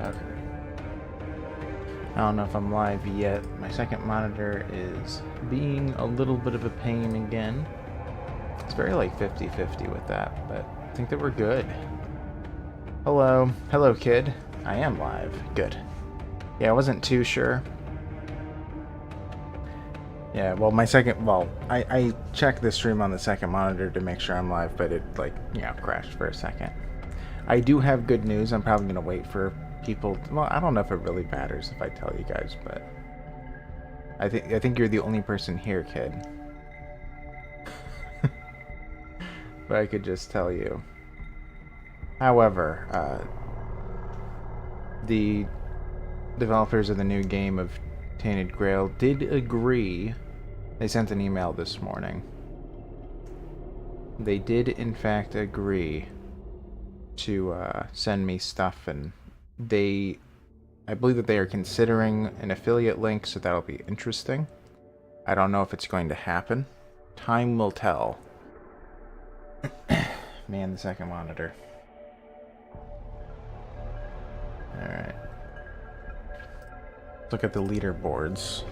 Okay. I don't know if I'm live yet. My second monitor is being a little bit of a pain again. It's very like 50-50 with that, but I think that we're good. Hello. Hello, kid. I am live. Good. Yeah, I wasn't too sure. Yeah, well, I checked the stream on the second monitor to make sure I'm live, but it, like, crashed for a second. I do have good news. I'm probably going to wait for people. Well, I don't know if it really matters if I tell you guys, but I think you're the only person here, kid. But I could just tell you. However, the developers of the new game of Tainted Grail did agree. They sent an email this morning. They did, in fact, agree to send me stuff, and I believe that they are considering an affiliate link, so that'll be interesting. I don't know if it's going to happen. Time will tell. Man, the second monitor. Alright. Look at the leaderboards.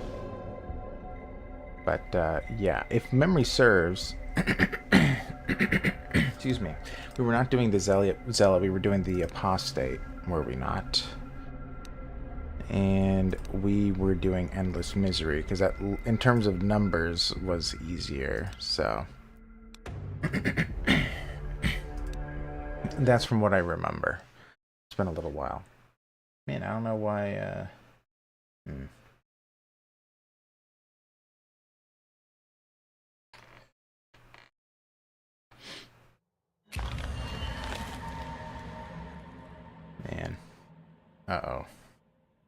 But, yeah, if memory serves... Excuse me. We were not doing the Zealot, we were doing the Apostate, were we not? And we were doing Endless Misery, because that, in terms of numbers, was easier, so... That's from what I remember. It's been a little while. Man, I don't know why, Man. Uh-oh.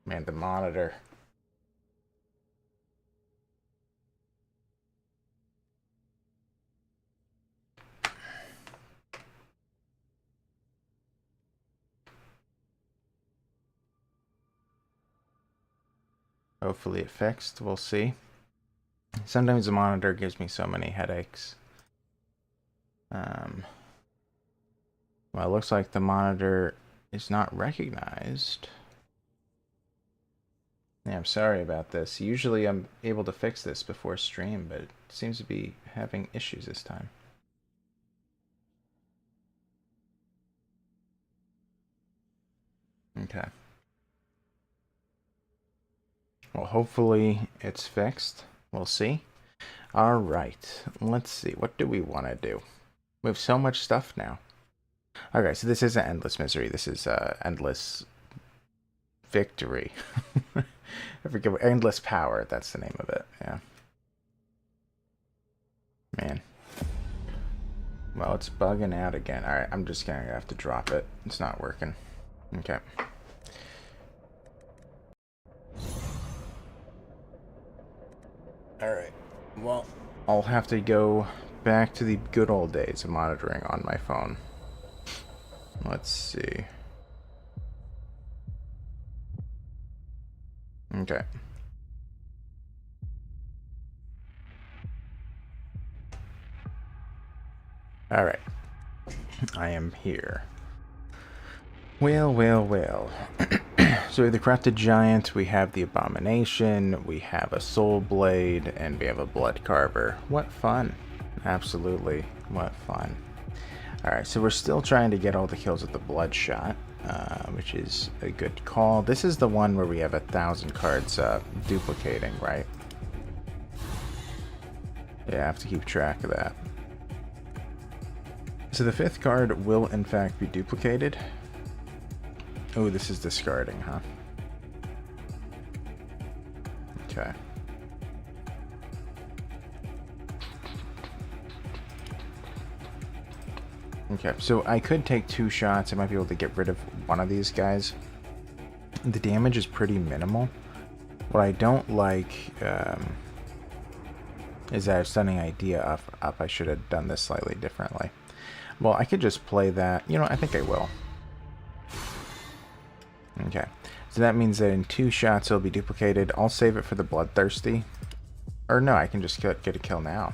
Man, the monitor. Hopefully it fixed. We'll see. Sometimes the monitor gives me so many headaches. Well, it looks like the monitor is not recognized. Yeah, I'm sorry about this. Usually I'm able to fix this before stream, but it seems to be having issues this time. Okay. Well, hopefully it's fixed. We'll see. Alright, let's see. What do we want to do? We have so much stuff now. Okay, so this isn't Endless Misery. This is Endless Victory. I forget what, Endless Power. That's the name of it. Yeah. Man. Well, it's bugging out again. Alright, I'm just gonna have to drop it. It's not working. Okay. Alright. Well, I'll have to go back to the good old days of monitoring on my phone. Let's see. Okay. Alright. I am here. Well, well, well. So we have the Crafted Giant, we have the Abomination, we have a Soul Blade, and we have a Blood Carver. What fun. Absolutely. What fun. Alright, so we're still trying to get all the kills with the Bloodshot, which is a good call. This is the one where we have 1,000 cards duplicating, right? Yeah, I have to keep track of that. So the 5th card will in fact be duplicated. Oh, this is discarding, huh? Okay. Okay, so I could take 2 shots. I might be able to get rid of one of these guys. The damage is pretty minimal. What I don't like is that stunning idea up. I should have done this slightly differently. Well, I could just play that. You know, I think I will. Okay, so that means that in 2 shots it'll be duplicated. I'll save it for the Bloodthirsty. Or no, I can just get a kill now.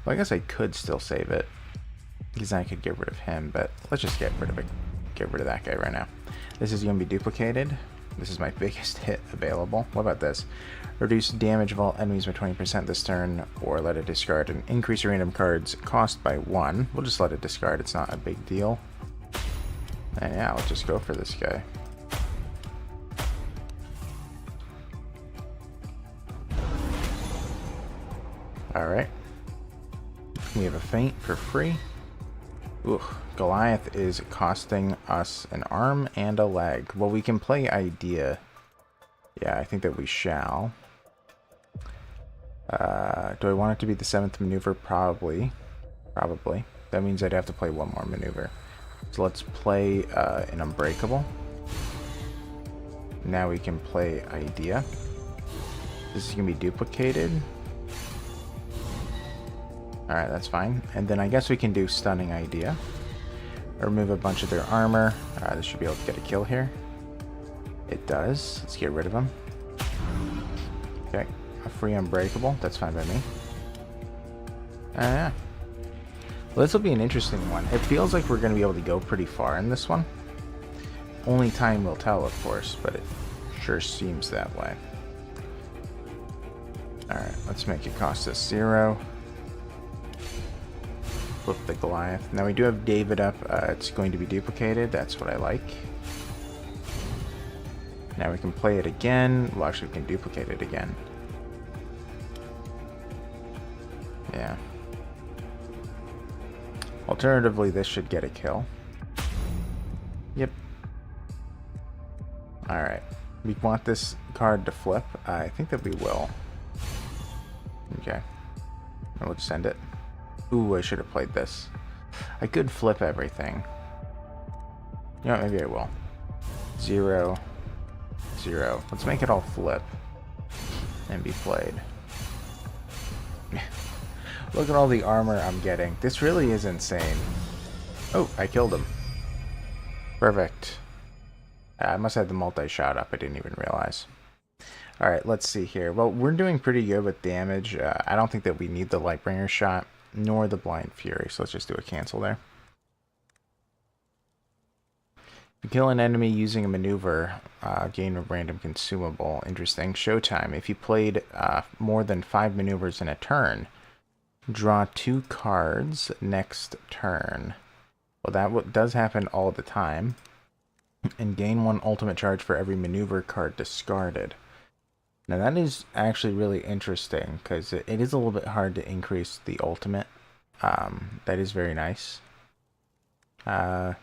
Well, I guess I could still save it, because I could get rid of him, but let's just get rid of that guy right now. This is going to be duplicated. This is my biggest hit available. What about this? Reduce damage of all enemies by 20% this turn, or let it discard and increase your random card's cost by 1. We'll just let it discard. It's not a big deal. And yeah, I'll just go for this guy. Alright. We have a feint for free. Ooh, Goliath is costing us an arm and a leg. Well, we can play Idea. Yeah, I think that we shall. Do I want it to be the 7th maneuver? Probably. Probably. That means I'd have to play one more maneuver. So let's play an Unbreakable. Now we can play Idea. This is going to be duplicated. Alright, that's fine. And then I guess we can do Stunning Idea. Remove a bunch of their armor. This should be able to get a kill here. It does. Let's get rid of them. Okay. A free Unbreakable. That's fine by me. Yeah. Well, this will be an interesting one. It feels like we're going to be able to go pretty far in this one. Only time will tell, of course, but it sure seems that way. Alright, let's make it cost us 0. Flip the Goliath. Now we do have David up. It's going to be duplicated. That's what I like. Now we can play it again. Well, actually, we can duplicate it again. Yeah. Alternatively, this should get a kill. Yep. Alright. We want this card to flip. I think that we will. Okay. We'll just send it. Ooh, I should have played this. I could flip everything. You know what, maybe I will. 0, 0. Let's make it all flip. And be played. Look at all the armor I'm getting. This really is insane. Oh, I killed him. Perfect. I must have the multi-shot up. I didn't even realize. Alright, let's see here. Well, we're doing pretty good with damage. I don't think that we need the Lightbringer shot, nor the Blind Fury, so let's just do a cancel there. If you kill an enemy using a maneuver, gain a random consumable. Interesting. Showtime. If you played more than 5 maneuvers in a turn, draw 2 cards next turn. Well, that does happen all the time. And gain 1 ultimate charge for every maneuver card discarded. Now that is actually really interesting, because it is a little bit hard to increase the ultimate. That is very nice. Yeah,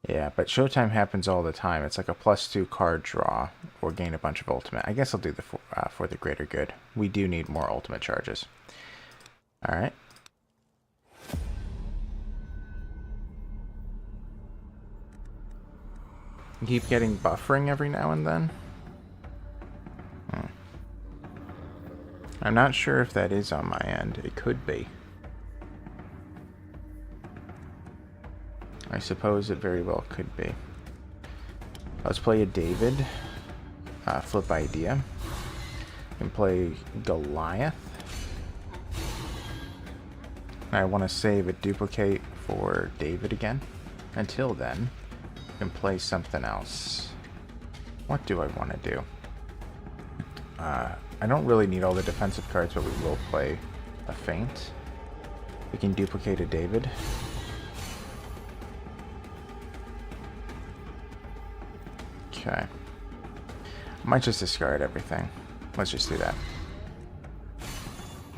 but Showtime happens all the time. It's like a +2 card draw, or gain a bunch of ultimate. I guess I'll do the for the greater good. We do need more ultimate charges. Alright. Keep getting buffering every now and then. I'm not sure if that is on my end. It could be. I suppose it very well could be. Let's play a David. Flip Idea. And play Goliath. I want to save a duplicate for David again. Until then, I can play something else. What do I want to do? I don't really need all the defensive cards, but we will play a feint. We can duplicate a David. Okay. I might just discard everything. Let's just do that.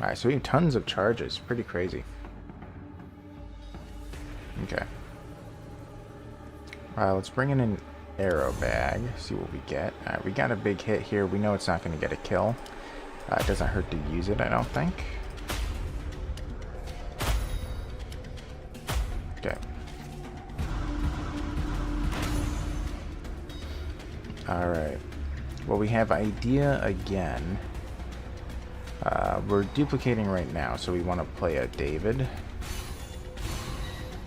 Alright, so we have tons of charges. Pretty crazy. Okay. Let's bring in an arrow bag. See what we get. Alright, we got a big hit here. We know it's not going to get a kill. It doesn't hurt to use it, I don't think. Okay. Alright. Well, we have Idea again. We're duplicating right now, so we want to play a David.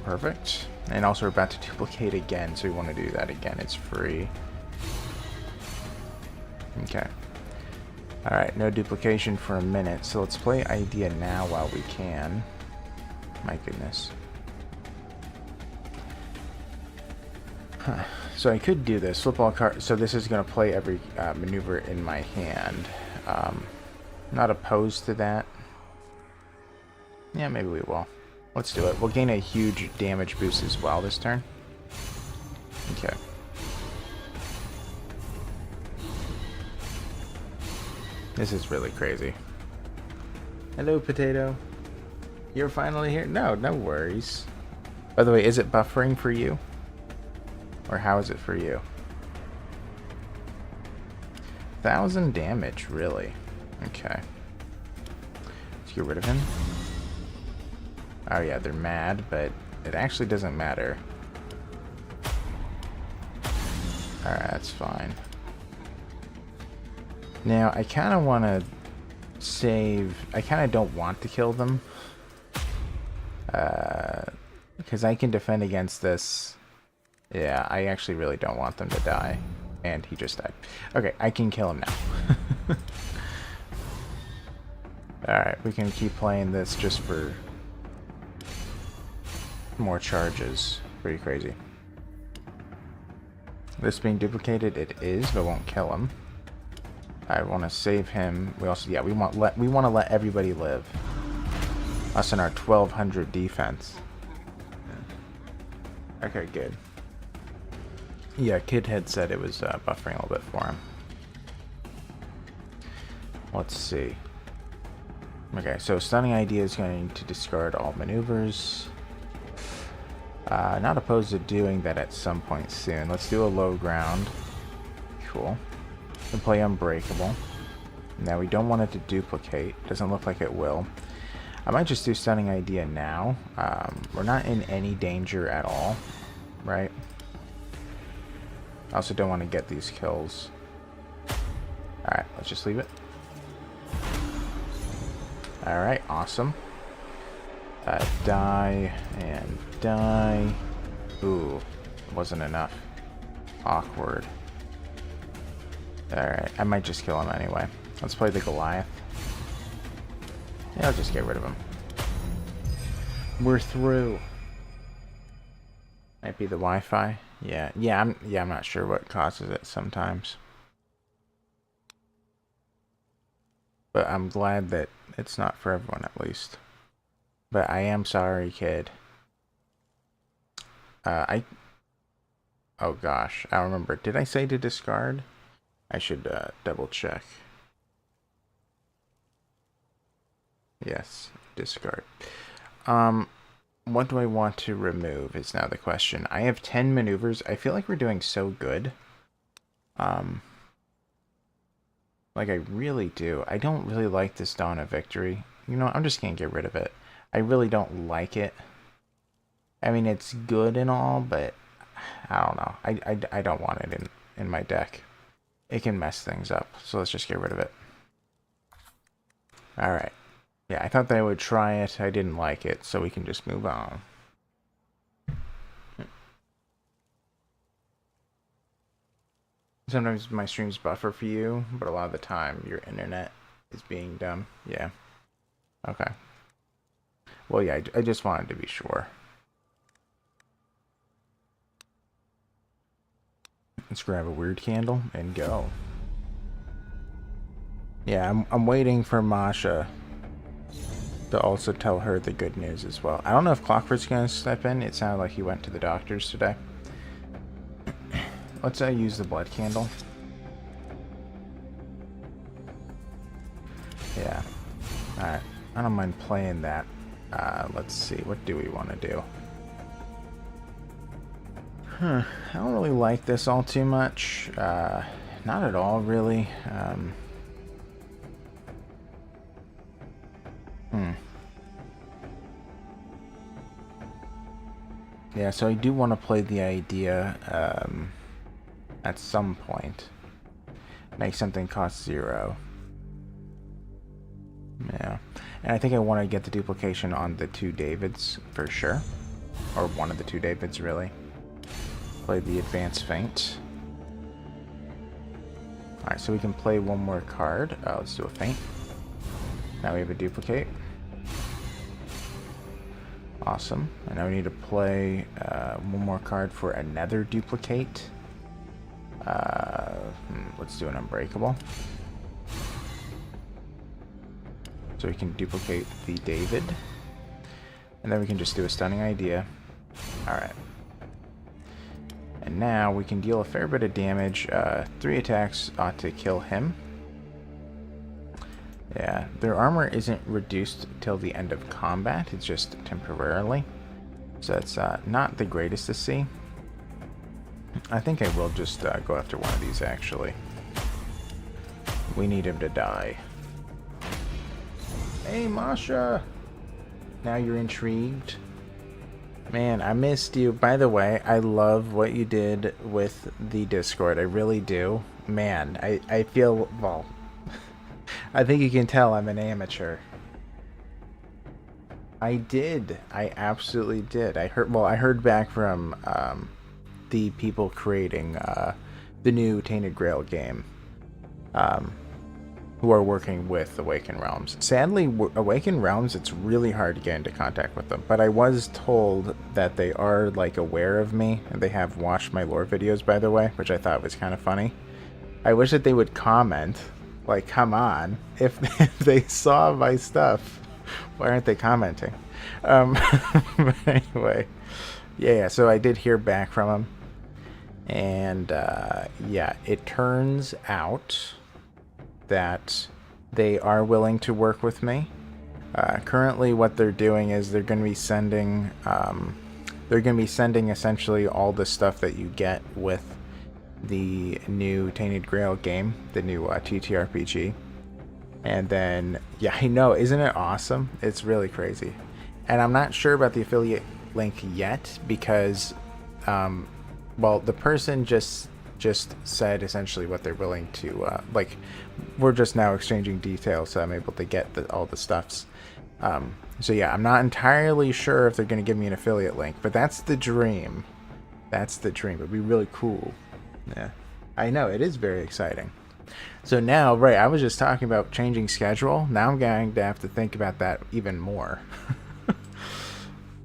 Perfect. And also we're about to duplicate again, so we want to do that again. It's free. Okay. Alright, no duplication for a minute, so let's play Idea now while we can. My goodness. Huh. So I could do this. Flip all cards. So this is going to play every maneuver in my hand. Not opposed to that. Yeah, maybe we will. Let's do it. We'll gain a huge damage boost as well this turn. Okay. This is really crazy. Hello, Potato. You're finally here? No, no worries. By the way, is it buffering for you? Or how is it for you? 1,000 damage, really? Okay. Let's get rid of him. Oh yeah, they're mad, but it actually doesn't matter. Alright, that's fine. Now, I kind of want to save... I kind of don't want to kill them. Because I can defend against this. Yeah, I actually really don't want them to die. And he just died. Okay, I can kill him now. Alright, we can keep playing this just for more charges. Pretty crazy. This being duplicated, it is, but won't kill him. I want to save him. We also, yeah, we want to let everybody live. Us and our 1,200 defense. Okay, good. Yeah, Kid had said it was buffering a little bit for him. Let's see. Okay, so Stunning Idea is going to discard all maneuvers. Not opposed to doing that at some point soon. Let's do a low ground. Cool. And play Unbreakable. Now we don't want it to duplicate. Doesn't look like it will. I might just do Stunning Idea now. We're not in any danger at all, right? I also don't want to get these kills. Alright, let's just leave it. Alright, awesome. Die and die. Ooh, wasn't enough. Awkward. Alright, I might just kill him anyway. Let's play the Goliath. Yeah, I'll just get rid of him. We're through. Might be the Wi-Fi. Yeah, I'm not sure what causes it sometimes. But I'm glad that it's not for everyone at least. But I am sorry, Kid. Oh gosh, I don't remember. Did I say to discard? I should double check. Yes, discard. What do I want to remove is now the question. I have 10 maneuvers. I feel like we're doing so good. Like I really do. I don't really like this Dawn of Victory. You know, I'm just gonna get rid of it. I really don't like it. I mean, it's good and all, but I don't know. I don't want it in my deck. It can mess things up, so let's just get rid of it. Alright. Yeah, I thought they would try it. I didn't like it, so we can just move on. Sometimes my streams buffer for you, but a lot of the time your internet is being dumb. Yeah. Okay. Well, yeah, I just wanted to be sure. Let's grab a weird candle and go. Yeah, I'm waiting for Masha to also tell her the good news as well. I don't know if Clockford's gonna step in. It sounded like he went to the doctor's today. Let's use the blood candle. Yeah. Alright. I don't mind playing that. Let's see. What do we want to do? I don't really like this all too much. Not at all, really. Yeah, so I do want to play the idea at some point. Make something cost 0. Yeah. And I think I want to get the duplication on the 2 Davids for sure. Or one of the 2 Davids, really. Play the Advanced Feint. Alright, so we can play one more card. Let's do a Feint. Now we have a duplicate. Awesome. And now we need to play one more card for another duplicate. Let's do an unbreakable. So we can duplicate the David. And then we can just do a stunning idea. Alright. And now we can deal a fair bit of damage. 3 attacks ought to kill him. Yeah, their armor isn't reduced till the end of combat. It's just temporarily. So it's not the greatest to see. I think I will just go after one of these, actually. We need him to die. Hey, Masha! Now you're intrigued? Man, I missed you. By the way, I love what you did with the Discord. I really do. Man, I feel, well, I think you can tell I'm an amateur. I did. I absolutely did. I heard back from the people creating the new Tainted Grail game, who are working with Awakened Realms. Sadly, Awakened Realms, it's really hard to get into contact with them, but I was told that they are, like, aware of me, and they have watched my lore videos, by the way, which I thought was kind of funny. I wish that they would comment, like, come on, if they saw my stuff, why aren't they commenting? But anyway, yeah, so I did hear back from them, and yeah, it turns out that they are willing to work with me. Currently, what they're doing is they're going to be sending essentially all the stuff that you get with the new Tainted Grail game, the new TTRPG. And then, yeah, I know, isn't it awesome? It's really crazy. And I'm not sure about the affiliate link yet because, well, the person just said essentially what they're willing to, like, we're just now exchanging details, so I'm able to get all the stuffs. So yeah, I'm not entirely sure if they're going to give me an affiliate link, but that's the dream. That's the dream. It'd be really cool. Yeah, I know, it is very exciting. So now, right, I was just talking about changing schedule. Now I'm going to have to think about that even more.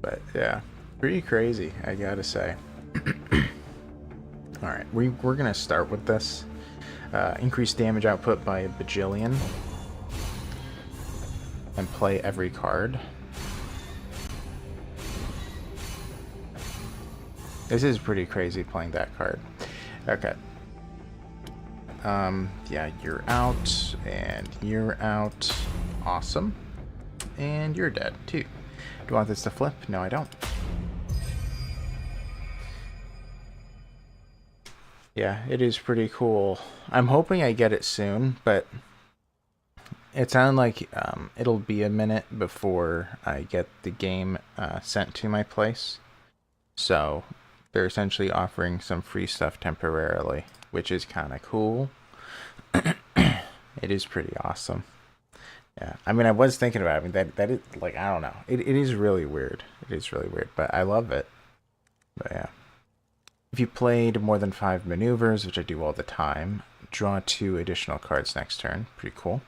But yeah, pretty crazy, I gotta say. Alright, we're going to start with this. Increase damage output by a bajillion. And play every card. This is pretty crazy playing that card. Okay. Yeah, you're out, and you're out. Awesome. And you're dead, too. Do you want this to flip? No, I don't. Yeah, it is pretty cool. I'm hoping I get it soon, but it sounds like it'll be a minute before I get the game sent to my place. So they're essentially offering some free stuff temporarily, which is kind of cool. It is pretty awesome. Yeah, I mean, I was thinking about it. I mean, that is, like, I don't know. It is really weird. It is really weird, but I love it. But yeah. If you played more than 5 maneuvers, which I do all the time, draw 2 additional cards next turn. Pretty cool.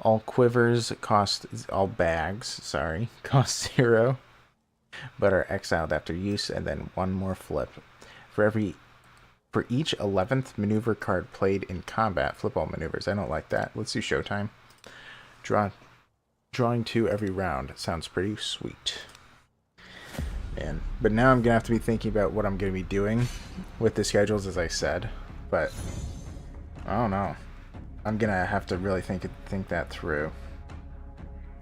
All quivers cost, all bags, sorry, cost 0, but are exiled after use, and then 1 more flip. For each 11th maneuver card played in combat, flip all maneuvers. I don't like that. Let's do Showtime. Drawing 2 every round. Sounds pretty sweet. Man. But now I'm going to have to be thinking about what I'm going to be doing with the schedules, as I said. But I don't know. I'm going to have to really think that through.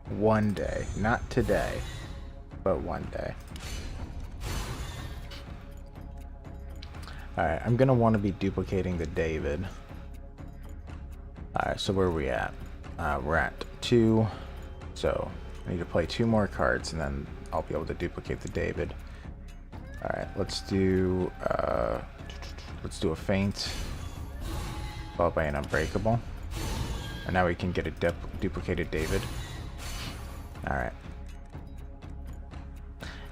One day. Not today, but one day. Alright, I'm going to want to be duplicating the David. Alright, so where are we at? We're at 2. So I need to play 2 more cards, and then I'll be able to duplicate the David. Alright, let's do a feint, followed by an unbreakable. And now we can get a duplicated David. Alright.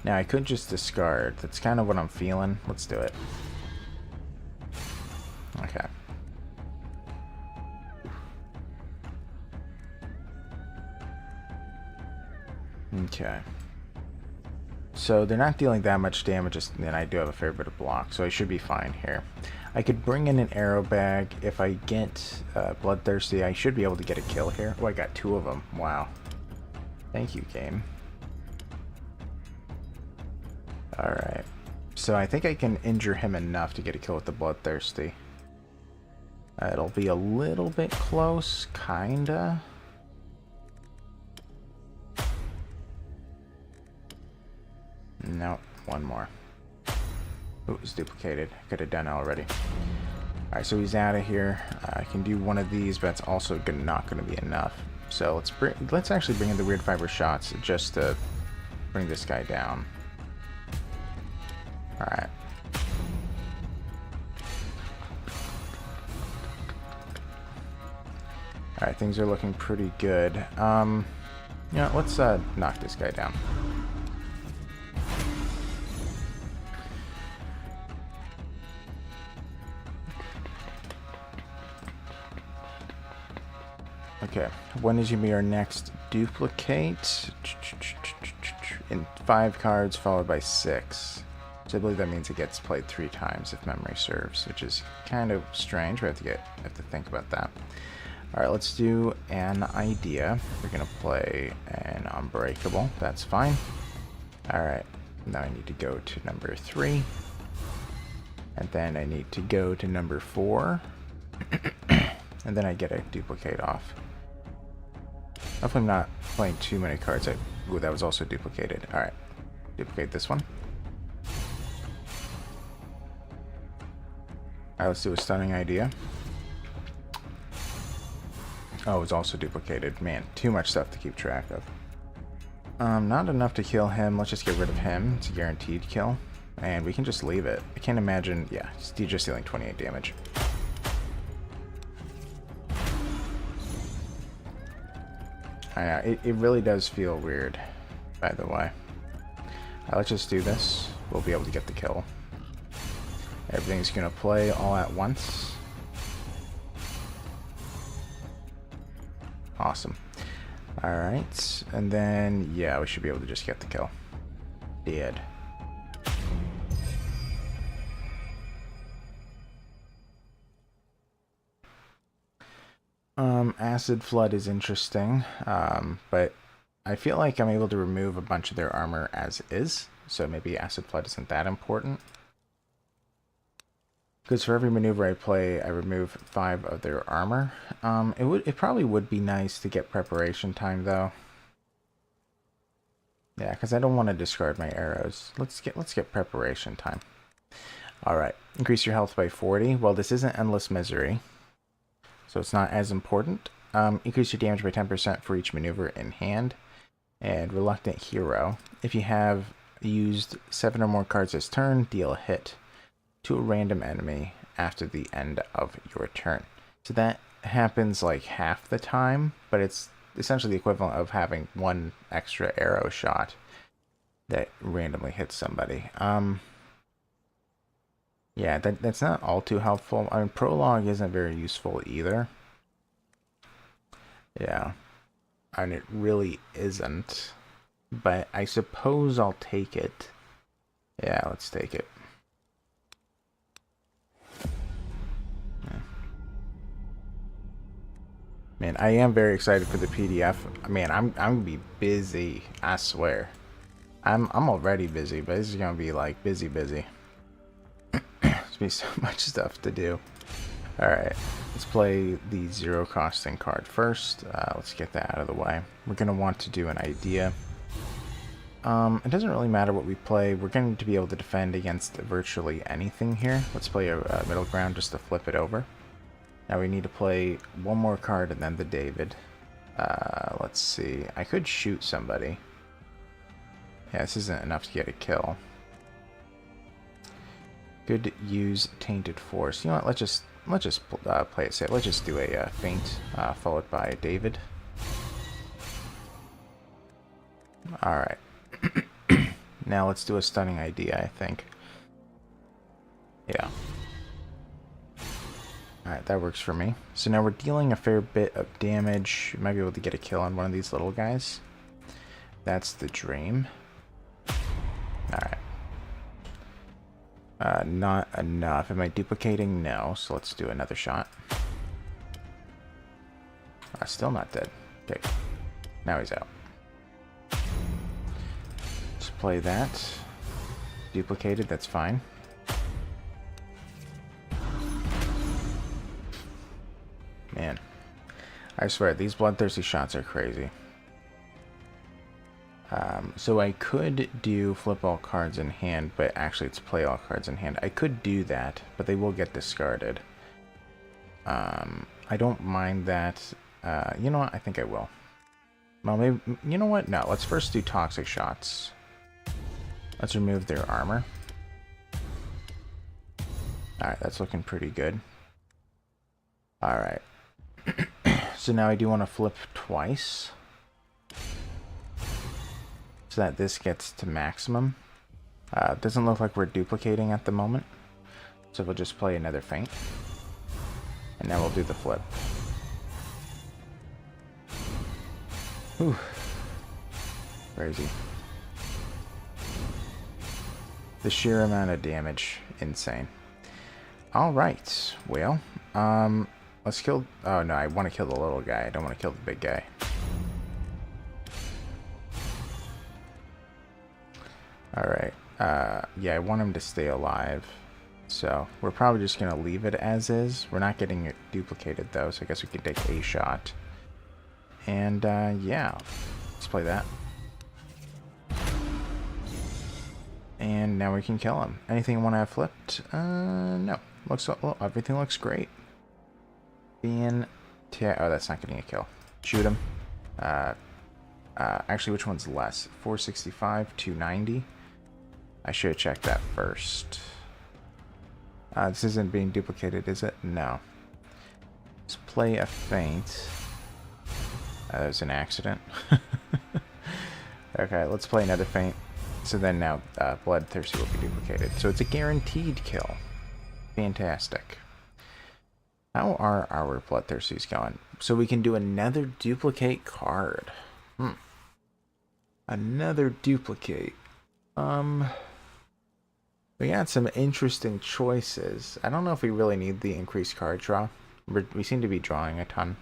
Now I could just discard. That's kind of what I'm feeling. Let's do it. Okay. Okay. So they're not dealing that much damage, and I do have a fair bit of block, so I should be fine here. I could bring in an arrow bag. If I get Bloodthirsty, I should be able to get a kill here. Oh, I got 2 of them. Wow. Thank you, game. Alright. So I think I can injure him enough to get a kill with the Bloodthirsty. It'll be a little bit close, kinda. No, one more. Ooh, it's duplicated. I could have done it already. Alright, so he's out of here. I can do one of these, but it's also not going to be enough. So let's actually bring in the weird fiber shots just to bring this guy down. Alright. Alright, things are looking pretty good. You know, let's knock this guy down. Okay, when is going to be our next duplicate? In 5 cards followed by 6. So I believe that means it gets played 3 times if memory serves, which is kind of strange. We have to think about that. Alright, let's do an idea. We're going to play an Unbreakable. That's fine. Alright, now I need to go to number 3. And then I need to go to number 4. And then I get a duplicate off. Hopefully I'm not playing too many cards. Ooh, that was also duplicated. Alright, duplicate this one. Alright, let's do a Stunning Idea. Oh, it was also duplicated. Man, too much stuff to keep track of. Not enough to kill him. Let's just get rid of him. It's a guaranteed kill. And we can just leave it. I can't imagine... Yeah, he's just dealing 28 damage. I know, it really does feel weird, by the way. Let's just do this. We'll be able to get the kill. Everything's going to play all at once. Awesome. Alright, and then, yeah, we should be able to just get the kill. Dead. Acid Flood is interesting, but I feel like I'm able to remove a bunch of their armor as is, so maybe Acid Flood isn't that important. Because for every maneuver I play, I remove 5 of their armor. It probably would be nice to get preparation time, though. Yeah, because I don't want to discard my arrows. Let's get preparation time. Alright, increase your health by 40. Well, this isn't Endless Misery, so it's not as important. Increase your damage by 10% for each maneuver in hand. And Reluctant Hero. If you have used 7 or more cards this turn, deal a hit to a random enemy after the end of your turn. So that happens like half the time, but it's essentially the equivalent of having 1 extra arrow shot that randomly hits somebody. Yeah, that's not all too helpful. I mean, Prologue isn't very useful either. Yeah, and it really isn't. But I suppose I'll take it. Yeah, let's take it. Man, I am very excited for the PDF. Man, I'm gonna be busy, I swear. I'm already busy, but this is gonna be like busy. There's gonna be so much stuff to do. Alright, let's play the 0 costing card first. Let's get that out of the way. We're gonna want to do an idea. It doesn't really matter what we play. We're going to be able to defend against virtually anything here. Let's play a middle ground just to flip it over. Now we need to play 1 more card and then the David. Let's see. I could shoot somebody. Yeah, this isn't enough to get a kill. Could use Tainted Force. You know what? Let's just play it safe. Let's just do a feint followed by a David. All right. Now let's do a Stunning Idea, I think. Yeah. Alright, that works for me. So now we're dealing a fair bit of damage. We might be able to get a kill on one of these little guys. That's the dream. Not enough. Am I duplicating? No. So let's do another shot. Still not dead. Okay. Now he's out. Let's play that. Duplicated, that's fine. Man. I swear, these bloodthirsty shots are crazy. So I could do flip all cards in hand, but actually it's play all cards in hand. I could do that, but they will get discarded. I don't mind that. You know what? I think I will. Well, maybe, you know what? No, let's first do toxic shots. Let's remove their armor. Alright, that's looking pretty good. Alright. So now I do want to flip twice, so that this gets to maximum. Doesn't look like we're duplicating at the moment. So we'll just play another feint. And now we'll do the flip. Whew. Crazy. The sheer amount of damage, insane. Alright, well, let's kill... Oh no, I want to kill the little guy. I don't want to kill the big guy. Alright, yeah, I want him to stay alive. So, we're probably just going to leave it as is. We're not getting it duplicated though, so I guess we can take a shot. And, yeah, let's play that. And now we can kill him. Anything you want to have flipped? No. Looks, well, everything looks great. Oh, that's not getting a kill. Shoot him. Actually, which one's less? 465, 290. I should have checked that first. This isn't being duplicated, is it? No. Let's play a feint. That was an accident. Okay, let's play another feint. So then now Bloodthirsty will be duplicated. So it's a guaranteed kill. Fantastic. How are our Bloodthirsties going? So we can do another duplicate card. Another duplicate. We got some interesting choices. I don't know if we really need the increased card draw. We seem to be drawing a ton.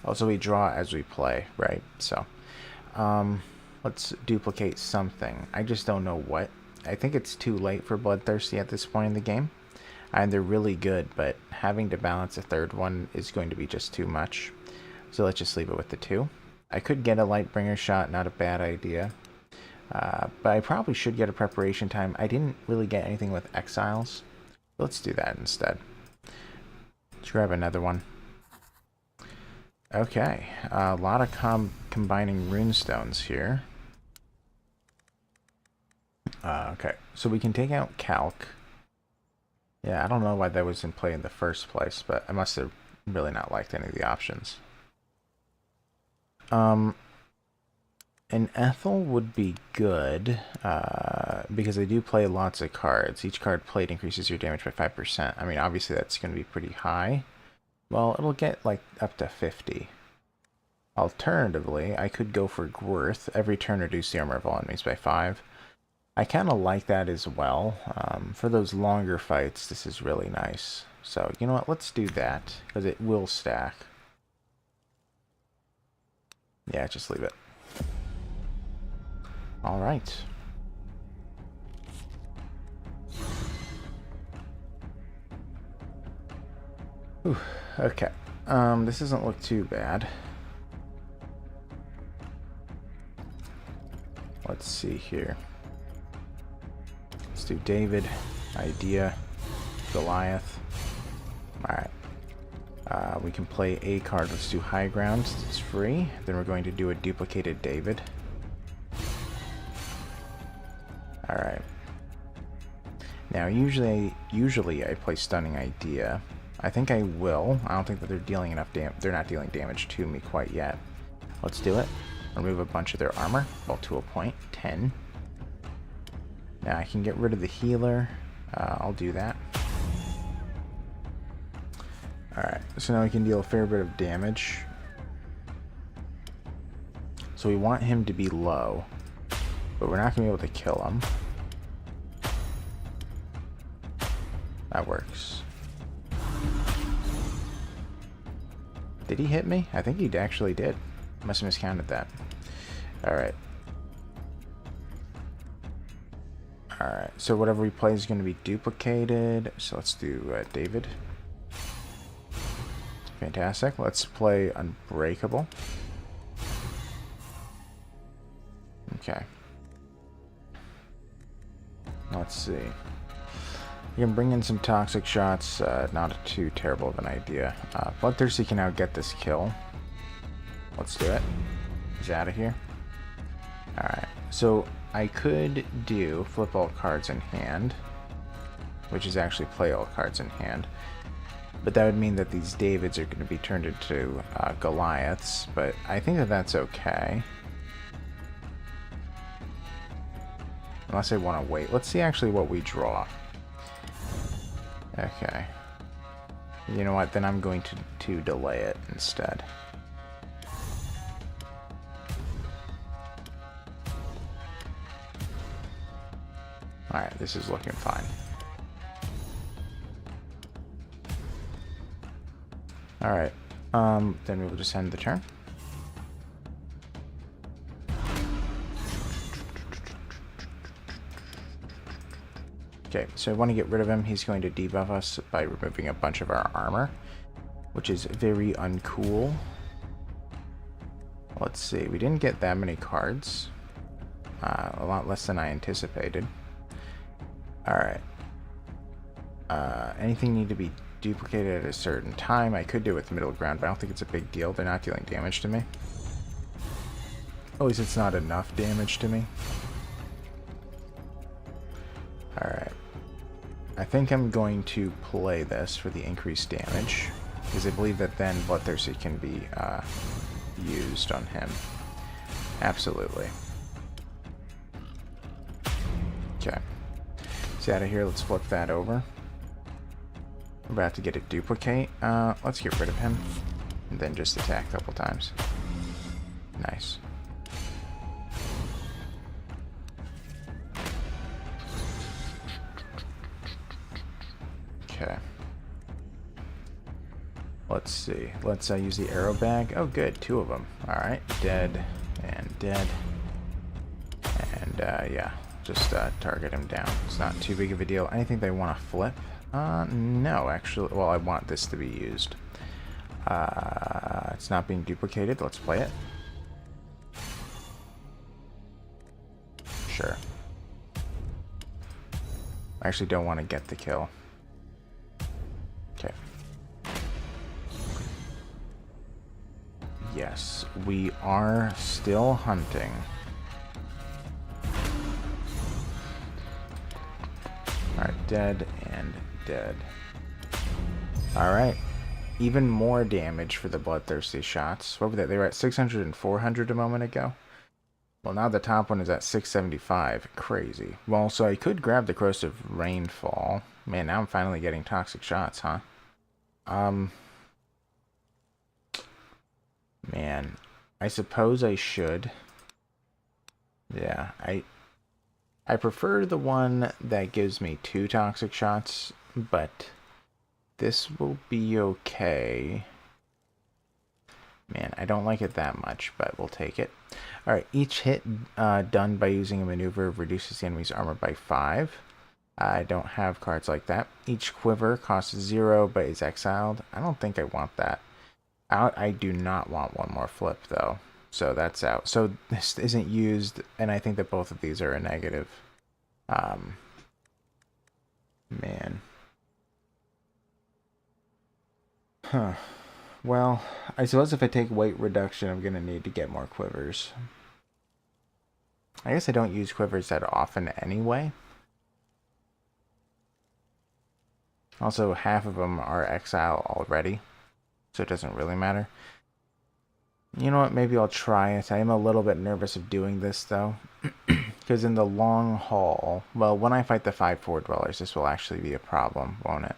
Also, we draw as we play, right? So, let's duplicate something. I just don't know what. I think it's too late for Bloodthirsty at this point in the game. And they're really good, but having to balance a third one is going to be just too much. So let's just leave it with the two. I could get a Lightbringer shot, not a bad idea. But I probably should get a preparation time. I didn't really get anything with exiles. Let's do that instead. Let's grab another one. Okay, a lot of combining runestones here. Okay, so we can take out Calc. Yeah, I don't know why that was in play in the first place, but I must have really not liked any of the options. An Ethel would be good, because they do play lots of cards. Each card played increases your damage by 5%. I mean, obviously that's going to be pretty high. Well, it'll get like up to 50. Alternatively, I could go for Gwrth. Every turn reduce the armor of all enemies by 5. I kind of like that as well. For those longer fights, this is really nice. So, you know what? Let's do that, because it will stack. Yeah, just leave it. Alright. Okay. This doesn't look too bad. Let's see here. Let's do David, Idea, Goliath. Alright. We can play a card. Let's do High Ground. It's free. Then we're going to do a duplicated David. Alright. Now, usually I play Stunning Idea. I think I will. I don't think that they're dealing enough damage. They're not dealing damage to me quite yet. Let's do it. Remove a bunch of their armor. Well, to a point. 10. Now I can get rid of the healer. I'll do that. Alright, so now we can deal a fair bit of damage. So we want him to be low, but we're not going to be able to kill him. That works. Did he hit me? I think he actually did. Must have miscounted that. Alright. Alright, so whatever we play is going to be duplicated. So let's do David. Fantastic. Let's play Unbreakable. Okay. Let's see. You can bring in some toxic shots. Not too terrible of an idea. Bloodthirsty can now get this kill. Let's do it. He's out of here. Alright. So I could do flip all cards in hand, which is actually play all cards in hand. But that would mean that these Davids are going to be turned into Goliaths, but I think that that's okay. Unless I want to wait. Let's see actually what we draw. Okay. You know what? Then I'm going to delay it instead. Alright, this is looking fine. Alright, then we will just end the turn. Okay, so I want to get rid of him. He's going to debuff us by removing a bunch of our armor, which is very uncool. Let's see, we didn't get that many cards. A lot less than I anticipated. Alright. Anything need to be duplicated at a certain time? I could do it with middle ground, but I don't think it's a big deal. They're not dealing damage to me. At least it's not enough damage to me. Alright. I think I'm going to play this for the increased damage, because I believe that then Bloodthirsty can be used on him. Absolutely. Okay. He's out of here. Let's flip that over. We're about to get a duplicate. Let's get rid of him, and then just attack a couple times. Nice. Okay. Let's see. Let's use the arrow bag. Oh, good. 2 of them. Alright. Dead. And dead. And, yeah. Just target him down. It's not too big of a deal. Anything they want to flip? No, actually. Well, I want this to be used. It's not being duplicated. Let's play it. Sure. I actually don't want to get the kill. Okay. Yes, we are still hunting. Alright, dead and dead. Alright. Even more damage for the bloodthirsty shots. What were they? They were at 600 and 400 a moment ago. Well, now the top one is at 675. Crazy. Well, so I could grab the corrosive rainfall. Man, now I'm finally getting toxic shots, huh? Man, I suppose I should. Yeah, I prefer the one that gives me 2 toxic shots, but this will be okay. Man, I don't like it that much, but we'll take it. Alright, each hit done by using a maneuver reduces the enemy's armor by 5. I don't have cards like that. Each quiver costs 0, but is exiled. I don't think I want that. I do not want one more flip, though. So that's out. So this isn't used, and I think that both of these are a negative. Man. Huh. Well, I suppose if I take weight reduction, I'm going to need to get more quivers. I guess I don't use quivers that often anyway. Also, half of them are exile already, so it doesn't really matter. You know what, maybe I'll try it. I am a little bit nervous of doing this, though. Because in the long haul, well, when I fight the 5/4 dwellers, this will actually be a problem, won't it?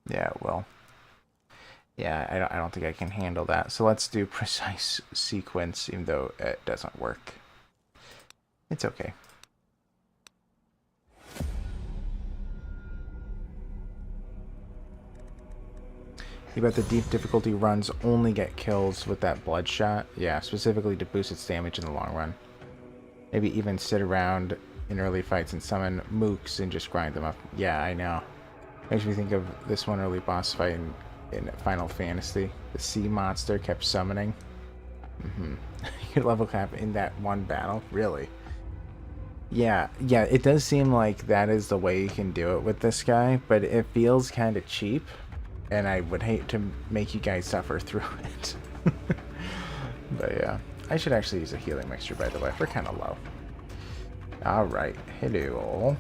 Yeah, it will. Yeah, I don't think I can handle that. So let's do precise sequence, even though it doesn't work. It's okay. You bet the deep difficulty runs only get kills with that bloodshot. Yeah, specifically to boost its damage in the long run. Maybe even sit around in early fights and summon mooks and just grind them up. Yeah, I know. Makes me think of this one early boss fight in Final Fantasy. The sea monster kept summoning. Your level cap in that one battle? Really? Yeah, it does seem like that is the way you can do it with this guy, but it feels kind of cheap, and I would hate to make you guys suffer through it. But yeah, I should actually use a healing mixture, by the way. We're kind of low. Alright, hello.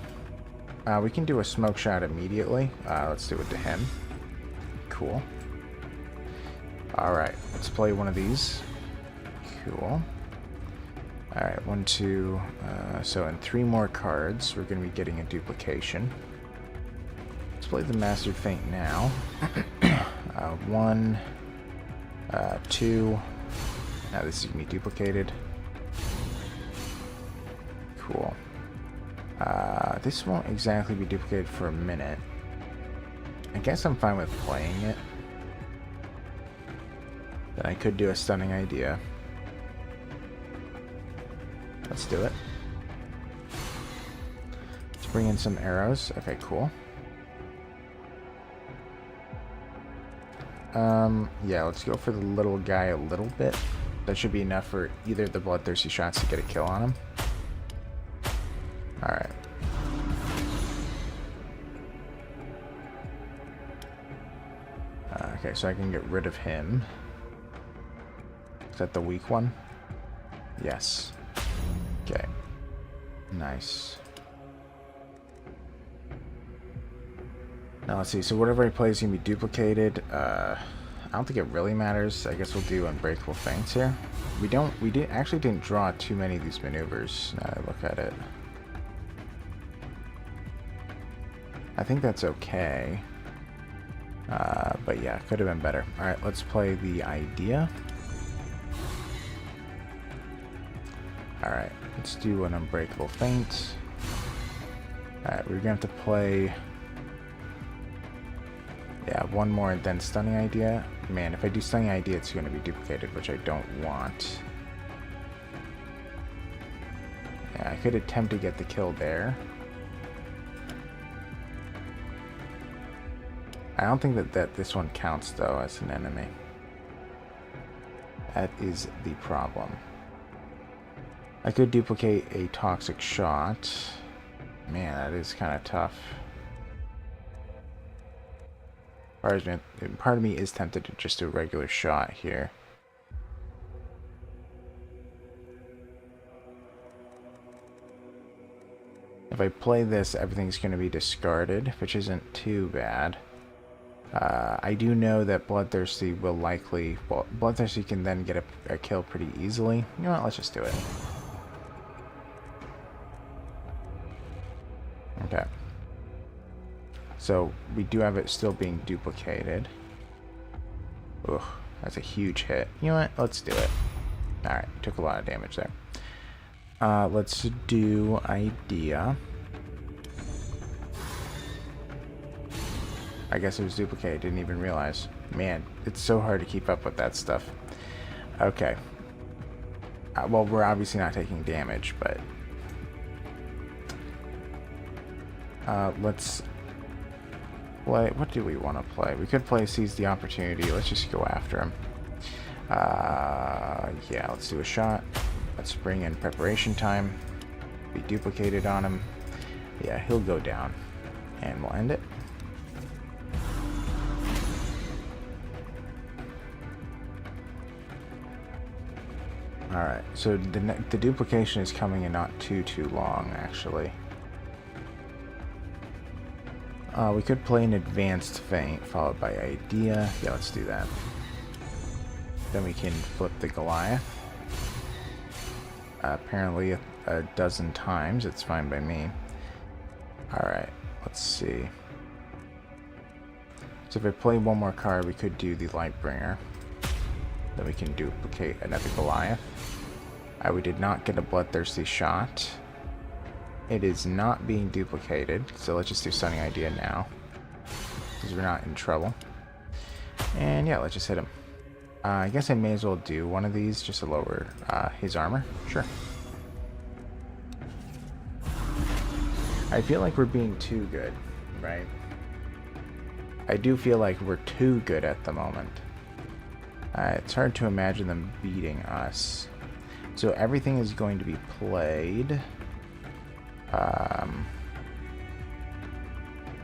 We can do a smoke shot immediately. Let's do it to him. Cool. Alright, let's play one of these. Cool. Alright, 1, 2. So in 3 more cards, we're going to be getting a duplication. Let's play the Mastered Feint now. 1, 2. Now this is going to be duplicated. Cool. This won't exactly be duplicated for a minute. I guess I'm fine with playing it. Then I could do a stunning idea. Let's do it. Let's bring in some arrows. Okay, cool. Yeah, let's go for the little guy a little bit. That should be enough for either of the bloodthirsty shots to get a kill on him. Alright. Okay, so I can get rid of him. Is that the weak one? Yes. Okay. Nice. Now let's see. So whatever he plays is going to be duplicated. I don't think it really matters. I guess we'll do unbreakable feints here. We actually didn't draw too many of these maneuvers. Now that I look at it. I think that's okay. But yeah, could have been better. Alright, let's play the idea. Alright, let's do an unbreakable feint. Alright, we're going to have to play... Yeah, 1 more and then stunning idea. Man, if I do stunning idea, it's going to be duplicated, which I don't want. Yeah, I could attempt to get the kill there. I don't think that this one counts, though, as an enemy. That is the problem. I could duplicate a toxic shot. Man, that is kind of tough. Part of me is tempted to just do a regular shot here. If I play this, everything's going to be discarded, which isn't too bad. I do know that Bloodthirsty will likely... Well, Bloodthirsty can then get a kill pretty easily. You know what? Let's just do it. Okay. So, we do have it still being duplicated. Ugh, that's a huge hit. You know what? Let's do it. Alright, took a lot of damage there. Let's do idea. I guess it was duplicated, didn't even realize. Man, it's so hard to keep up with that stuff. Okay. Well, we're obviously not taking damage, but... let's... play. What do we want to play? We could play Seize the Opportunity. Let's just go after him. Yeah, let's do a shot. Let's bring in Preparation Time. Be duplicated on him. Yeah, he'll go down. And we'll end it. Alright, so the duplication is coming in not too long, actually. We could play an advanced feint followed by idea. Yeah, let's do that. Then we can flip the Goliath. Apparently a dozen times. It's fine by me. Alright, let's see. So if I play 1 more card, we could do the Lightbringer. Then we can duplicate another Goliath. We did not get a Bloodthirsty shot. It is not being duplicated, so let's just do Stunning Idea now, because we're not in trouble. And yeah, let's just hit him. I guess I may as well do one of these just to lower his armor. Sure. I feel like we're being too good, right? I do feel like we're too good at the moment. It's hard to imagine them beating us. So everything is going to be played. I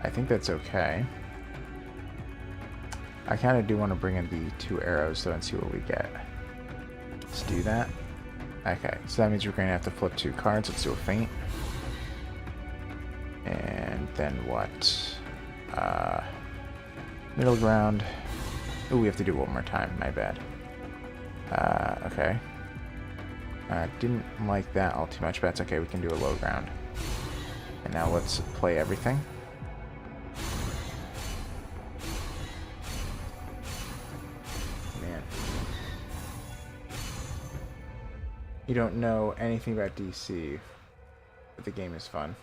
think that's okay. I kind of do want to bring in the 2 arrows though and see what we get. Let's do that. Okay, so that means we're going to have to flip 2 cards. Let's do a feint. And then what? Middle ground. Oh, we have to do it one more time. My bad. Okay. Didn't like that all too much, but that's okay. We can do a low ground. And now let's play everything. Man. You don't know anything about DC, but the game is fun.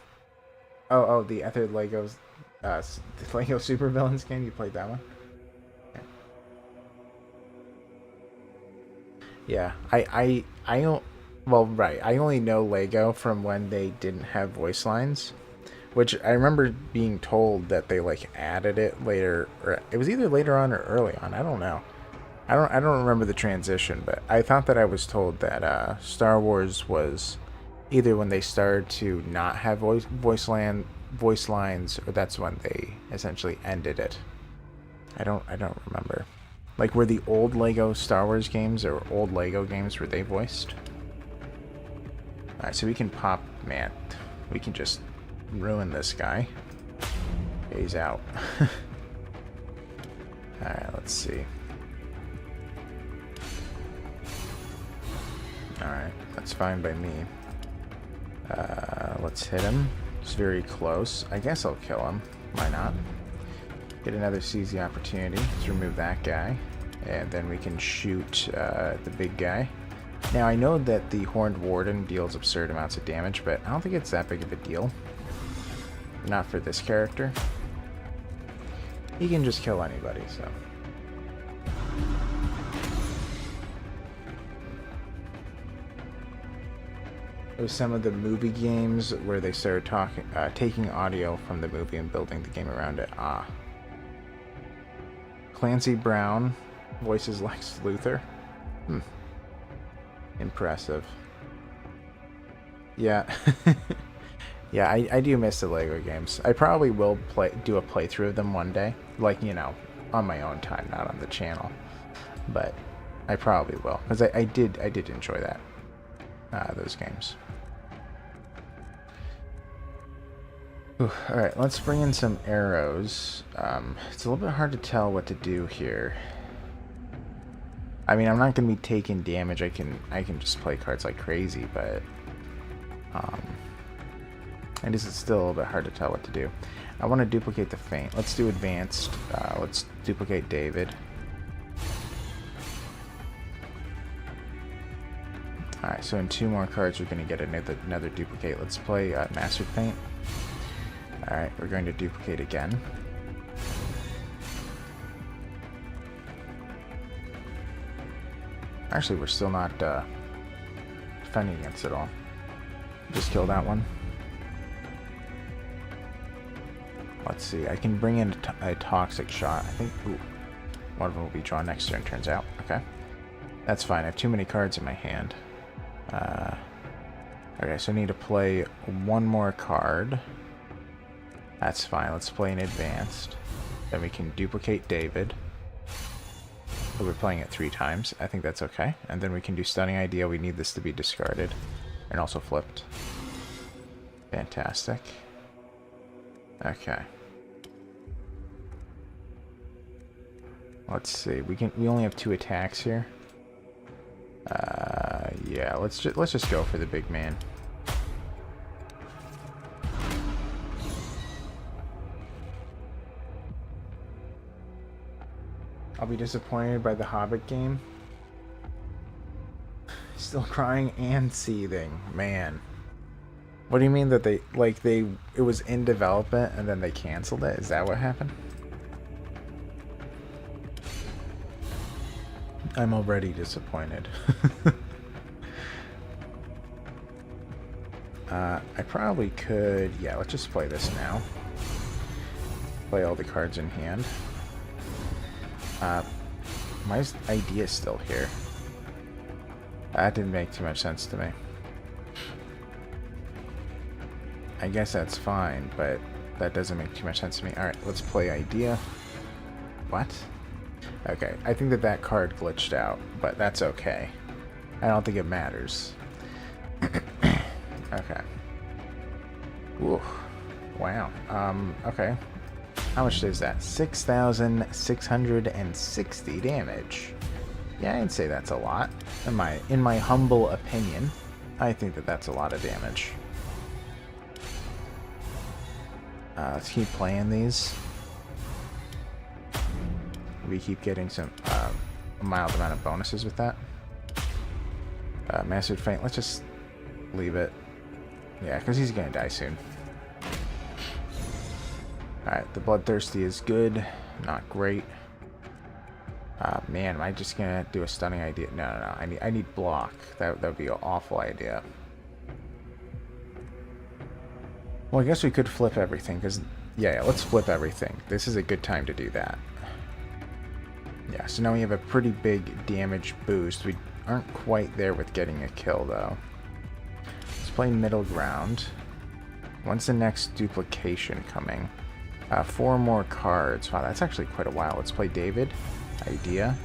Oh, the other Legos, the Lego Supervillains game. You played that one? Yeah, I don't. Well, right. I only know Lego from when they didn't have voice lines, which I remember being told that they like added it later, or it was either later on or early on. I don't know. I don't remember the transition, but I thought that I was told that Star Wars was either when they started to not have voice lines, or that's when they essentially ended it. I don't remember. Like, were the old Lego Star Wars games or old Lego games, were they voiced? Alright, so we can pop... Man, we can just ruin this guy. Okay, he's out. Alright, let's see. Alright, that's fine by me. Let's hit him. It's very close. I guess I'll kill him. Why not? Get another seize the opportunity. Let's remove that guy. And then we can shoot the big guy. Now, I know that the Horned Warden deals absurd amounts of damage, but I don't think it's that big of a deal. Not for this character. He can just kill anybody, so... It was some of the movie games where they started taking audio from the movie and building the game around it. Ah. Clancy Brown voices Lex Luthor. Impressive. Yeah. Yeah, I do miss the Lego games. I probably will do a playthrough of them one day. Like, you know, on my own time, not on the channel. But I probably will. Because I did enjoy that. Those games. Alright, let's bring in some arrows. It's a little bit hard to tell what to do here. I mean, I'm not going to be taking damage. I can just play cards like crazy, but it is still a little bit hard to tell what to do. I want to duplicate the feint. Let's do advanced. Let's duplicate David. Alright, so in 2 more cards, we're going to get another duplicate. Let's play Mastered Feint. Alright, we're going to duplicate again. Actually, we're still not defending against it all. Just kill that one. Let's see, I can bring in a toxic shot. I think one of them will be drawn next turn, turns out. Okay. That's fine, I have too many cards in my hand. Okay, so I need to play 1 more card. That's fine. Let's play an advanced. Then we can duplicate David. So we're playing it 3 times. I think that's okay. And then we can do Stunning Idea. We need this to be discarded. And also flipped. Fantastic. Okay. Let's see. We only have 2 attacks here. Yeah, let's just go for the big man. I'll be disappointed by the Hobbit game. Still crying and seething, man. What do you mean that it was in development and then they canceled it? Is that what happened? I'm already disappointed. I probably could... Yeah, let's just play this now. Play all the cards in hand. My idea is still here. That didn't make too much sense to me. I guess that's fine, but that doesn't make too much sense to me. Alright, let's play idea. What? Okay, I think that card glitched out, but that's okay. I don't think it matters. Okay. Ooh. Wow. Okay. How much is that? 6,660 damage. Yeah, I'd say that's a lot. In my humble opinion, I think that's a lot of damage. Let's keep playing these. We keep getting some a mild amount of bonuses with that. Mastered Feint, let's just leave it. Yeah, because he's gonna die soon. Alright, the Bloodthirsty is good, not great. Man, am I just gonna do a stunning idea? No, no, no. I need block. That would be an awful idea. Well, I guess we could flip everything, because... Yeah, let's flip everything. This is a good time to do that. Yeah, so now we have a pretty big damage boost. We aren't quite there with getting a kill, though. Let's play middle ground. When's the next duplication coming? 4 more cards. Wow, that's actually quite a while. Let's play David. Idea.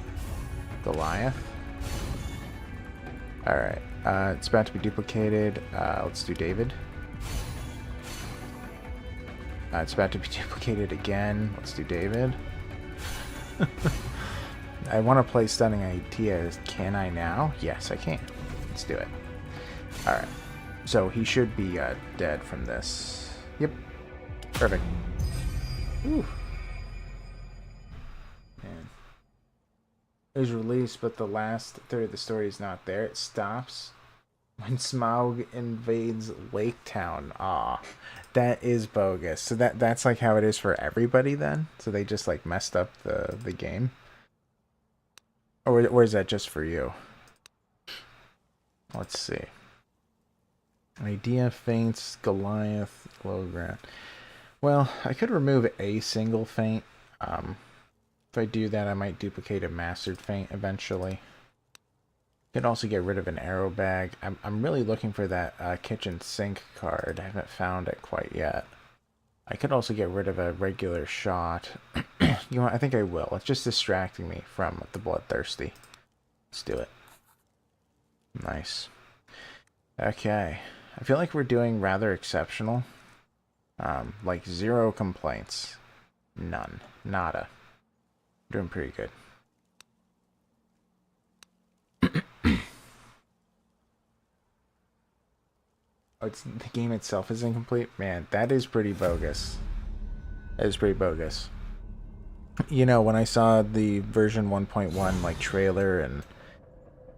Goliath. Alright. It's about to be duplicated. Let's do David. It's about to be duplicated again. Let's do David. I want to play Stunning Ideas. Can I now? Yes, I can. Let's do it. Alright. So he should be dead from this. Yep. Perfect. Ooh. Man. It was released, but the last third of the story is not there. It stops when Smaug invades Lake Town. Aw. That is bogus. So that's like how it is for everybody then? So they just like messed up the game? Or is that just for you? Let's see. Idea, Feints, Goliath, low ground. Well, I could remove a single feint. If I do that, I might duplicate a mastered feint eventually. Could also get rid of an arrow bag. I'm really looking for that kitchen sink card. I haven't found it quite yet. I could also get rid of a regular shot. You know what? I think I will. It's just distracting me from the Bloodthirsty. Let's do it. Nice. Okay. I feel like we're doing rather exceptional. Like 0 complaints. None. Nada. Doing pretty good. Oh, the game itself is incomplete? Man, that is pretty bogus. That is pretty bogus. You know, when I saw the version 1.1 like trailer and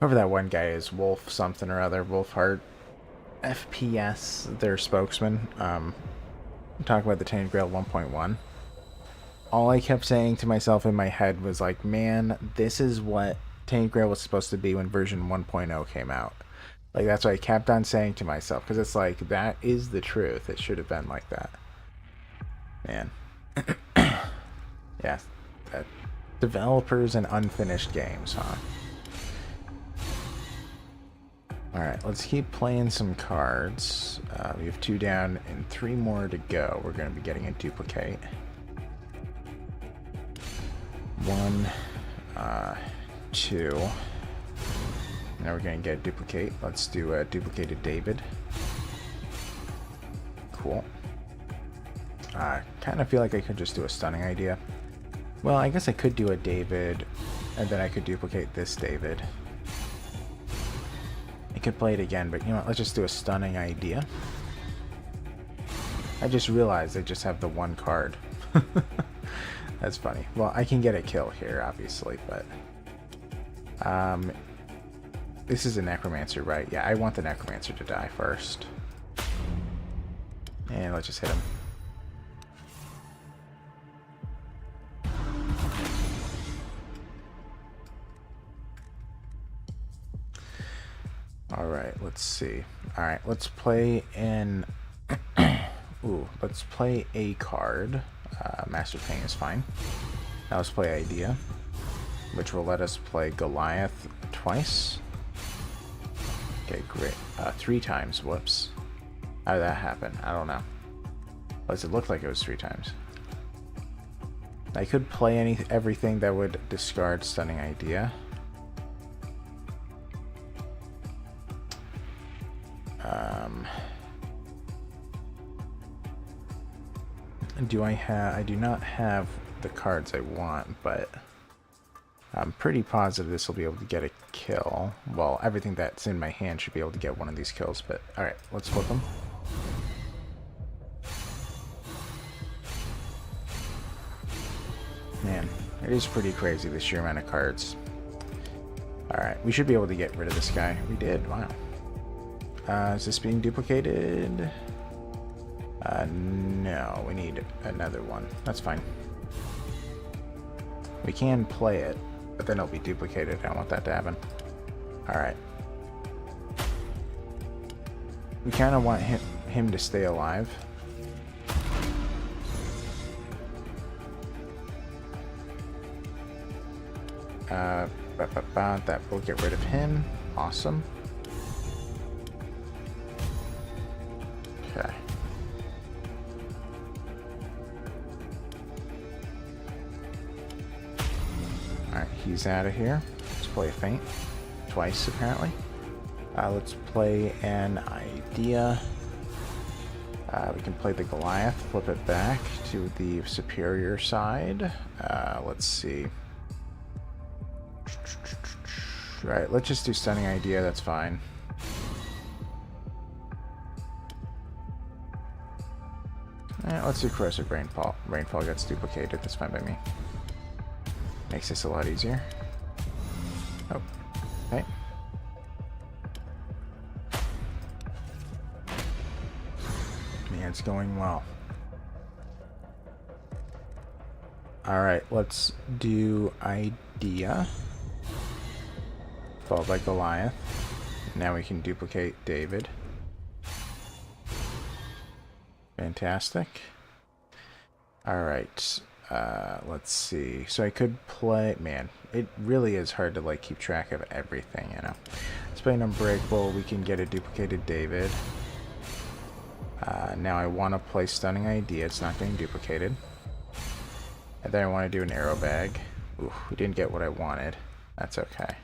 whoever that one guy is, Wolf something or other, Wolfheart FPS, their spokesman, talking about the Tainted Grail 1.1. All I kept saying to myself in my head was like, man, this is what Tainted Grail was supposed to be when version 1.0 came out. Like, that's what I kept on saying to myself, because it's like, that is the truth. It should have been like that. Man. Yeah. Developers and unfinished games, huh? Alright, let's keep playing some cards. We have 2 down and 3 more to go. We're going to be getting a duplicate. 1, 2... Now we're going to get a duplicate. Let's do a duplicated David. Cool. Kind of feel like I could just do a stunning idea. Well, I guess I could do a David, and then I could duplicate this David. I could play it again, but you know what? Let's just do a stunning idea. I just realized I just have the 1 card. That's funny. Well, I can get a kill here, obviously, but... this is a Necromancer, right? Yeah, I want the Necromancer to die first. And let's just hit him. let's see. Alright, let's play in... Ooh, let's play a card. Master Pain is fine. Now let's play Idea, which will let us play Goliath twice. Okay, great. 3 times. Whoops. How did that happen? I don't know. Why does it look like it was 3 times? I could play everything that would discard Stunning Idea. I do not have the cards I want, but I'm pretty positive this will be able to get a kill. Well, everything that's in my hand should be able to get one of these kills, but alright, let's flip them. Man, it is pretty crazy, the sheer amount of cards. Alright, we should be able to get rid of this guy. We did, wow. Is this being duplicated? No, we need another one. That's fine. We can play it, but then it'll be duplicated. I don't want that to happen. Alright. We kind of want him to stay alive. That will get rid of him. Awesome. Okay. Alright, he's out of here. Let's play a feint. Twice, apparently. Let's play an Idea. We can play the Goliath, flip it back to the superior side. Let's see. Right, let's just do Stunning Idea, that's fine. Let's do Corrosive Rainfall. Rainfall gets duplicated, that's fine by me. Makes this a lot easier. Oh, okay. Man, it's going well. Alright, let's do Idea. Followed by Goliath. Now we can duplicate David. Fantastic. Alright. Let's see. So I could play... Man, it really is hard to like keep track of everything, you know. Let's play an Unbreakable. We can get a duplicated David. Now I want to play Stunning Idea. It's not getting duplicated. And then I want to do an Arrow Bag. Ooh, we didn't get what I wanted. That's okay.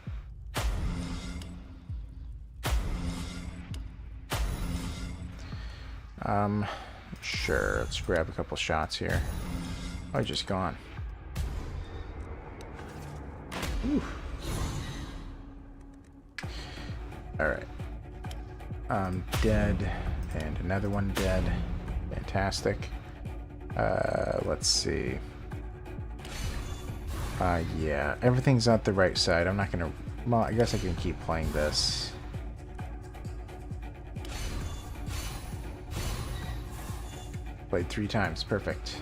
Sure, let's grab a couple shots here. Oh, just gone. Ooh. Alright. Dead. And another one dead. Fantastic. Let's see. Yeah, everything's on the right side. I'm not gonna... Well, I guess I can keep playing this. Played 3 times. Perfect.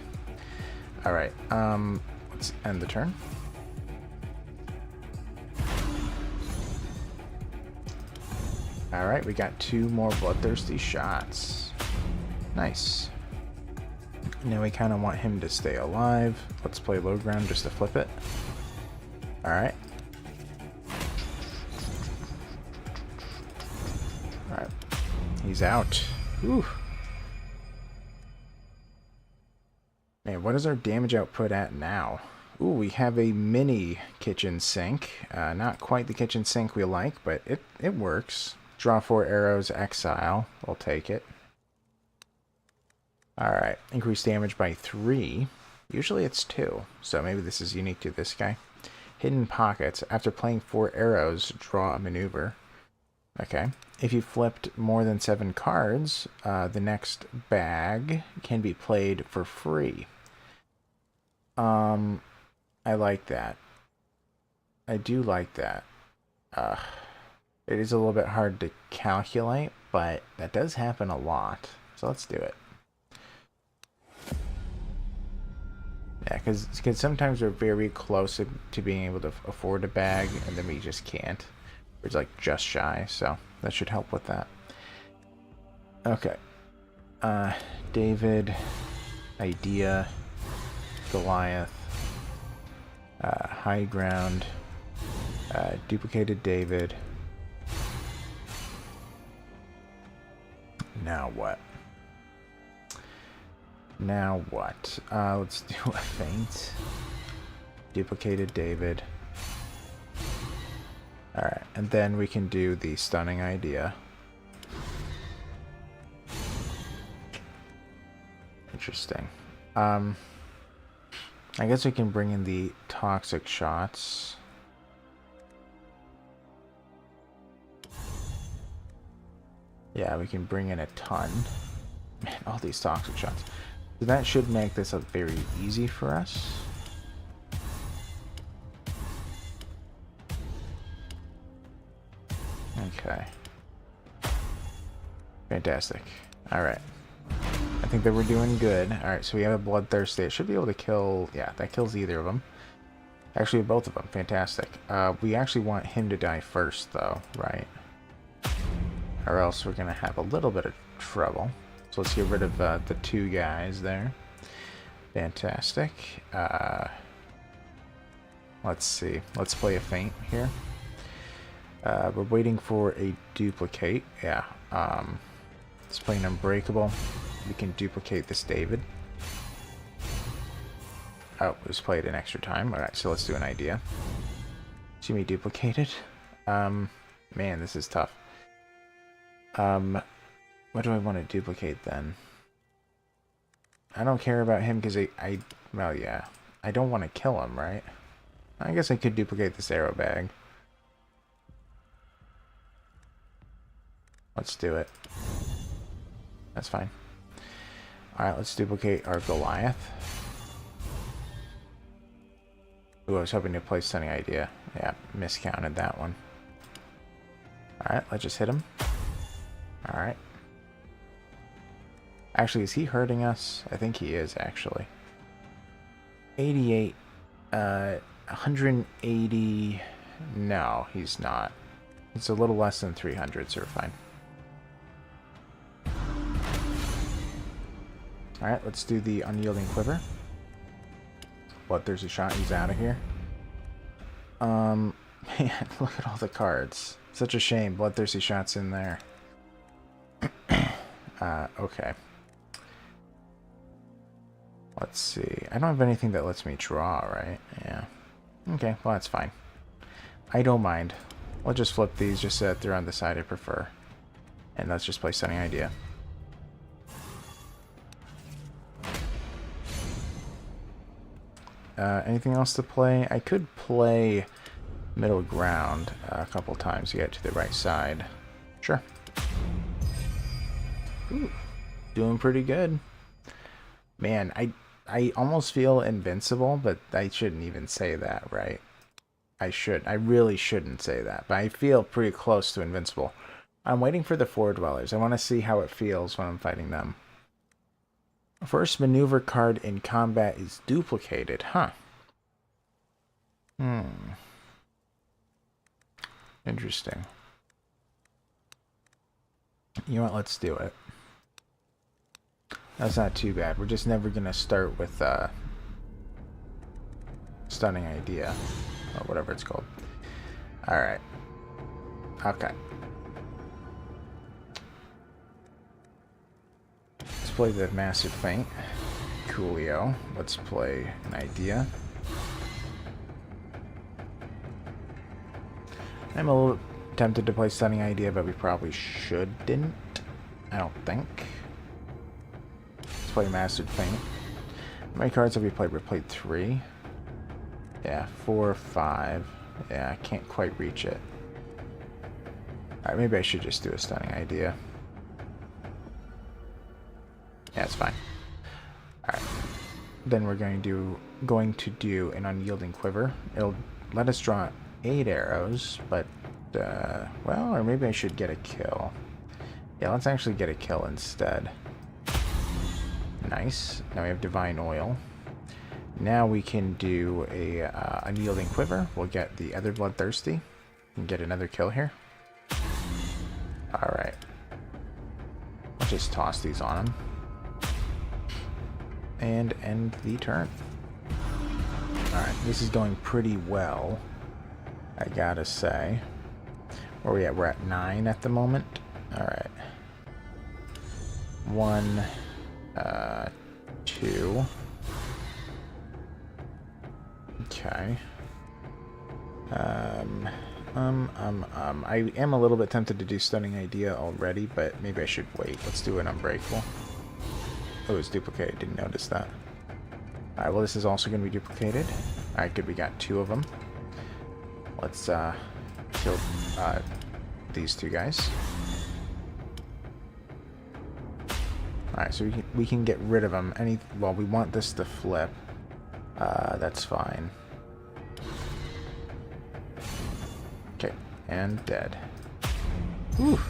Alright, let's end the turn. Alright, we got 2 more bloodthirsty shots. Nice. Now we kind of want him to stay alive. Let's play low ground just to flip it. Alright. Alright. He's out. Whew. Man, what is our damage output at now? Ooh, we have a mini kitchen sink. Not quite the kitchen sink we like, but it works. Draw 4 arrows, exile. We'll take it. Alright, increase damage by 3. Usually it's 2, so maybe this is unique to this guy. Hidden Pockets. After playing 4 arrows, draw a maneuver. Okay. If you flipped more than 7 cards, the next bag can be played for free. I like that. I do like that. It is a little bit hard to calculate, but that does happen a lot. So let's do it. Yeah, because sometimes we're very close to being able to afford a bag, and then we just can't. We're like just shy, so that should help with that. Okay. David, idea, Goliath, high ground, duplicated David. Now what? Now what? Let's do a feint. Duplicated David. Alright, and then we can do the stunning idea. Interesting. I guess we can bring in the toxic shots. Yeah, we can bring in a ton. Man, all these toxic shots. So that should make this a very easy for us. Okay. Fantastic. Alright. I think that we're doing good. Alright, so we have a bloodthirsty. It should be able to kill... Yeah, that kills either of them. Actually, both of them. Fantastic. We actually want him to die first, though, right? Or else we're going to have a little bit of trouble. So let's get rid of the two guys there. Fantastic. Let's see. Let's play a feint here. We're waiting for a duplicate. Yeah. Let's play an unbreakable. We can duplicate this David. Oh, let's play it in extra time. Alright, so let's do an idea. See me duplicated. Man, this is tough. What do I want to duplicate then? I don't care about him because well, yeah. I don't want to kill him, right? I guess I could duplicate this arrow bag. Let's do it. That's fine. Alright, let's duplicate our Goliath. Ooh, I was hoping to play Stunning Idea. Yeah, miscounted that one. Alright, let's just hit him. Alright. Actually, is he hurting us? I think he is, actually. 88. 180. No, he's not. It's a little less than 300, so we're fine. Alright, let's do the Unyielding Quiver. Bloodthirsty Shot, he's out of here. Man, look at all the cards. Such a shame, Bloodthirsty Shot's in there. Okay. Let's see. I don't have anything that lets me draw, right? Yeah. Okay, well that's fine. I don't mind. We'll just flip these just so that they're on the side I prefer. And let's just play Stunning Idea. Anything else to play? I could play Middle Ground a couple times to get to the right side. Sure. Ooh, doing pretty good. Man, I almost feel invincible, but I shouldn't even say that, right? I really shouldn't say that, but I feel pretty close to invincible. I'm waiting for the Four Dwellers. I want to see how it feels when I'm fighting them. First maneuver card in combat is duplicated, huh? Interesting. You know what, let's do it. That's not too bad. We're just never gonna start with Stunning Idea. Or whatever it's called. Alright. Okay. Let's play the Massive Feint. Coolio. Let's play an idea. I'm a little tempted to play Stunning Idea, but we probably shouldn't. I don't think. Let's play Massive Feint. How many cards have we played? We played 3. Yeah, 4 or 5. Yeah, I can't quite reach it. Alright, maybe I should just do a Stunning Idea. Yeah, it's fine. Alright. Then we're going to do an Unyielding Quiver. It'll let us draw 8 arrows, but, well, or maybe I should get a kill. Yeah, let's actually get a kill instead. Nice. Now we have Divine Oil. Now we can do a Unyielding Quiver. We'll get the other Bloodthirsty and get another kill here. just toss these on him. And end the turn. Alright, this is going pretty well, I gotta say. Where are we at? We're at 9 at the moment. Alright. 1, 2. Okay. I am a little bit tempted to do Stunning Idea already, but maybe I should wait. Let's do an Unbreakable. Oh, it's duplicated. Didn't notice that. Alright, well, this is also going to be duplicated. Alright, good. We got 2 of them. Let's, kill, these 2 guys. Alright, so we can get rid of them. Well, we want this to flip. That's fine. Okay, and dead. Whew.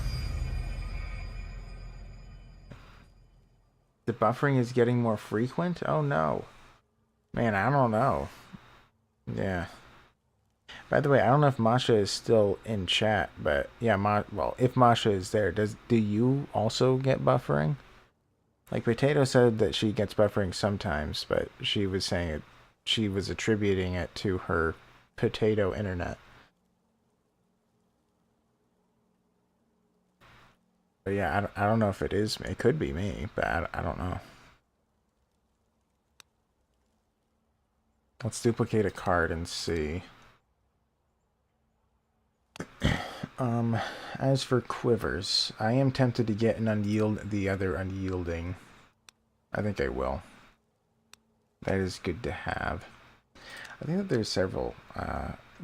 The buffering is getting more frequent? Oh no. Man, I don't know. Yeah. By the way, I don't know if Masha is still in chat, but yeah, well, if Masha is there, do you also get buffering? Like, Potato said that she gets buffering sometimes, but she was saying it, she was attributing it to her potato internet. But yeah, I don't know if it is me. It could be me, but I don't know. Let's duplicate a card and see. As for quivers, I am tempted to get an the other unyielding. I think I will. That is good to have. I think that there's several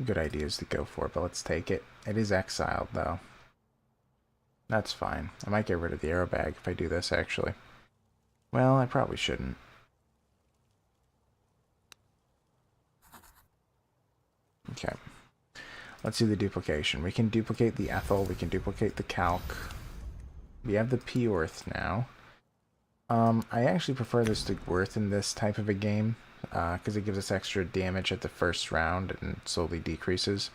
good ideas to go for, but let's take it. It is exiled, though. That's fine. I might get rid of the arrow bag if I do this, actually. Well, I probably shouldn't. Okay. Let's do the duplication. We can duplicate the Ethel. We can duplicate the Calc. We have the P-Worth now. I actually prefer this to Worth in this type of a game, because it gives us extra damage at the first round and slowly decreases.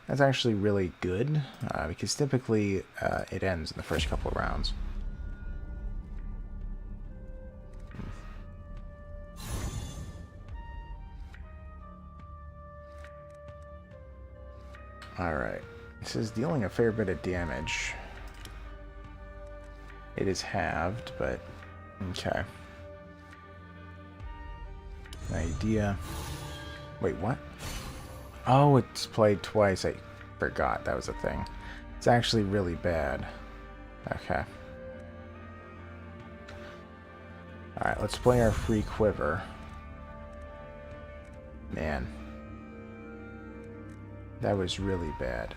That's actually really good, because typically it ends in the first couple of rounds. Alright. This is dealing a fair bit of damage. It is halved, but okay. Idea. Wait, what? Oh, it's played twice. I forgot that was a thing. It's actually really bad. Okay. Alright, let's play our free quiver. Man. That was really bad.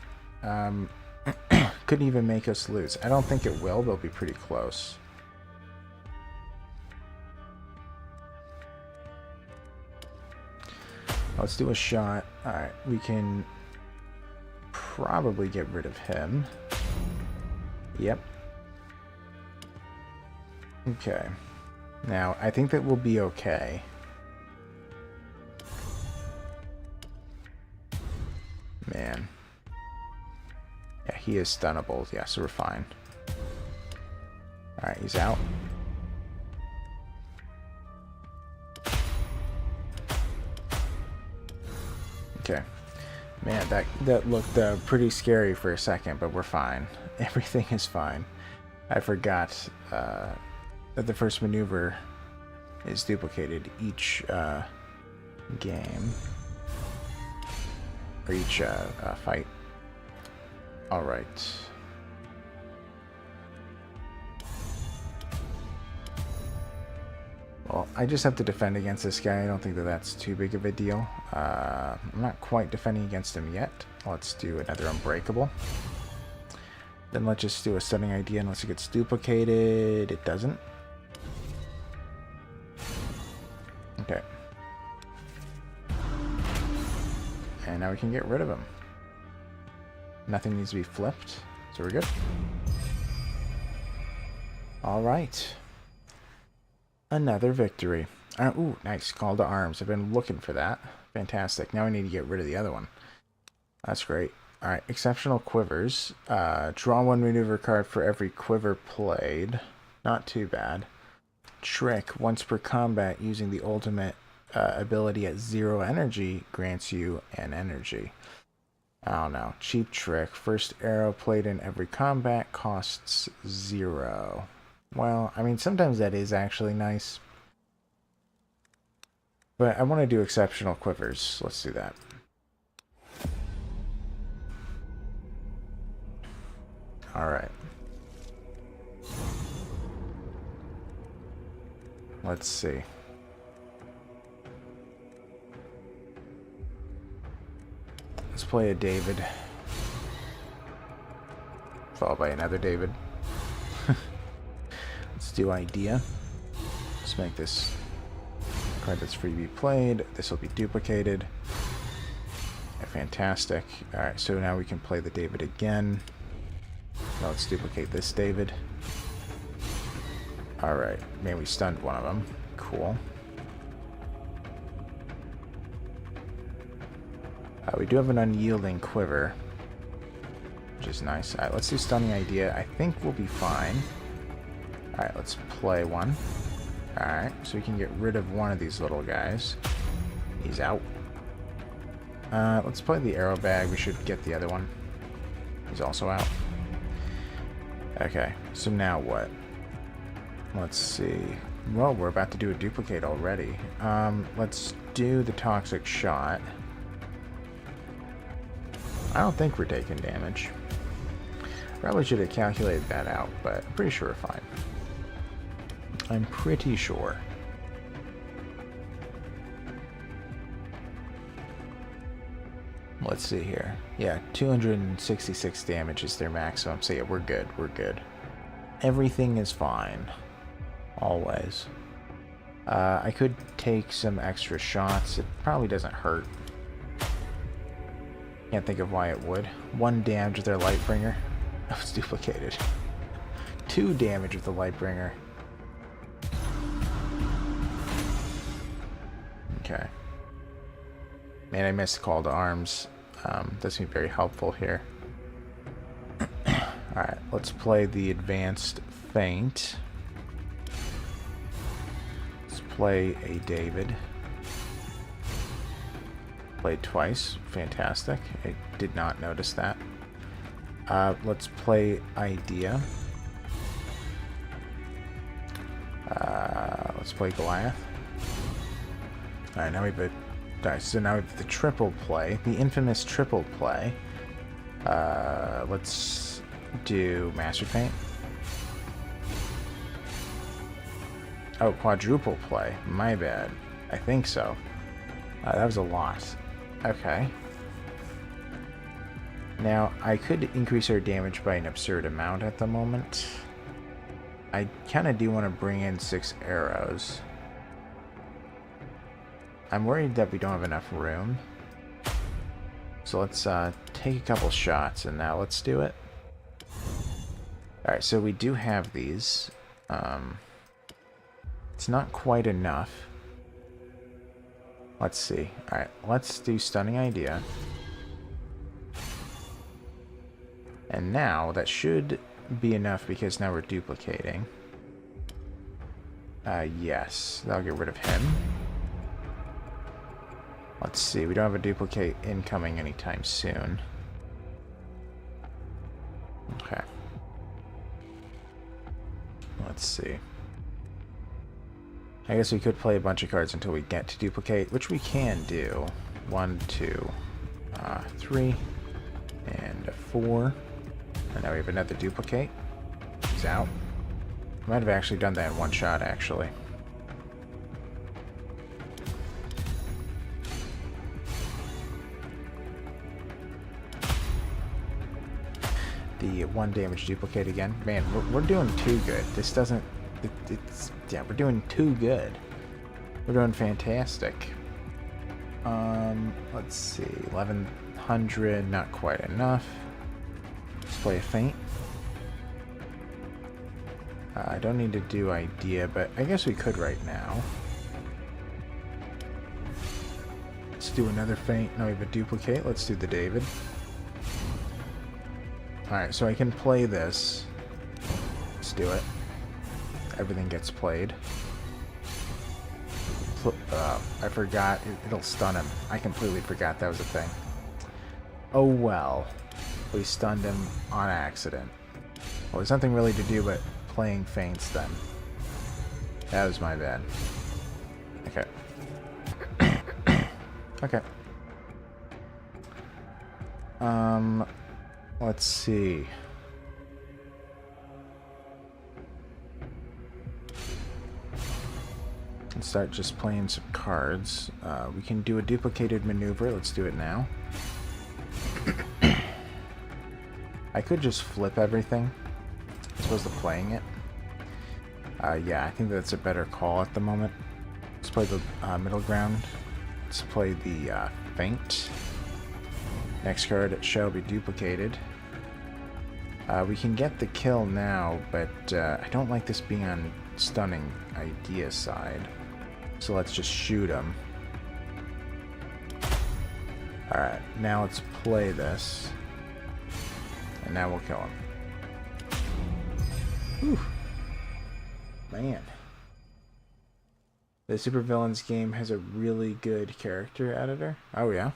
Couldn't even make us lose. I don't think it will, but it'll be pretty close. Let's do a shot. Alright, we can probably get rid of him. Yep. Okay. Now, I think that will be okay. Man. Yeah, he is stunnable. Yeah, so we're fine. Alright, he's out. Okay. Man, that looked pretty scary for a second, but we're fine. Everything is fine. I forgot that the first maneuver is duplicated each game. Or each fight. Alright. Well, I just have to defend against this guy. I don't think that that's too big of a deal. I'm not quite defending against him yet. Let's do another Unbreakable. Then let's just do a Stunning Idea unless it gets duplicated. It doesn't. Okay. And now we can get rid of him. Nothing needs to be flipped, so we're good. Alright. Another victory. Ooh, nice. Call to arms. I've been looking for that. Fantastic. Now I need to get rid of the other one. That's great. Alright, exceptional quivers. Draw one maneuver card for every quiver played. Not too bad. Trick, once per combat using the ultimate ability at 0 energy grants you an energy. I don't know. Cheap trick. First arrow played in every combat costs 0. Well, I mean, sometimes that is actually nice. But I want to do exceptional quivers. Let's do that. Alright. Let's see. Let's play a David. Followed by another David. Let's do idea. Let's make this card that's free to be played. This will be duplicated. Yeah, fantastic. Alright, so now we can play the David again. Now let's duplicate this David. Alright, man, we stunned one of them. Cool. We do have an unyielding quiver, which is nice. Alright, let's do stunning idea. I think we'll be fine. Alright, let's play one. Alright, so we can get rid of one of these little guys. He's out. Let's play the arrow bag. We should get the other one. He's also out. Okay, so now what? Let's see. Well, we're about to do a duplicate already. Let's do the toxic shot. I don't think we're taking damage. Probably should have calculated that out, but I'm pretty sure we're fine. I'm pretty sure. Let's see here. Yeah, 266 damage is their maximum, so yeah, we're good, we're good. Everything is fine. Always. I could take some extra shots. It probably doesn't hurt. Can't think of why it would. 1 damage with their Lightbringer. Oh, it's duplicated. 2 damage with the Lightbringer. Okay. Man, I missed call to arms. That's going to be very helpful here. Alright, let's play the advanced feint. Let's play a David. Played twice. Fantastic. I did not notice that. Let's play idea. Let's play Goliath. Alright, now we have a dice. So now we have the triple play. The infamous triple play. Let's do Master Paint. Oh, quadruple play. My bad. I think so. That was a loss. Okay. Now, I could increase our damage by an absurd amount at the moment. I kind of do want to bring in 6 arrows. I'm worried that we don't have enough room. So let's take a couple shots, and now let's do it. Alright, so we do have these. It's not quite enough. Let's see. Alright, let's do Stunning Idea. And now, that should be enough because now we're duplicating. Yes, that'll get rid of him. Let's see, we don't have a duplicate incoming anytime soon. Okay. Let's see. I guess we could play a bunch of cards until we get to duplicate, which we can do. 1, 2, 3, and 4. And now we have another duplicate. He's out. Might have actually done that in one shot, actually. The 1 damage duplicate again. Man, we're doing too good. This doesn't... yeah, we're doing too good. We're doing fantastic. Let's see. 1100, not quite enough. Let's play a feint. I don't need to do idea, but I guess we could right now. Let's do another feint. Now we have a duplicate. Let's do the David. Alright, so I can play this. Let's do it. everything gets played. I forgot. It'll stun him. I completely forgot that was a thing. Oh well. We stunned him on accident. Well, there's nothing really to do but playing feints then. That was my bad. Okay. Okay. Let's see. Let's start just playing some cards. We can do a duplicated maneuver. Let's do it now. I could just flip everything as opposed to playing it. Yeah, I think that's a better call at the moment. Let's play the middle ground. Let's play the feint. Next card shall be duplicated. We can get the kill now, but I don't like this being on stunning idea side. So let's just shoot him. Alright, now let's play this. And now we'll kill him. Whew. Man. The Supervillains game has a really good character editor. Oh, yeah?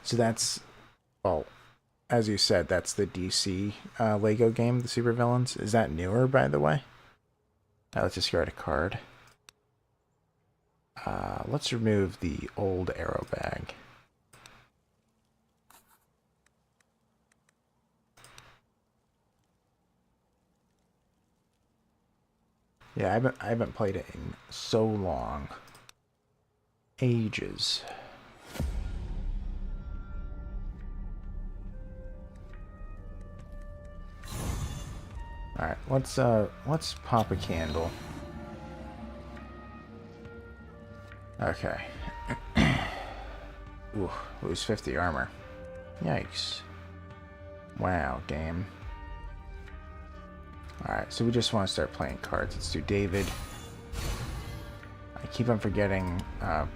So that's... Well, as you said, that's the DC Lego game, the Supervillains. Is that newer, by the way? Now let's discard a card. Let's remove the old arrow bag. Yeah, I haven't played it in so long. Ages. Alright, let's pop a candle. Okay. Ooh, lose 50 armor. Yikes. Wow, game. Alright, so we just want to start playing cards. Let's do David. I keep on forgetting that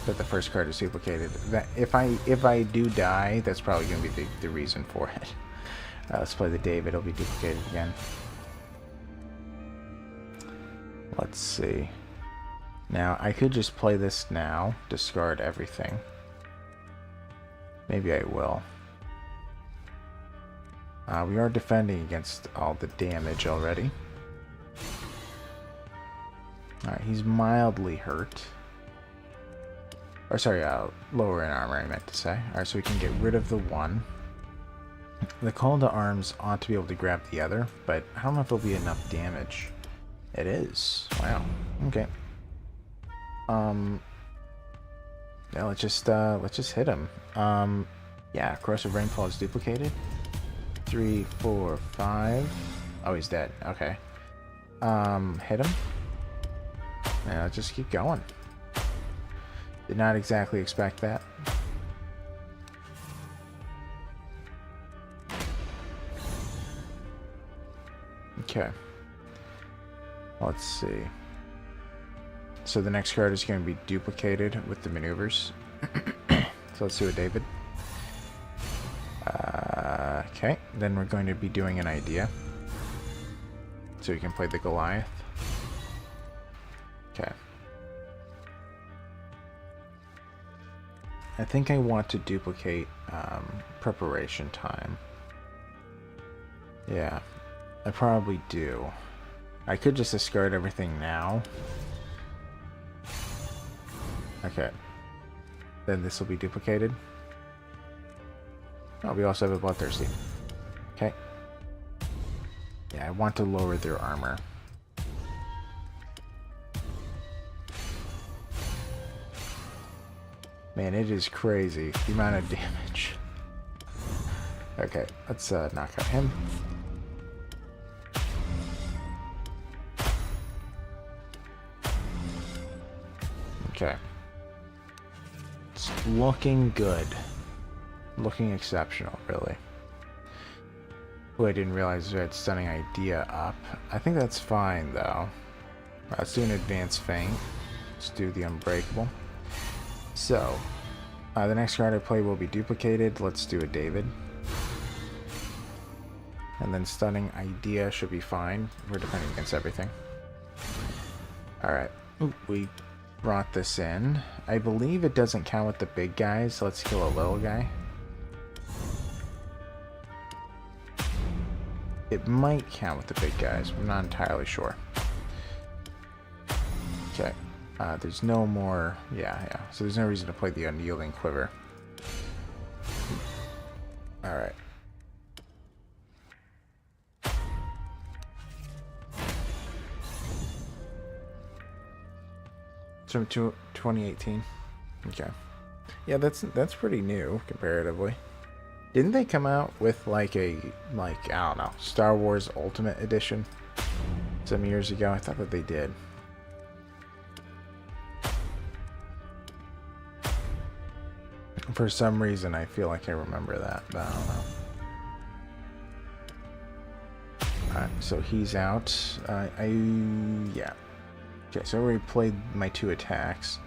the first card is duplicated. That if I do die, that's probably going to be the reason for it. Let's play the David. It'll be duplicated again. Let's see. Now, I could just play this now, discard everything. Maybe I will. We are defending against all the damage already. Alright, he's mildly hurt. Or sorry, lower in armor, I meant to say. Alright, so we can get rid of the one. The call to arms ought to be able to grab the other, but I don't know if it'll be enough damage. It is. Wow. Okay. Yeah, let's just hit him. Yeah, corrosive rainfall is duplicated. 3, 4, 5. Oh, he's dead. Okay. Hit him. Yeah, let's just keep going. Did not exactly expect that. Okay. Let's see. So the next card is going to be duplicated with the maneuvers. So let's do it, David. Okay, then we're going to be doing an idea. So you can play the Goliath. Okay. I think I want to duplicate preparation time. Yeah, I probably do. I could just discard everything now. Okay. Then this will be duplicated. Oh, we also have a Bloodthirsty. Okay. Yeah, I want to lower their armor. Man, it is crazy, the amount of damage. Okay, let's knock out him. Okay. It's looking good. Looking exceptional, really. Oh, I didn't realize I had stunning idea up. I think that's fine, though. Let's do an advanced feint. Let's do the unbreakable. So, the next card I play will be duplicated. Let's do a David. And then stunning idea should be fine. We're defending against everything. Alright. We brought this in. I believe it doesn't count with the big guys, so let's kill a little guy. It might count with the big guys, but I'm not entirely sure. Okay. There's no more... Yeah. So there's no reason to play the Unyielding Quiver. Alright. From 2018. Okay. Yeah, that's pretty new comparatively. Didn't they come out with like I don't know, Star Wars Ultimate Edition some years ago? I thought that they did. For some reason, I feel like I remember that, but I don't know. Alright, so he's out. Yeah. Okay, so I already played my 2 attacks.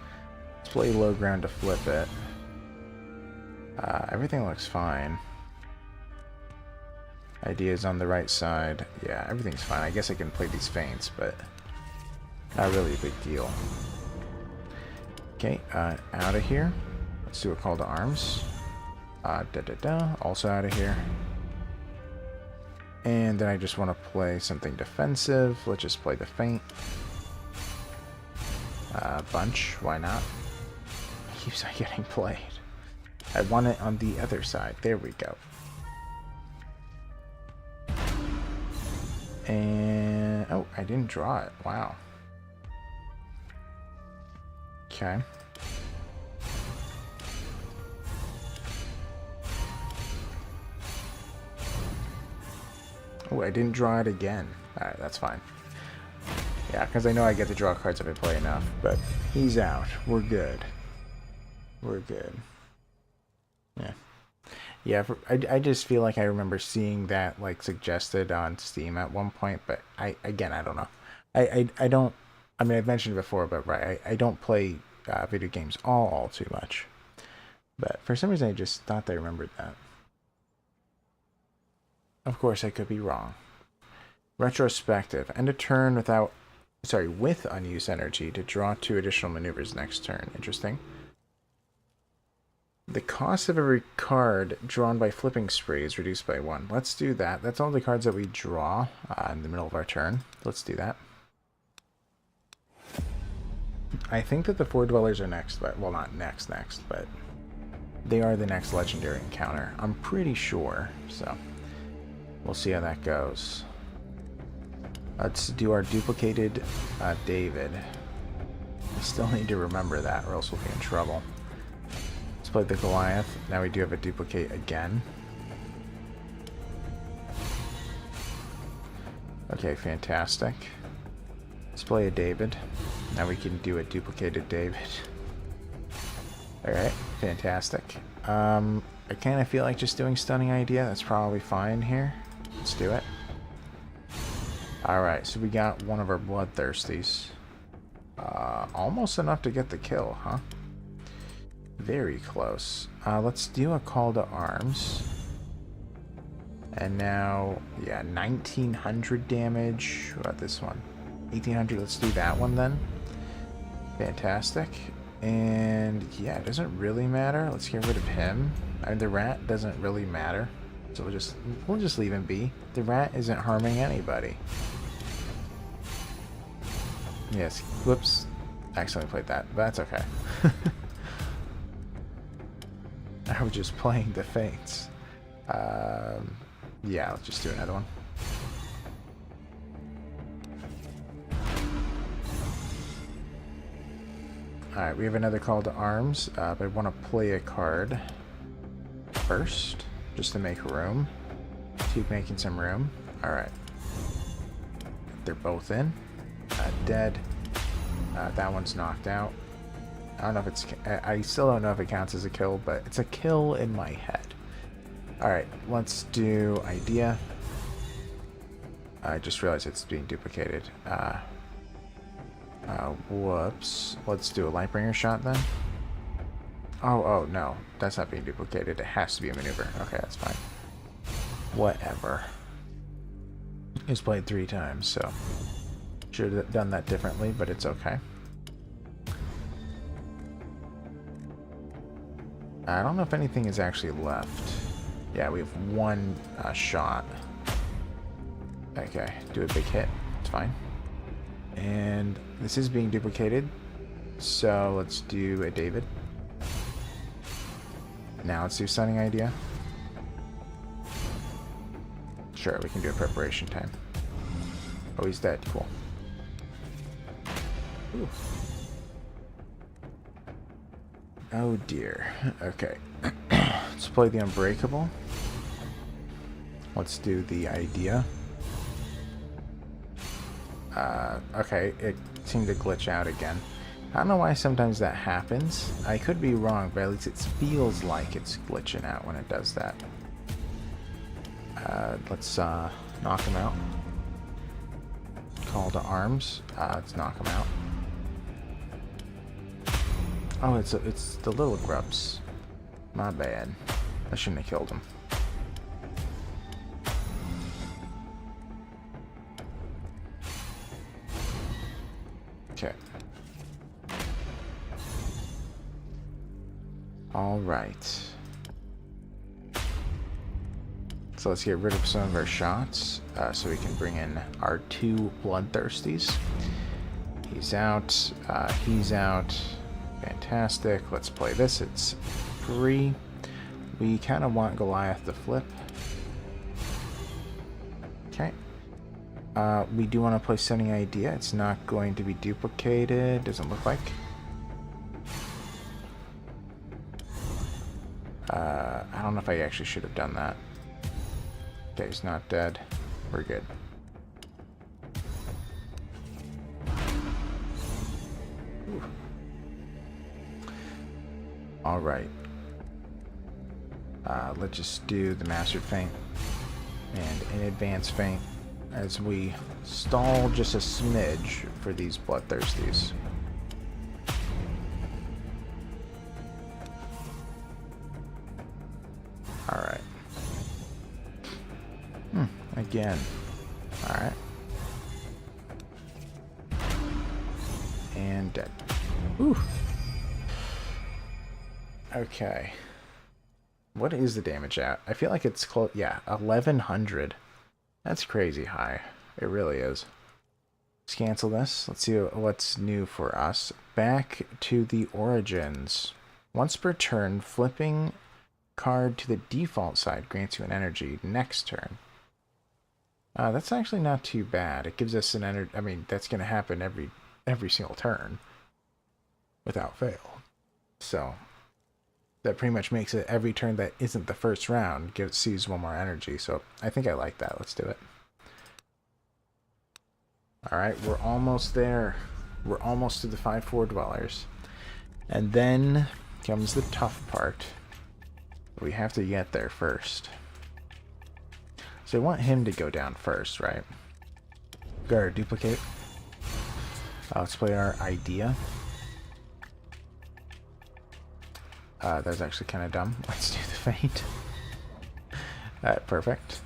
Let's play low ground to flip it. Everything looks fine. Idea's on the right side. Yeah, everything's fine. I guess I can play these feints, but not really a big deal. Okay, out of here. Let's do a call to arms. Also out of here. And then I just want to play something defensive. Let's just play the feint. Bunch, why not? It keeps on getting played. I want it on the other side. There we go. And... oh, I didn't draw it. Wow. Okay. Oh, I didn't draw it again. Alright, that's fine. Yeah, because I know I get to draw cards if I play enough. But he's out. We're good. We're good. Yeah. Yeah, I just feel like I remember seeing that, like, suggested on Steam at one point. But, I don't know. I don't... I mean, I've mentioned it before, but right, I don't play video games all too much. But for some reason, I just thought I remembered that. Of course, I could be wrong. Retrospective. End a turn without... sorry, with unused energy to draw 2 additional maneuvers next turn. Interesting. The cost of every card drawn by flipping spree is reduced by 1. Let's do that. That's all the cards that we draw in the middle of our turn. Let's do that. I think that the 4 dwellers are next, but well, not next, but they are the next legendary encounter. I'm pretty sure, so we'll see how that goes. Let's do our duplicated David. We still need to remember that, or else we'll be in trouble. Let's play the Goliath. Now we do have a duplicate again. Okay, fantastic. Let's play a David. Now we can do a duplicated David. Alright, fantastic. I kind of feel like just doing Stunning Idea. That's probably fine here. Let's do it. Alright, so we got one of our Bloodthirsties. Almost enough to get the kill, huh? Very close. Let's do a call to arms. And now, yeah, 1900 damage. What about this one? 1800. Let's do that one then. Fantastic. And yeah, it doesn't really matter. Let's get rid of him. I mean, the rat doesn't really matter. So we'll just leave him be. The rat isn't harming anybody. Yes, whoops. I accidentally played that, but that's okay. I was just playing the feints. Yeah, let's just do another one. Alright, we have another call to arms, but I want to play a card first, just to make room. Keep making some room. Alright. They're both in. Dead. That one's knocked out. I don't know if it's... I still don't know if it counts as a kill, but it's a kill in my head. Alright, let's do idea. I just realized it's being duplicated. Whoops. Let's do a Lightbringer shot then. Oh, no. That's not being duplicated. It has to be a maneuver. Okay, that's fine. Whatever. is played 3 times, so should have done that differently, but it's okay. I don't know if anything is actually left. Yeah, we have 1 shot. Okay, do a big hit. It's fine. And this is being duplicated, so let's do a David. Now let's do Stunning Idea. Sure, we can do a preparation time. Oh, he's dead. Cool. Ooh. Oh dear. Okay. Let's play the Unbreakable. Let's do the Idea. Okay, it seemed to glitch out again. I don't know why sometimes that happens. I could be wrong, but at least it feels like it's glitching out when it does that. Let's knock him out. Call to arms. Let's knock him out. Oh, it's the little grubs. My bad. I shouldn't have killed him. Okay. All right. So let's get rid of some of our shots, so we can bring in our 2 bloodthirsties. He's out. He's out. Fantastic. Let's play this. It's free. We kind of want Goliath to flip. Okay. We do want to play Stunning Idea. It's not going to be duplicated. Doesn't look like. I don't know if I actually should have done that. Okay, he's not dead. We're good. Ooh. All right. Let's just do the Mastered Feint and an Advanced Feint as we stall just a smidge for these bloodthirsties. All right. Again. All right. And dead. Ooh. Okay. What is the damage at? I feel like it's close. Yeah, 1100. That's crazy high. It really is. Let's cancel this. Let's see what's new for us. Back to the origins. Once per turn, flipping card to the default side grants you an energy next turn. That's actually not too bad. It gives us an energy. I mean, that's going to happen every single turn without fail. So that pretty much makes it every turn that isn't the first round sees 1 more energy. So I think I like that. Let's do it. All right, we're almost there. We're almost to the 5/4 dwellers. And then comes the tough part. We have to get there first. So I want him to go down first, right? Gotta duplicate. Let's play our Idea. That's actually kind of dumb. Let's do the Feint. Perfect.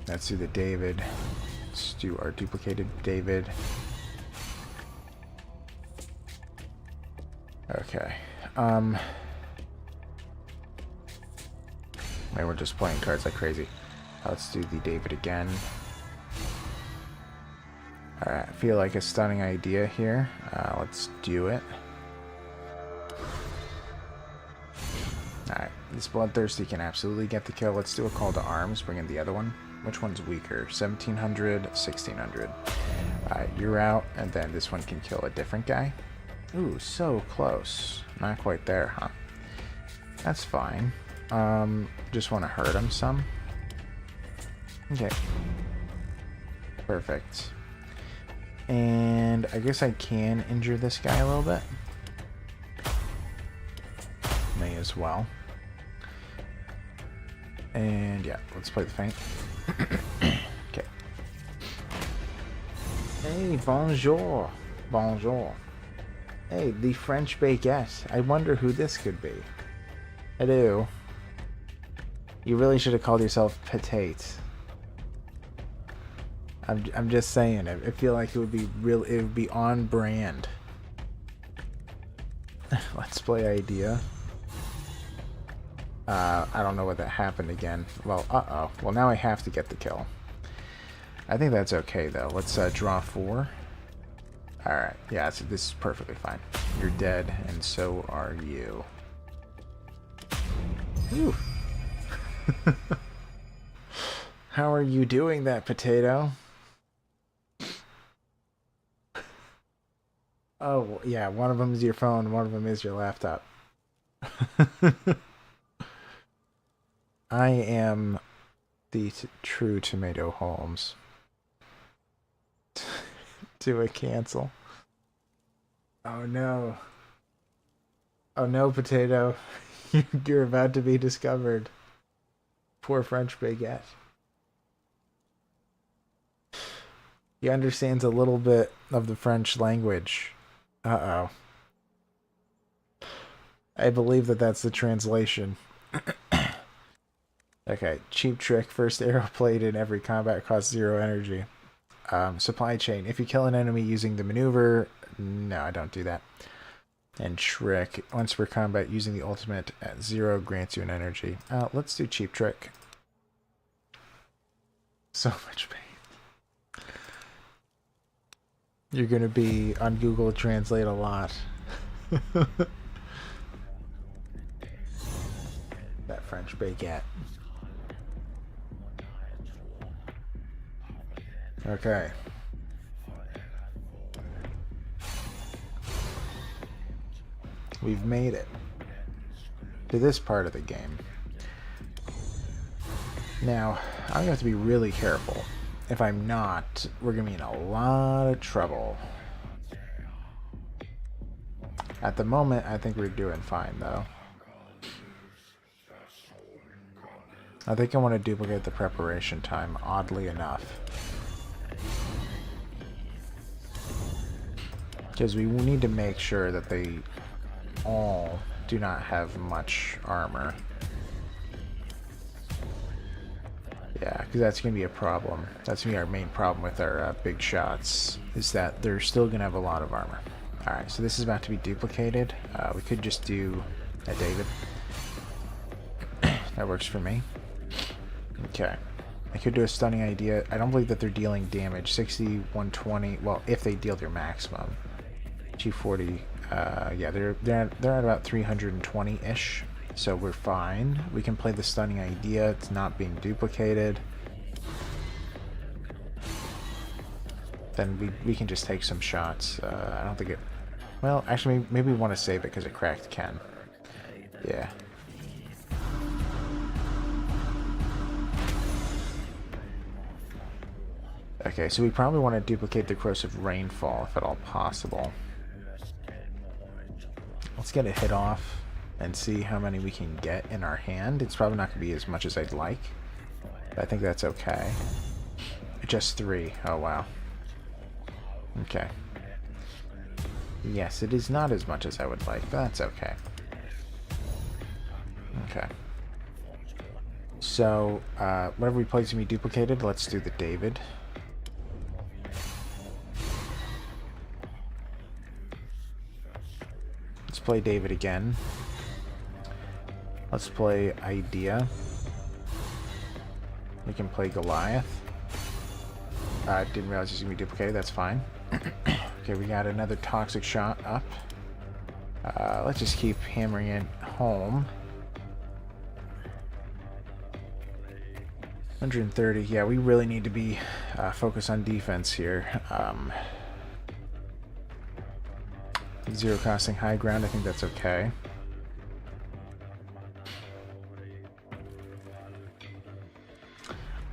Let's do the David. Let's do our duplicated David. Okay. Man, we're just playing cards like crazy. Let's do the David again. Alright, I feel like a Stunning Idea here. Let's do it. Alright, this Bloodthirsty can absolutely get the kill. Let's do a Call to Arms, bring in the other one. Which one's weaker? 1700, 1600. Alright, you're out, and then this one can kill a different guy. Ooh, so close. Not quite there, huh? That's fine. Just want to hurt him some. Okay. Perfect. And I guess I can injure this guy a little bit. May as well. And yeah, let's play the Feint. Okay. Hey, bonjour. Bonjour. Hey, the French baguette. I wonder who this could be. Hello. You really should have called yourself Potate. I'm just saying. I feel like it would be real. It would be on brand. Let's play idea. I don't know what that happened again. Well, uh-oh. Well, now I have to get the kill. I think that's okay, though. Let's draw 4. Alright. Yeah, so this is perfectly fine. You're dead, and so are you. Whew. How are you doing that, Potato? Oh, yeah, one of them is your phone, one of them is your laptop. I am the true Tomato Holmes. Do a cancel. Oh no. Oh no, Potato. You're about to be discovered. Poor French baguette. He understands a little bit of the French language. Uh-oh. I believe that that's the translation. Okay, cheap trick. First arrow played in every combat costs 0 energy. Supply chain. If you kill an enemy using the maneuver... No, I don't do that. And trick. Once per combat, using the ultimate at 0 grants you an energy. Let's do cheap trick. So much pain. You're going to be on Google Translate a lot. That French baguette. Okay. We've made it to this part of the game. Now, I'm going to have to be really careful. If I'm not, we're going to be in a lot of trouble. At the moment, I think we're doing fine, though. I think I want to duplicate the preparation time, oddly enough. Because we need to make sure that they all do not have much armor. Yeah, because that's going to be a problem. That's going to be our main problem with our big shots, is that they're still going to have a lot of armor. Alright, so this is about to be duplicated. We could just do a David. That works for me. Okay. I could do a stunning idea. I don't believe that they're dealing damage. 60, 120. Well, if they deal their maximum. 240. Yeah, they're at about 320-ish. So we're fine. We can play the stunning idea. It's not being duplicated. Then we can just take some shots. I don't think it... Well, actually, maybe we want to save it because it cracked Ken. Yeah. Okay, so we probably want to duplicate the corrosive rainfall if at all possible. Let's get a hit off and see how many we can get in our hand. It's probably not going to be as much as I'd like, but I think that's okay. Just 3. Oh, wow. Okay. Yes, it is not as much as I would like, but that's okay. Okay. So, whatever we place to be duplicated, let's do the David. Let's play David again. Let's play Idea. We can play Goliath. Didn't realize he's going to be duplicated. That's fine. Okay, we got another toxic shot up. Let's just keep hammering it home. 130. Yeah, we really need to be focused on defense here. 0 costing high ground. I think that's okay.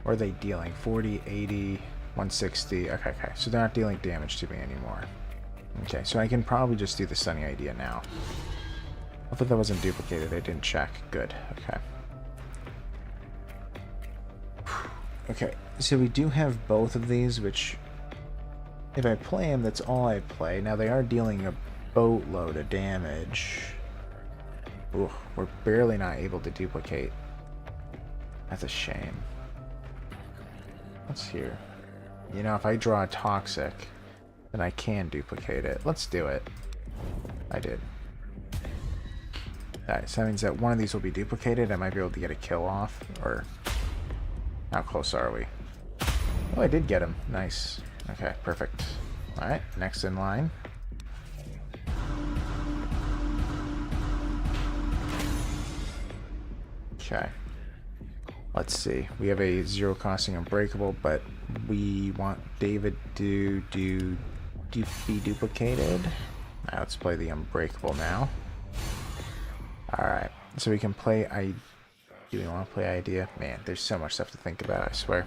Or are they dealing 40, 80, 160? Okay, so they're not dealing damage to me anymore. Okay, so I can probably just do the stunning idea now. Hopefully that wasn't duplicated. I didn't check. Good. Okay. Okay, so we do have both of these, which if I play them, that's all I play. Now they are dealing a boatload of damage. Ooh, we're barely not able to duplicate. That's a shame. What's here? You know, if I draw a toxic, then I can duplicate it. Let's do it. I did. Alright, so that means that one of these will be duplicated. I might be able to get a kill off. Or, how close are we? Oh, I did get him. Nice. Okay, perfect. Alright, next in line. Okay. Let's see. We have a zero costing unbreakable, but we want David to be duplicated. Right, let's play the unbreakable now. Alright, so we can play do we want to play idea? Man, there's so much stuff to think about, I swear.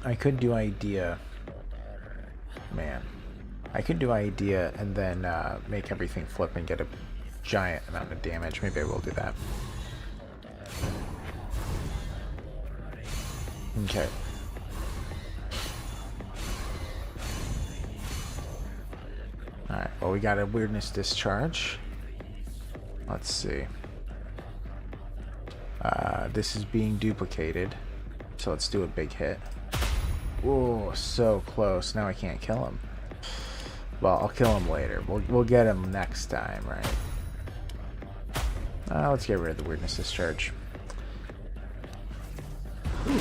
I could do idea. Man. I could do idea and then make everything flip and get a giant amount of damage. Maybe I will do that. Okay. Alright, well, we got a weirdness discharge. Let's see. This is being duplicated, so let's do a big hit. Oh, so close. Now I can't kill him. Well, I'll kill him later. We'll get him next time, right? Let's get rid of the weirdness discharge. Ooh.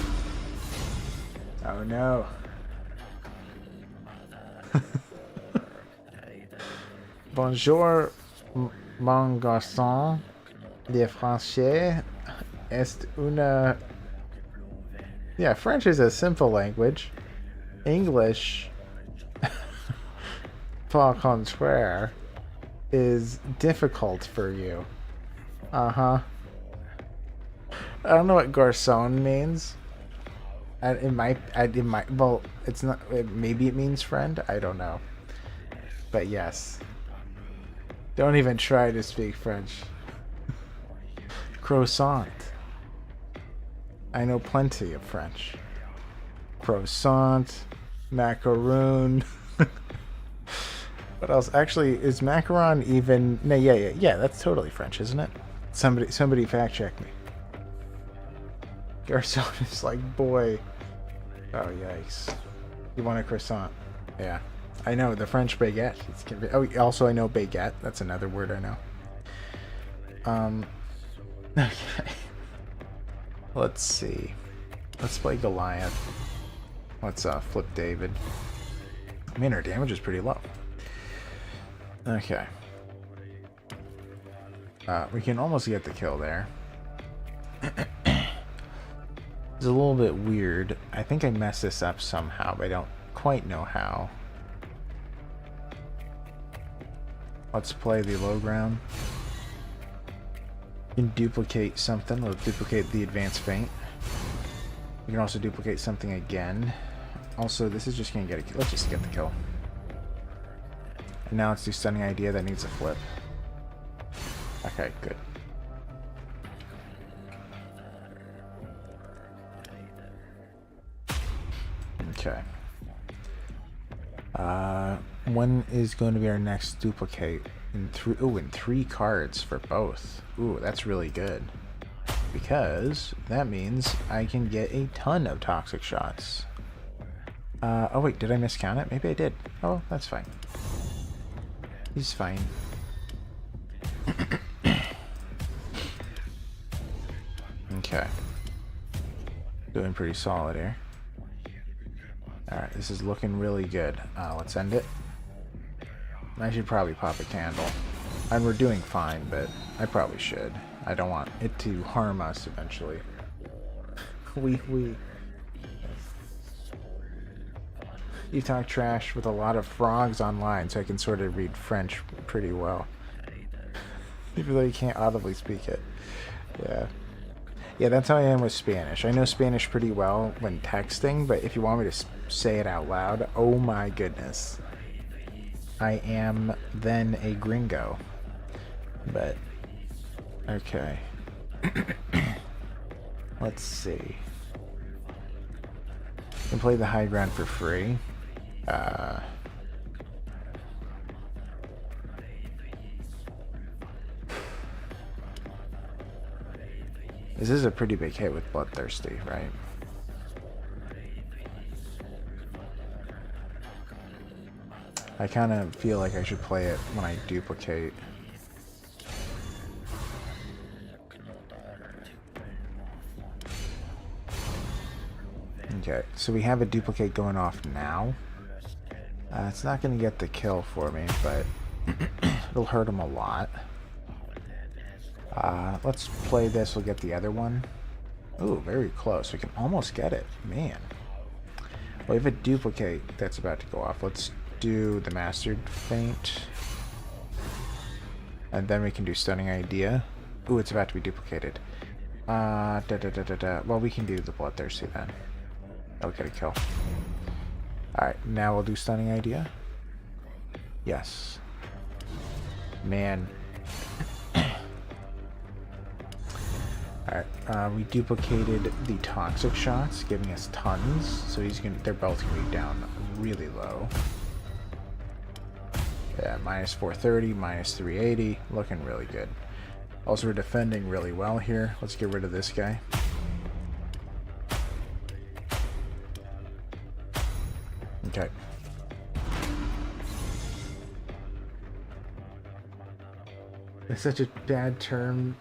Oh no. Bonjour, mon garçon. Le français est une... Yeah, French is a simple language. English, par contraire, is difficult for you. Uh-huh. I don't know what garçon means. It might, well, it's not, maybe it means friend? I don't know. But yes. Don't even try to speak French. Croissant. I know plenty of French. Croissant, macaroon. What else? Actually, is macaron even... No, yeah, that's totally French, isn't it? Somebody fact check me. Garçon is like, boy. Oh, yikes. You want a croissant? Yeah. I know, the French baguette. Oh, also I know baguette. That's another word I know. Okay. Let's see. Let's play Goliath. Let's flip David. Man, our damage is pretty low. Okay. We can almost get the kill there. It's a little bit weird. I think I messed this up somehow, but I don't quite know how. Let's play the low ground. We can duplicate something. Let's duplicate the advanced feint. We can also duplicate something again. Also, this is just gonna get a kill. Let's just get the kill. And now let's do stunning idea that needs a flip. Okay, good. Okay. When is going to be our next duplicate? In three cards for both. Ooh, that's really good. Because that means I can get a ton of toxic shots. Oh wait, did I miscount it? Maybe I did. Oh, that's fine. He's fine. Okay. Doing pretty solid here. Alright, this is looking really good. Let's end it. I should probably pop a candle. And we're doing fine, but I probably should. I don't want it to harm us eventually. You talk trash with a lot of frogs online, so I can sort of read French pretty well. Even though you can't audibly speak it. Yeah. Yeah, that's how I am with Spanish. I know Spanish pretty well when texting, but if you want me to say it out loud, oh my goodness. I am then a gringo. But, okay. Let's see. You can play the high ground for free. This is a pretty big hit with Bloodthirsty, right? I kind of feel like I should play it when I duplicate. Okay, so we have a duplicate going off now. It's not going to get the kill for me, but it'll hurt him a lot. Let's play this, we'll get the other one. Ooh, very close. We can almost get it. Man. Well, we have a duplicate that's about to go off. Let's do the Mastered Feint. And then we can do Stunning Idea. Ooh, it's about to be duplicated. Well, we can do the Bloodthirsty then. That'll get a kill. Alright, now we'll do Stunning Idea. Yes. Man. Alright, we duplicated the Toxic Shots, giving us tons. So they're both gonna be down really low. Yeah, minus 430, minus 380, looking really good. Also, we're defending really well here. Let's get rid of this guy. Okay. It's such a bad term,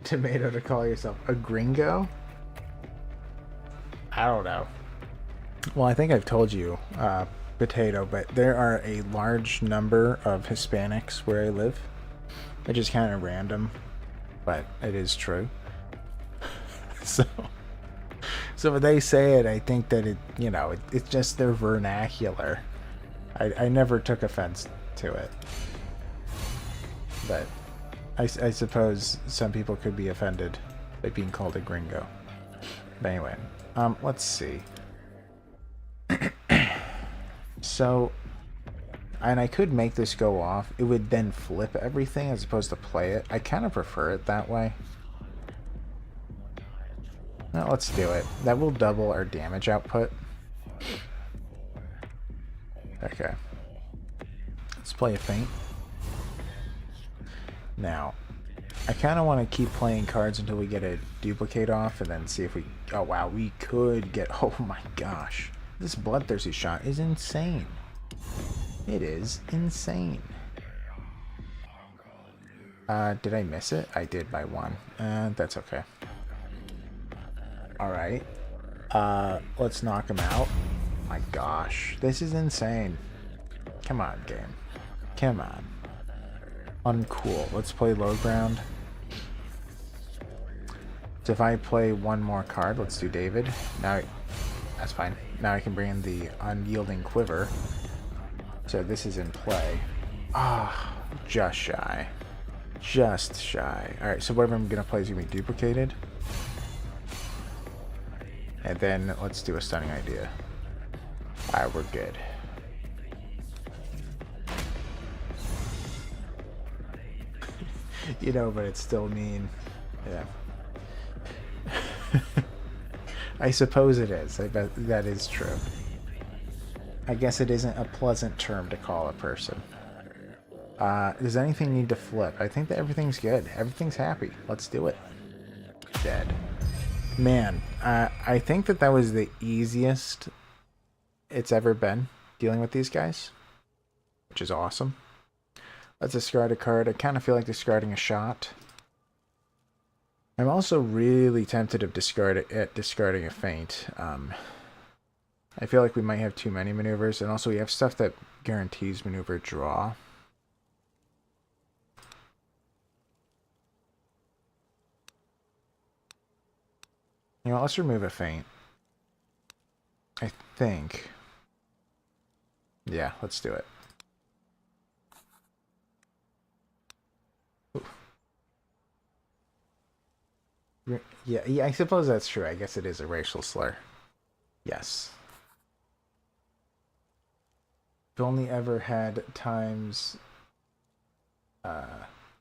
tomato, to call yourself a gringo. I don't know. Well, I think I've told you, potato, but there are a large number of Hispanics where I live. Which is kind of random, but it is true. So when they say it, I think that it's just their vernacular. I never took offense to it. But I suppose some people could be offended by being called a gringo. But anyway, let's see. So, and I could make this go off. It would then flip everything as opposed to play it. I kind of prefer it that way. Well, let's do it. That will double our damage output. Okay. Let's play a feint. Now, I kind of want to keep playing cards until we get a duplicate off and then see if we... Oh, wow, we could get... Oh, my gosh. This Bloodthirsty shot is insane. It is insane. Did I miss it? I did by one. That's okay. Alright. Let's knock him out. My gosh. This is insane. Come on, game. Come on. Uncool. Let's play low ground. So if I play one more card, let's do David. Now, that's fine. Now I can bring in the Unyielding Quiver. So this is in play. Ah, just shy. Just shy. Alright, so whatever I'm going to play is going to be duplicated. And then let's do a Stunning Idea. Alright, we're good. You know, but it's still mean. Yeah. I suppose it is. I bet that is true. I guess it isn't a pleasant term to call a person. Does anything need to flip? I think that everything's good. Everything's happy. Let's do it. Dead. Man, I think that was the easiest it's ever been dealing with these guys, which is awesome. Let's discard a card. I kind of feel like discarding a shot. I'm also really tempted of discarding a feint. I feel like we might have too many maneuvers, and also we have stuff that guarantees maneuver draw. You know, let's remove a feint. I think. Yeah, let's do it. Yeah, I suppose that's true. I guess it is a racial slur. Yes. I've only ever had times...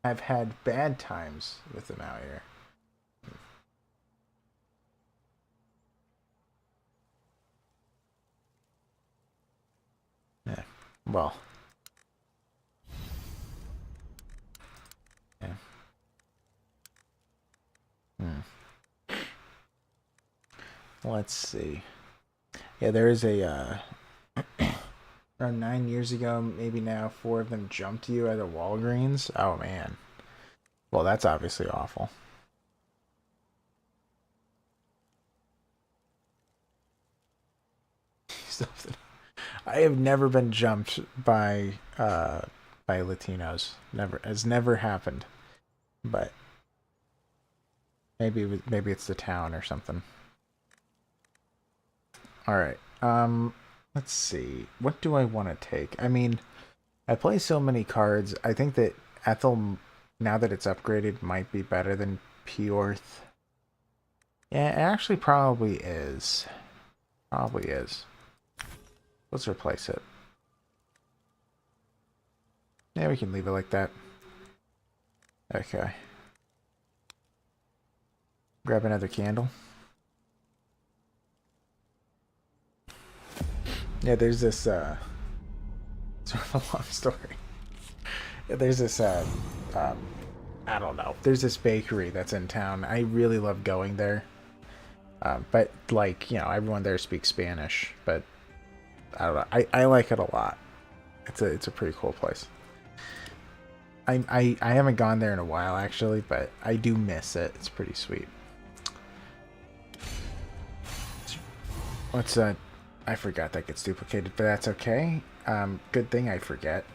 I've had bad times with them out here. Yeah, well... Yeah. Let's see. Yeah, there is a around 9 years ago, maybe now, 4 of them jumped you at a Walgreens. Oh man. Well, that's obviously awful. I have never been jumped by Latinos. Never. Has never happened. But maybe it's the town or something. All right. Let's see. What do I want to take? I mean, I play so many cards. I think that Ethel, now that it's upgraded, might be better than Peorth. Yeah, it actually probably is. Probably is. Let's replace it. Yeah, we can leave it like that. Okay. Grab another candle. Yeah, there's this, sort of a long story. Yeah, there's this, I don't know. There's this bakery that's in town. I really love going there. But, like, everyone there speaks Spanish. But, I don't know. I like it a lot. It's a pretty cool place. I haven't gone there in a while, actually, but I do miss it. It's pretty sweet. What's that? I forgot that gets duplicated, but that's okay. Good thing I forget.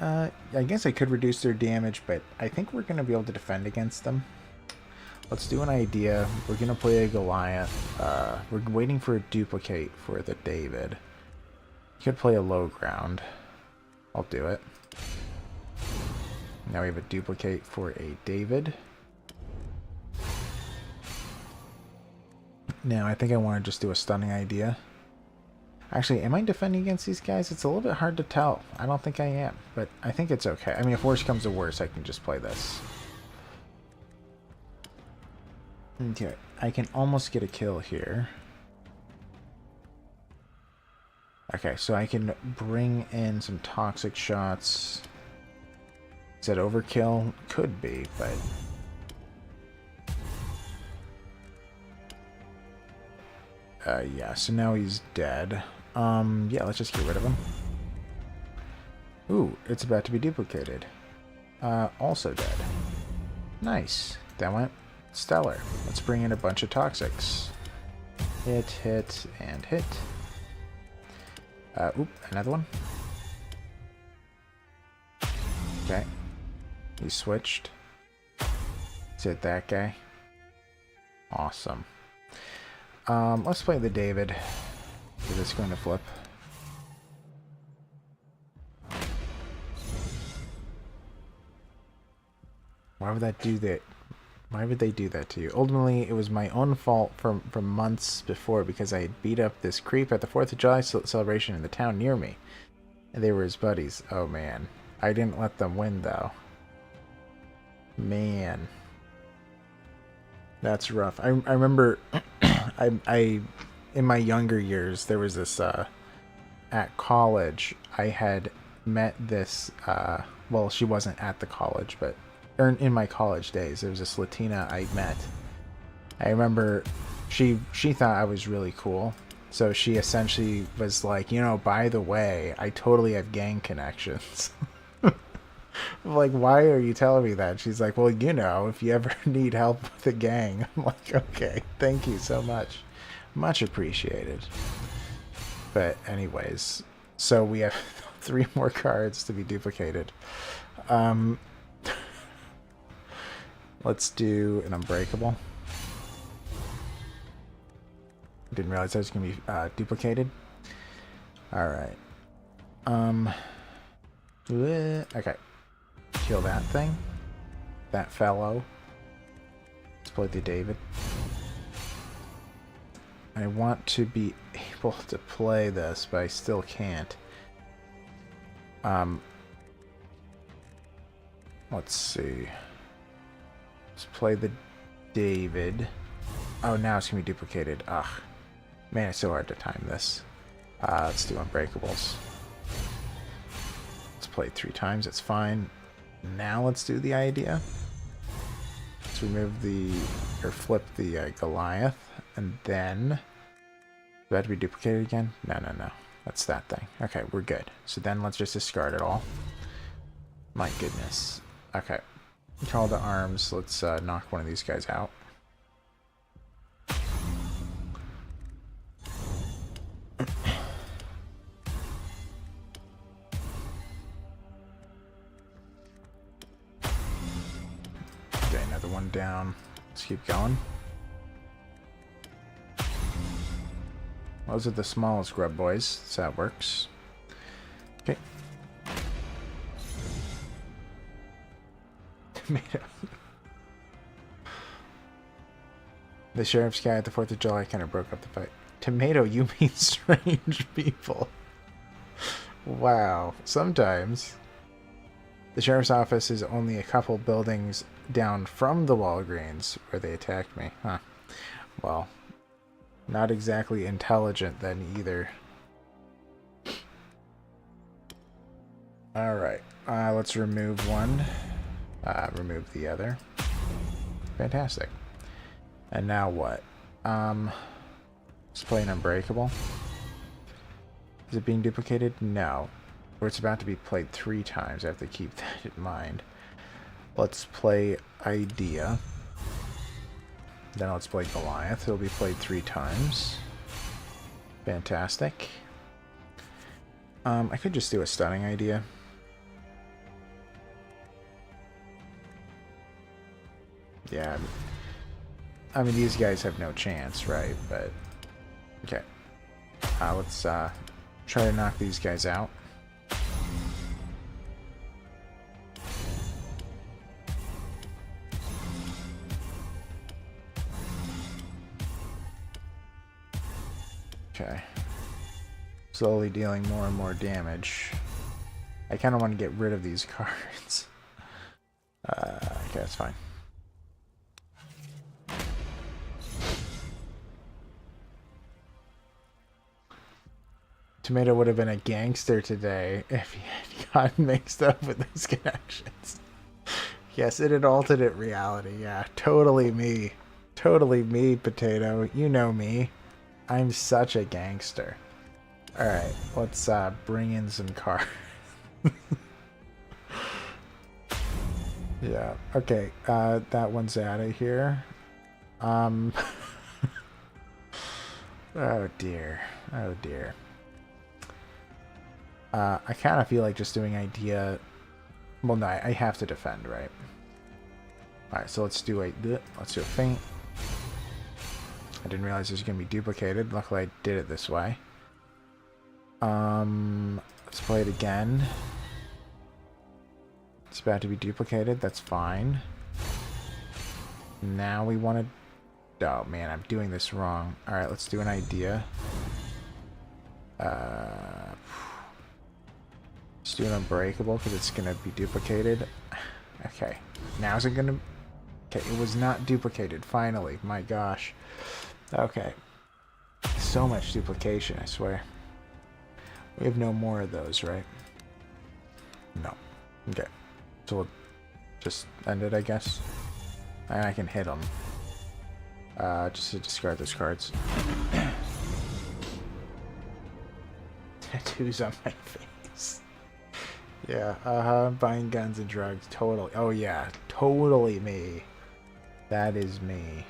I guess I could reduce their damage, but I think we're going to be able to defend against them. Let's do an idea. We're going to play a Goliath. We're waiting for a duplicate for the David. Could play a low ground. I'll do it. Now we have a duplicate for a David. Now I think I want to just do a stunning idea. Actually, am I defending against these guys? It's a little bit hard to tell. I don't think I am, but I think it's okay. I mean, if worse comes to worse, I can just play this. Okay, I can almost get a kill here. Okay, so I can bring in some toxic shots. Is that overkill? Could be, but... yeah, so now he's dead. Yeah, let's just get rid of him. Ooh, it's about to be duplicated. Also dead. Nice. That went stellar. Let's bring in a bunch of toxics. Hit, hit, and hit. Oop, another one. Okay. He switched. Is it that guy? Awesome. Let's play the David. Is this going to flip? Why would that do that? Why would they do that to you? Ultimately, it was my own fault from months before because I had beat up this creep at the 4th of July celebration in the town near me. And they were his buddies. Oh, man. I didn't let them win, though. Man. That's rough. I remember... I in my younger years, there was this... at college, I had met this... well, she wasn't at the college, but... in my college days, there was this Latina I met. I remember she thought I was really cool. So she essentially was like, by the way, I totally have gang connections. I'm like, why are you telling me that? She's like, well, if you ever need help with a gang. I'm like, okay, thank you so much. Much appreciated. But anyways, so we have 3 more cards to be duplicated. Let's do an Unbreakable. Didn't realize that was going to be duplicated. Alright. Okay. Kill that thing. That fellow. Let's play the David. I want to be able to play this, but I still can't. Let's see. Let's play the David. Oh, now it's going to be duplicated. Ugh. Man, it's so hard to time this. Let's do Unbreakables. Let's play 3 times. It's fine. Now let's do the idea. Let's remove the... or flip the Goliath. And then... Do I have to be duplicated again? No, no, no. That's that thing. Okay, we're good. So then let's just discard it all. My goodness. Okay. Call to arms. Let's knock one of these guys out. Okay, another one down. Let's keep going. Those are the smallest grub boys, so that works. Okay. Tomato. The sheriff's guy at the 4th of July kind of broke up the fight. Tomato, you mean strange people. Wow. Sometimes. The sheriff's office is only a couple buildings down from the Walgreens where they attacked me. Huh. Well, not exactly intelligent then either. Alright. Let's remove one. Remove the other. Fantastic. And now what? Let's play an Unbreakable. Is it being duplicated? No. Or it's about to be played 3 times. I have to keep that in mind. Let's play Idea. Then let's play Goliath. It'll be played 3 times. Fantastic. I could just do a Stunning Idea. Yeah. I mean, these guys have no chance, right? But, okay. Let's try to knock these guys out. Okay. Slowly dealing more and more damage. I kind of want to get rid of these cards. Okay, that's fine. Tomato would have been a gangster today if he had gotten mixed up with those connections. Yes, in an alternate reality. Yeah, totally me. Totally me, Potato. You know me. I'm such a gangster. Alright, let's bring in some cards. Yeah, okay. That one's out of here. Oh dear. Oh dear. I kind of feel like just doing Idea... Well, no, I have to defend, right? Alright, so let's do a feint. I didn't realize it was going to be duplicated. Luckily, I did it this way. Let's play it again. It's about to be duplicated. That's fine. Now we want to... Oh, man, I'm doing this wrong. Alright, let's do an Idea. Let's do an Unbreakable because it's going to be duplicated. Okay. Now is it going to... Okay, it was not duplicated, finally. My gosh. Okay. So much duplication, I swear. We have no more of those, right? No. Okay. So we'll just end it, I guess. And I can hit them. Just to discard those cards. Tattoos on my face. Yeah, buying guns and drugs. Totally. Oh, yeah. Totally me. That is me.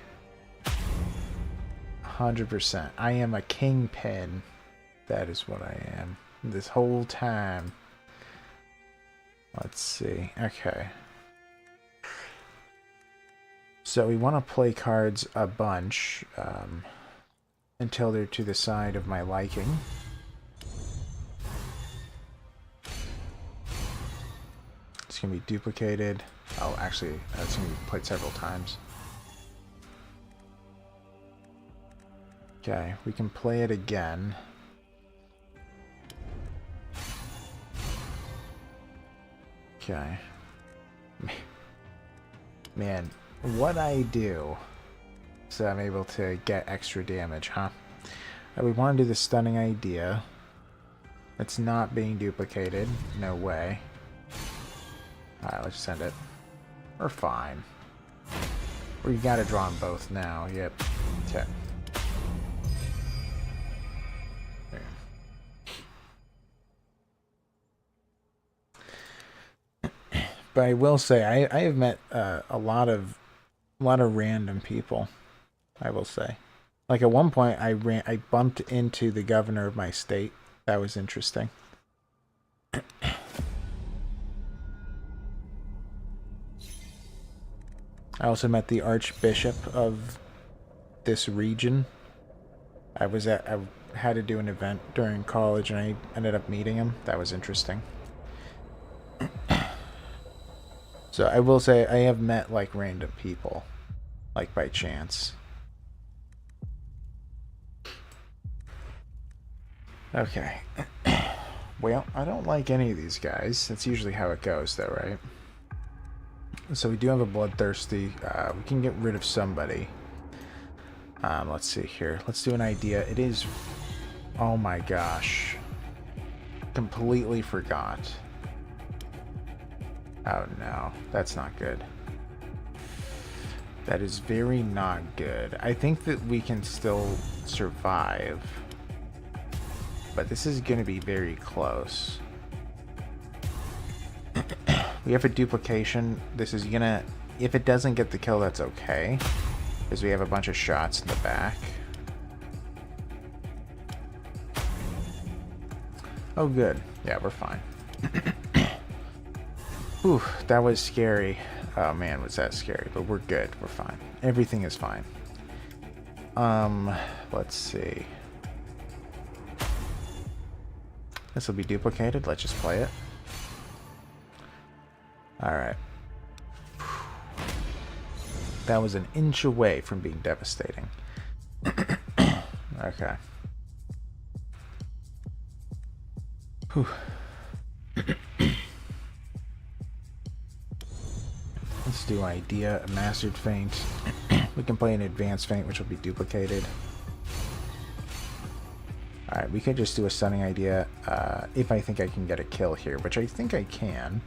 100%. I am a kingpin. That is what I am. This whole time. Let's see. Okay. So we want to play cards a bunch until they're to the side of my liking. It's going to be duplicated. Oh, actually, it's going to be played several times. Okay, we can play it again. Okay. Man, what I do so I'm able to get extra damage, huh? We want to do the Stunning Idea. It's not being duplicated. No way. Alright, let's send it. We're fine. Or you gotta draw them both now. Yep. Okay. But I will say I have met a lot of random people. I will say, like at one point I bumped into the governor of my state. That was interesting. I also met the archbishop of this region. I had to do an event during college and I ended up meeting him. That was interesting. So I will say I have met like random people, like by chance. Okay. Well, I don't like any of these guys. That's usually how it goes though, right? So we do have a bloodthirsty. We can get rid of somebody. Let's see here. Let's do an idea. It is... Oh my gosh. Completely forgot. Oh no. That's not good. That is very not good. I think that we can still survive. But this is going to be very close. We have a duplication. This is going to... If it doesn't get the kill, that's okay. Because we have a bunch of shots in the back. Oh, good. Yeah, we're fine. Whew, that was scary. Oh, man, was that scary. But we're good. We're fine. Everything is fine. Let's see. This will be duplicated. Let's just play it. Alright. That was an inch away from being devastating. Okay. Whew. Let's do idea, a mastered feint. We can play an advanced feint, which will be duplicated. Alright, we could just do a stunning idea if I think I can get a kill here, which I think I can.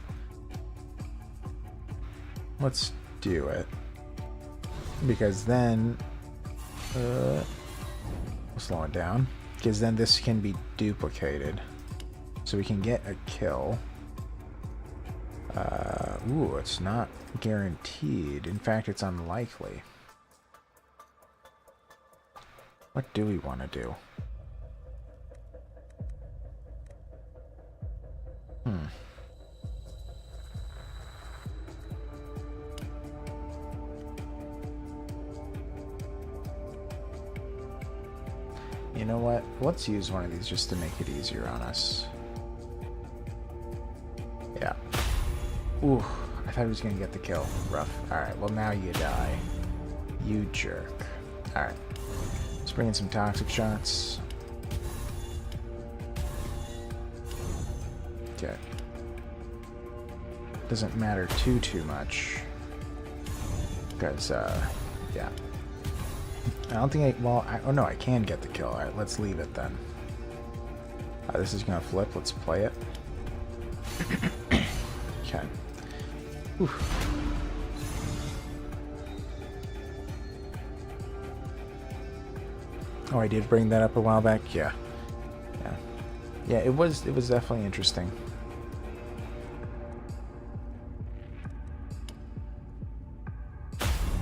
Let's do it. Because then... we'll slow it down. Because then this can be duplicated. So we can get a kill. Ooh, it's not guaranteed. In fact, it's unlikely. What do we want to do? You know what? Let's use one of these just to make it easier on us. Yeah. Ooh, I thought he was going to get the kill. Rough. Alright, well now you die. You jerk. Alright. Let's bring in some toxic shots. Okay. Doesn't matter too much. Because, yeah. I don't think oh no, I can get the kill. Alright, let's leave it then. This is gonna flip. Let's play it. Okay. Whew. Oh, I did bring that up a while back. Yeah. Yeah, it was definitely interesting.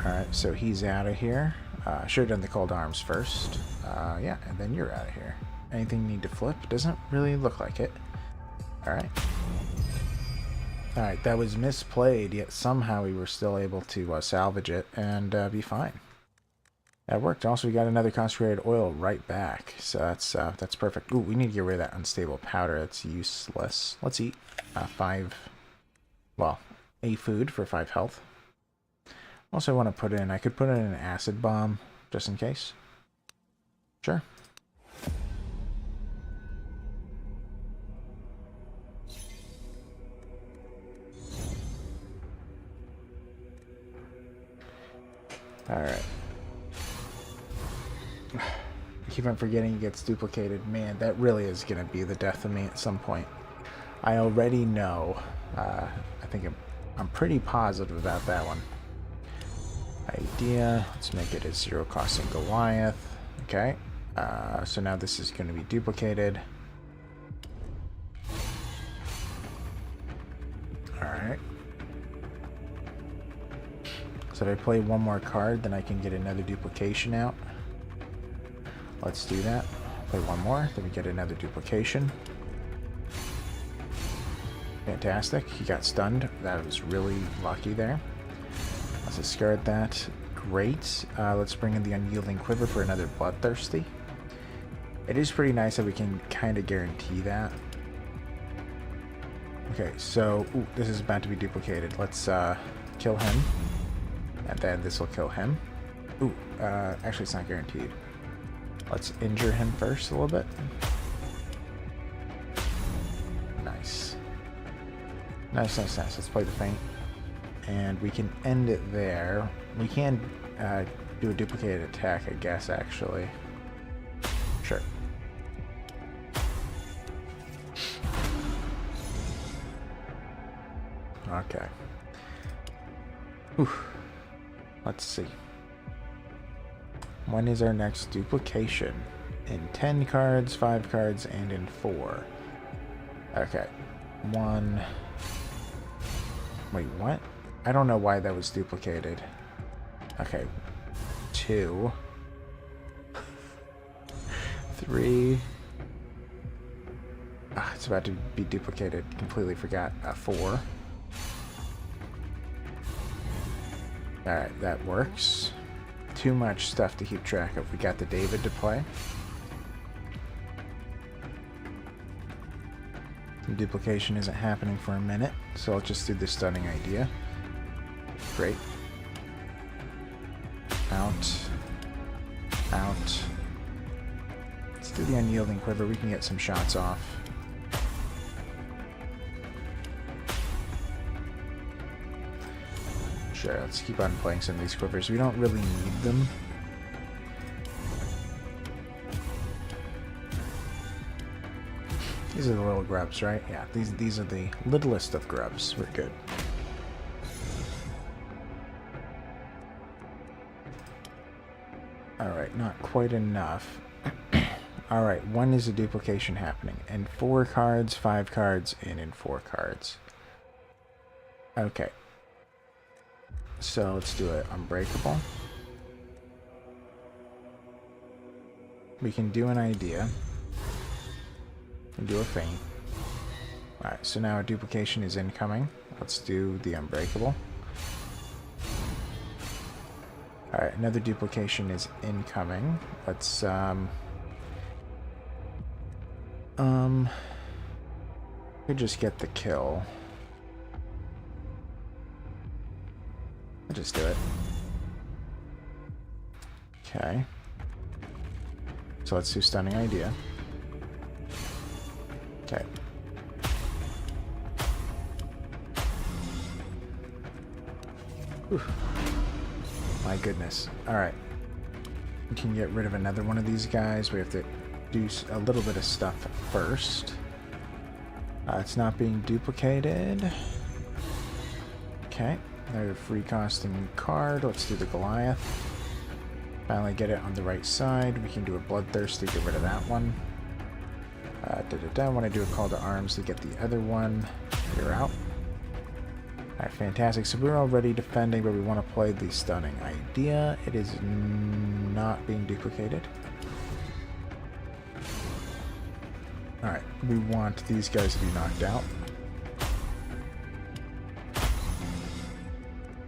Alright, so he's out of here. Should have done the cold arms first. Yeah, and then you're out of here. Anything you need to flip? Doesn't really look like it. Alright. Alright, that was misplayed, yet somehow we were still able to salvage it and be fine. That worked. Also, we got another concentrated oil right back, so that's perfect. Ooh, we need to get rid of that unstable powder. That's useless. Let's eat a food for 5 health. Also, I want to put in, I could put in an acid bomb, just in case. Sure. Alright. I keep on forgetting it gets duplicated. Man, that really is going to be the death of me at some point. I already know. I think I'm pretty positive about that one. Idea. Let's make it a 0 costing Goliath. Okay. So now this is going to be duplicated. Alright. So if I play one more card, then I can get another duplication out. Let's do that. Play one more, then we get another duplication. Fantastic. He got stunned. That was really lucky there. Let's discard that. Great. Let's bring in the Unyielding Quiver for another Bloodthirsty. It is pretty nice that we can kind of guarantee that. Okay, so this is about to be duplicated. Let's kill him. And then this will kill him. Actually it's not guaranteed. Let's injure him first a little bit. Nice. Nice. Let's play the feint. And we can end it there. We can do a duplicated attack, I guess, actually. Sure. Okay. Whew. Let's see. When is our next duplication? In 10 cards, 5 cards, and in 4. Okay. 1. Wait, what? I don't know why that was duplicated. Okay. 2. 3. It's about to be duplicated. Completely forgot. 4. Alright, that works. Too much stuff to keep track of. We got the David to play. The duplication isn't happening for a minute, so I'll just do the stunning idea. Great. Out. Out. Let's do the Unyielding Quiver. We can get some shots off. Sure, let's keep on playing some of these quivers. We don't really need them. These are the little grubs, right? Yeah, these are the littlest of grubs. We're good. Alright, not quite enough. Alright, when is the duplication happening? In 4 cards, 5 cards, and in 4 cards. Okay. So let's do it. Unbreakable. We can do an idea. And do a feint. Alright, so now a duplication is incoming. Let's do the Unbreakable. Alright, another duplication is incoming. Let's we just get the kill. I'll just do it. Okay. So let's do Stunning Idea. Okay. Whew. My goodness. Alright. We can get rid of another one of these guys. We have to do a little bit of stuff first. It's not being duplicated. Okay. Another free costing card. Let's do the Goliath. Finally get it on the right side. We can do a Bloodthirsty to get rid of that one. I want to do a Call to Arms to get the other one. You're out. Alright, fantastic. So we're already defending, but we want to play the Stunning Idea. It is not being duplicated. Alright, we want these guys to be knocked out.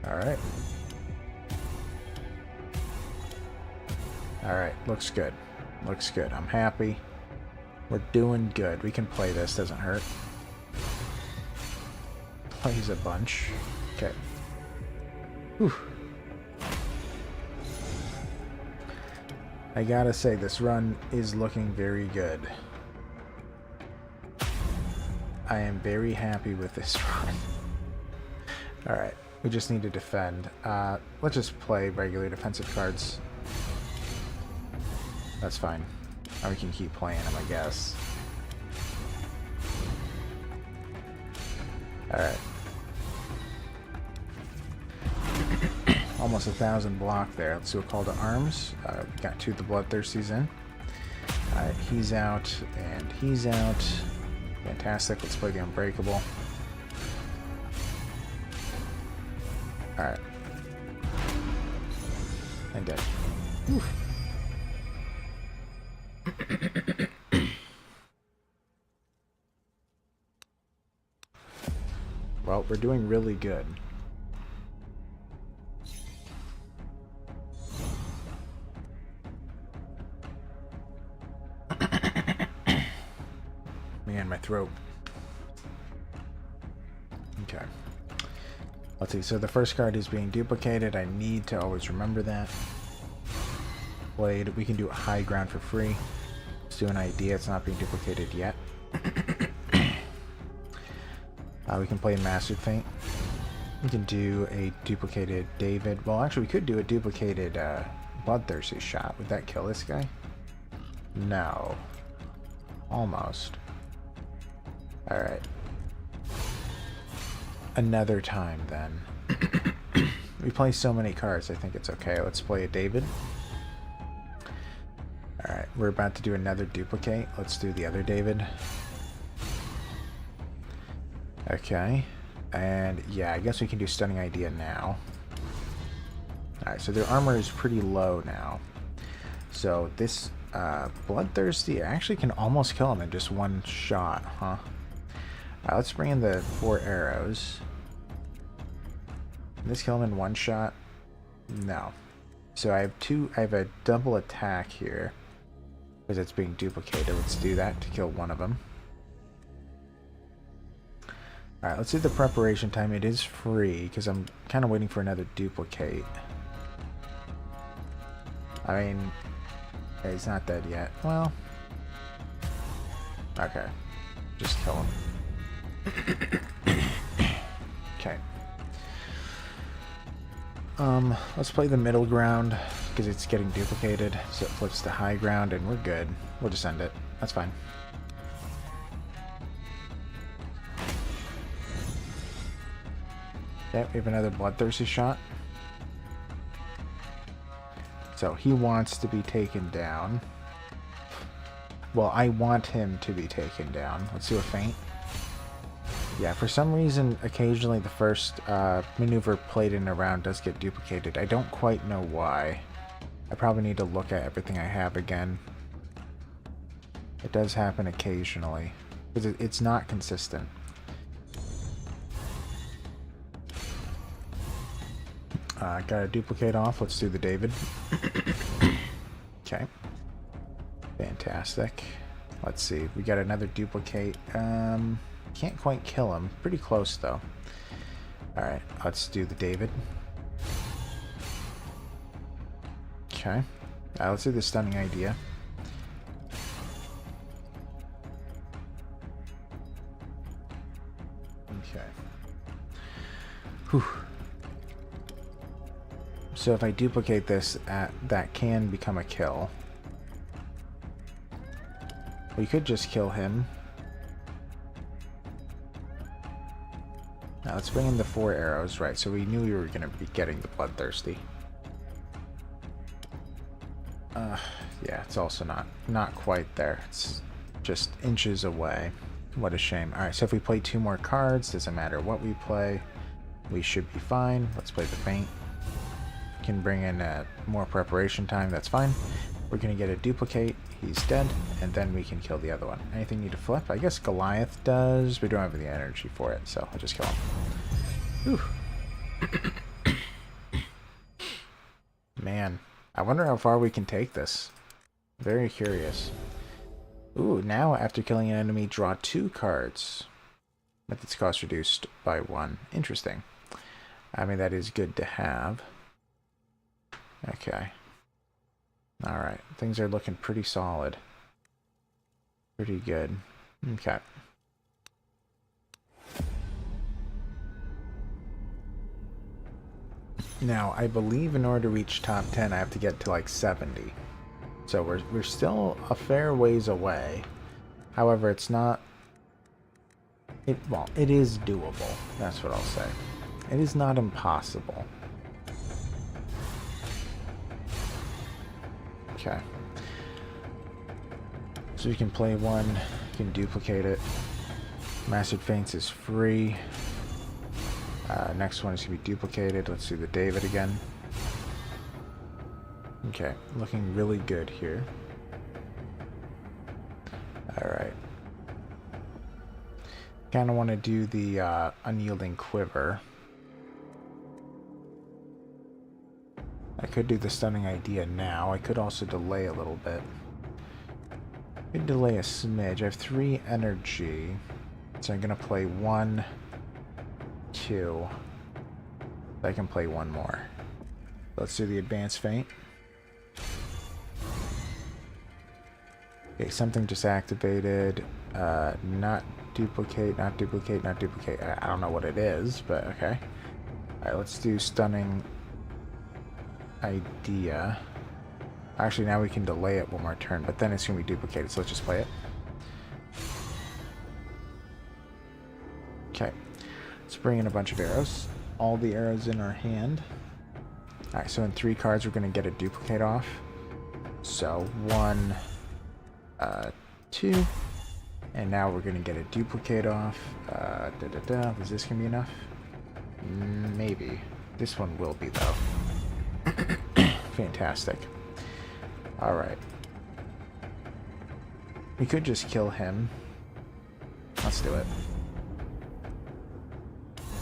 Alright. Alright, looks good. Looks good. I'm happy. We're doing good. We can play this, doesn't hurt. Plays a bunch. Okay. Whew. I gotta say, this run is looking very good. I am very happy with this run. Alright, we just need to defend. Let's just play regular defensive cards. That's fine. Or we can keep playing them, I guess. Alright. Almost 1,000 block there. Let's do a Call to Arms. We got 2 of the Bloodthirsties in. He's out, and he's out. Fantastic. Let's play the Unbreakable. Alright. feeling good. Whew. Well, we're doing really good. Man, my throat. Okay. Let's see. So the first card is being duplicated. I need to always remember that. Blade. We can do high ground for free. Let's do an idea. It's not being duplicated yet. We can play Mastered Feint. We can do a duplicated David. Well, actually, we could do a duplicated Bloodthirsty shot. Would that kill this guy? No. Almost. Alright. Another time, then. We play so many cards, I think it's okay. Let's play a David. Alright, we're about to do another duplicate. Let's do the other David. Okay. And, yeah, I guess we can do Stunning Idea now. Alright, so their armor is pretty low now. So this Bloodthirsty actually can almost kill him in just one shot, huh? Alright, let's bring in the 4 arrows. Can this kill him in one shot? No. So I have a double attack here. Because it's being duplicated. Let's do that to kill one of them. Alright, let's do the preparation time. It is free, because I'm kind of waiting for another duplicate. I mean, yeah, he's not dead yet. Well, okay. Just kill him. Okay. Let's play the middle ground, because it's getting duplicated, so it flips to high ground, and we're good. We'll just end it. That's fine. Okay, we have another Bloodthirsty shot. So he wants to be taken down. Well, I want him to be taken down. Let's do a feint. Yeah, for some reason, occasionally the first maneuver played in a round does get duplicated. I don't quite know why. I probably need to look at everything I have again. It does happen occasionally. Because it's not consistent. Got a duplicate off. Let's do the David. Okay. Fantastic. Let's see. We got another duplicate. Can't quite kill him. Pretty close, though. Alright, let's do the David. Okay. Let's do the Stunning Idea. Okay. Whew. So if I duplicate this, that can become a kill. We could just kill him. Now let's bring in the 4 arrows. Right, so we knew we were going to be getting the Bloodthirsty. Yeah, it's also not quite there. It's just inches away. What a shame. Alright, so if we play 2 more cards, doesn't matter what we play, we should be fine. Let's play the feint. Can bring in more preparation time, that's fine. We're going to get a duplicate, he's dead, and then we can kill the other one. Anything need to flip? I guess Goliath does. We don't have the energy for it, so I'll just kill him. Whew. Man, I wonder how far we can take this. Very curious. Ooh, now after killing an enemy, draw 2 cards. Methods cost reduced by 1. Interesting. I mean, that is good to have. Okay. Alright. Things are looking pretty solid. Pretty good. Okay. Now, I believe in order to reach top 10, I have to get to like 70. So we're still a fair ways away. However, it's not... Well, it is doable. That's what I'll say. It is not impossible. Okay. So you can play one, you can duplicate it. Mastered Feints is free. Next one is going to be duplicated. Let's do the David again. Okay, looking really good here. Alright. Kind of want to do the unyielding quiver. I could do the stunning idea now. I could also delay a little bit. I could delay a smidge. I have 3 energy. So I'm going to play 1, 2. I can play 1 more. Let's do the advanced feint. Okay, something just activated. Not duplicate, not duplicate, not duplicate. I don't know what it is, but okay. Alright, let's do stunning idea. Actually, now we can delay it 1 more turn, but then it's going to be duplicated, so let's just play it. Okay. Let's bring in a bunch of arrows. All the arrows in our hand. Alright, so in 3 cards, we're going to get a duplicate off. So, 1, 2, and now we're going to get a duplicate off. Is this going to be enough? Maybe. This one will be, though. Fantastic. Alright. We could just kill him. Let's do it.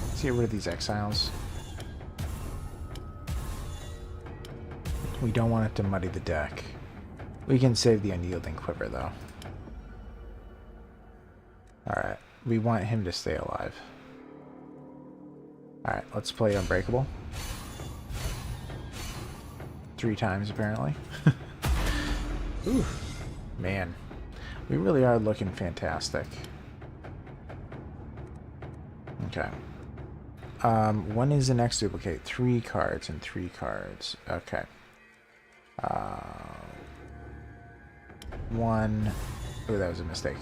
Let's get rid of these exiles. We don't want it to muddy the deck. We can save the unyielding quiver, though. Alright. We want him to stay alive. Alright, let's play Unbreakable. 3 times, apparently. Ooh, man. We really are looking fantastic. Okay. When is the next duplicate? 3 cards and 3 cards. Okay. 1. Oh, that was a mistake.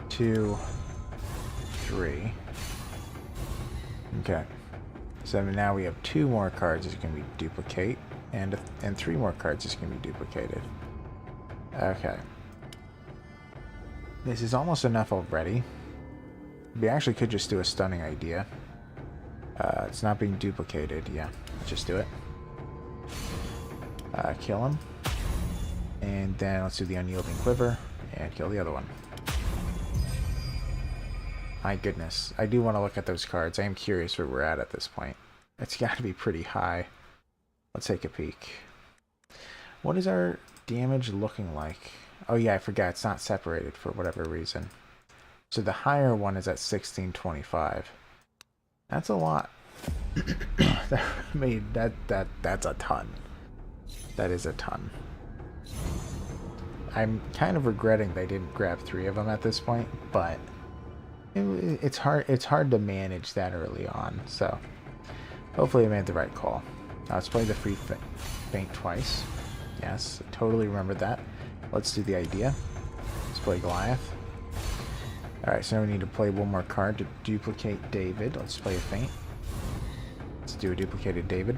2, 3. Okay. So now we have 2 more cards that's going to be duplicate, and 3 more cards that's going to be duplicated. Okay. This is almost enough already. We actually could just do a stunning idea. It's not being duplicated. Yeah, let's just do it. Kill him. And then let's do the unyielding quiver and kill the other one. My goodness. I do want to look at those cards. I am curious where we're at this point. It's got to be pretty high. Let's take a peek. What is our damage looking like? Oh yeah, I forgot. It's not separated for whatever reason. So the higher one is at 1625. That's a lot. I mean, that's a ton. That is a ton. I'm kind of regretting they didn't grab 3 of them at this point, but it's hard to manage that early on. So hopefully I made the right call. Now let's play the free feint twice. Yes, I totally remembered that. Let's do the idea. Let's play Goliath. Alright, so now we need to play 1 more card to duplicate David. Let's play a feint. Let's do a duplicated David.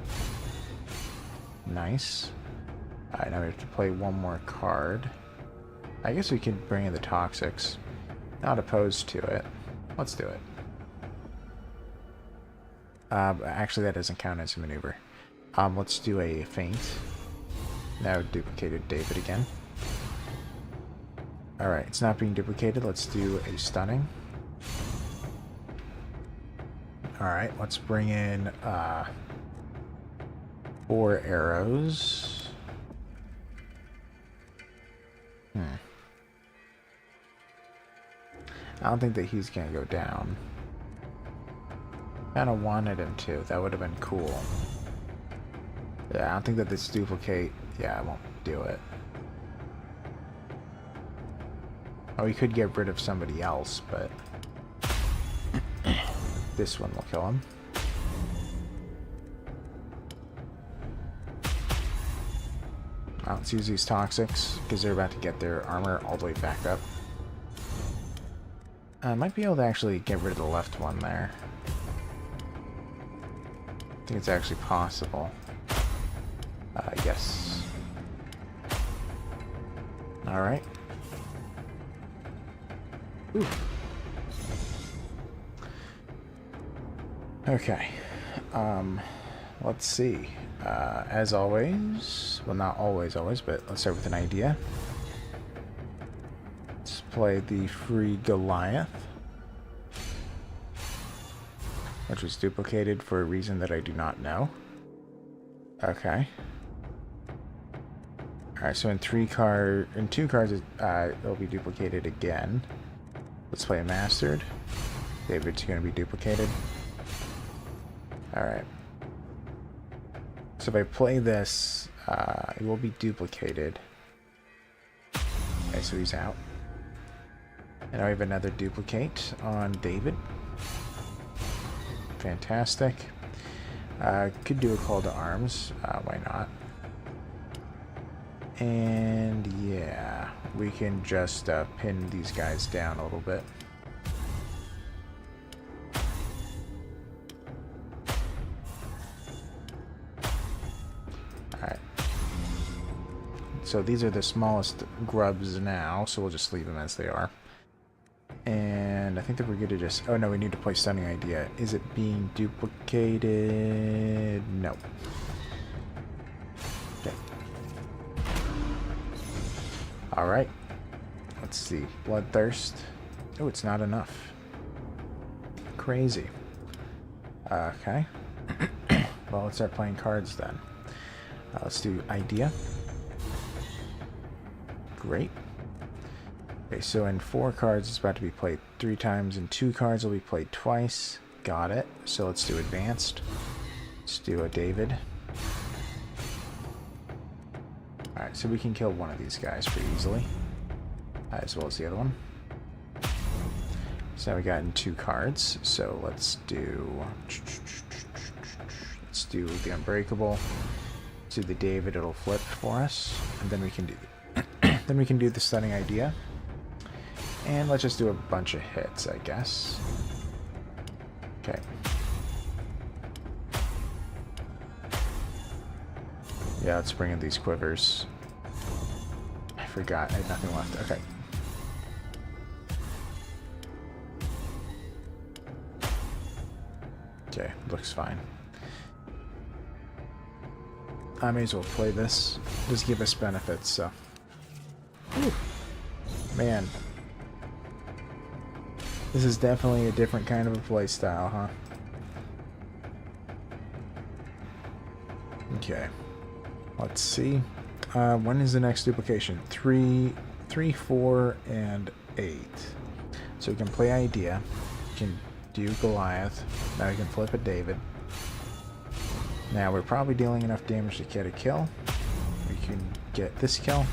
Nice. Alright, now we have to play 1 more card. I guess we could bring in the Toxics. Not opposed to it. Let's do it. Actually, that doesn't count as a maneuver. Let's do a feint. Now duplicated David again. Alright, it's not being duplicated. Let's do a stunning. Alright, let's bring in 4 arrows. I don't think that he's gonna go down. Kinda wanted him to. That would have been cool. Yeah, I don't think that this duplicate... Yeah, I won't do it. Oh, we could get rid of somebody else, but... this one will kill him. Let's use these Toxics, because they're about to get their armor all the way back up. I might be able to actually get rid of the left one there. I think it's actually possible. Yes. Alright. Okay. Let's see. As always, well, not always, but let's start with an idea. Let's play the free Goliath, which was duplicated for a reason that I do not know. Okay. Alright, so in two cards, it'll be duplicated again. Let's play a Mastered. David's going to be duplicated. Alright. So if I play this, it will be duplicated. Okay, so he's out. And now we have another duplicate on David. Fantastic. Could do a call to arms. Why not? And yeah, we can just pin these guys down a little bit. Alright. So these are the smallest grubs now, so we'll just leave them as they are. And I think that we're good to just... Oh no, we need to play Stunning Idea. Is it being duplicated? No. Okay. Alright. Let's see. Bloodthirst. Oh, it's not enough. Crazy. Okay. Well, let's start playing cards then. Let's do Idea. Great. Okay, so in 4 cards, it's about to be played 3 times. In 2 cards, will be played twice. Got it. So let's do Advanced. Let's do a David. Alright, so we can kill one of these guys pretty easily. As well as the other one. So now we got in 2 cards. So let's do the Unbreakable. Let's do the David. It'll flip for us. And then we can do the Stunning Idea. And let's just do a bunch of hits, I guess. Okay. Yeah, let's bring in these quivers. I forgot, I had nothing left. Okay. Okay, looks fine. I may as well play this. Just give us benefits, so. Whew. Man. This is definitely a different kind of a play style, huh? Okay. Let's see. When is the next duplication? 3, 4, and 8. So we can play Idea. We can do Goliath. Now we can flip a David. Now we're probably dealing enough damage to get a kill. We can get this kill.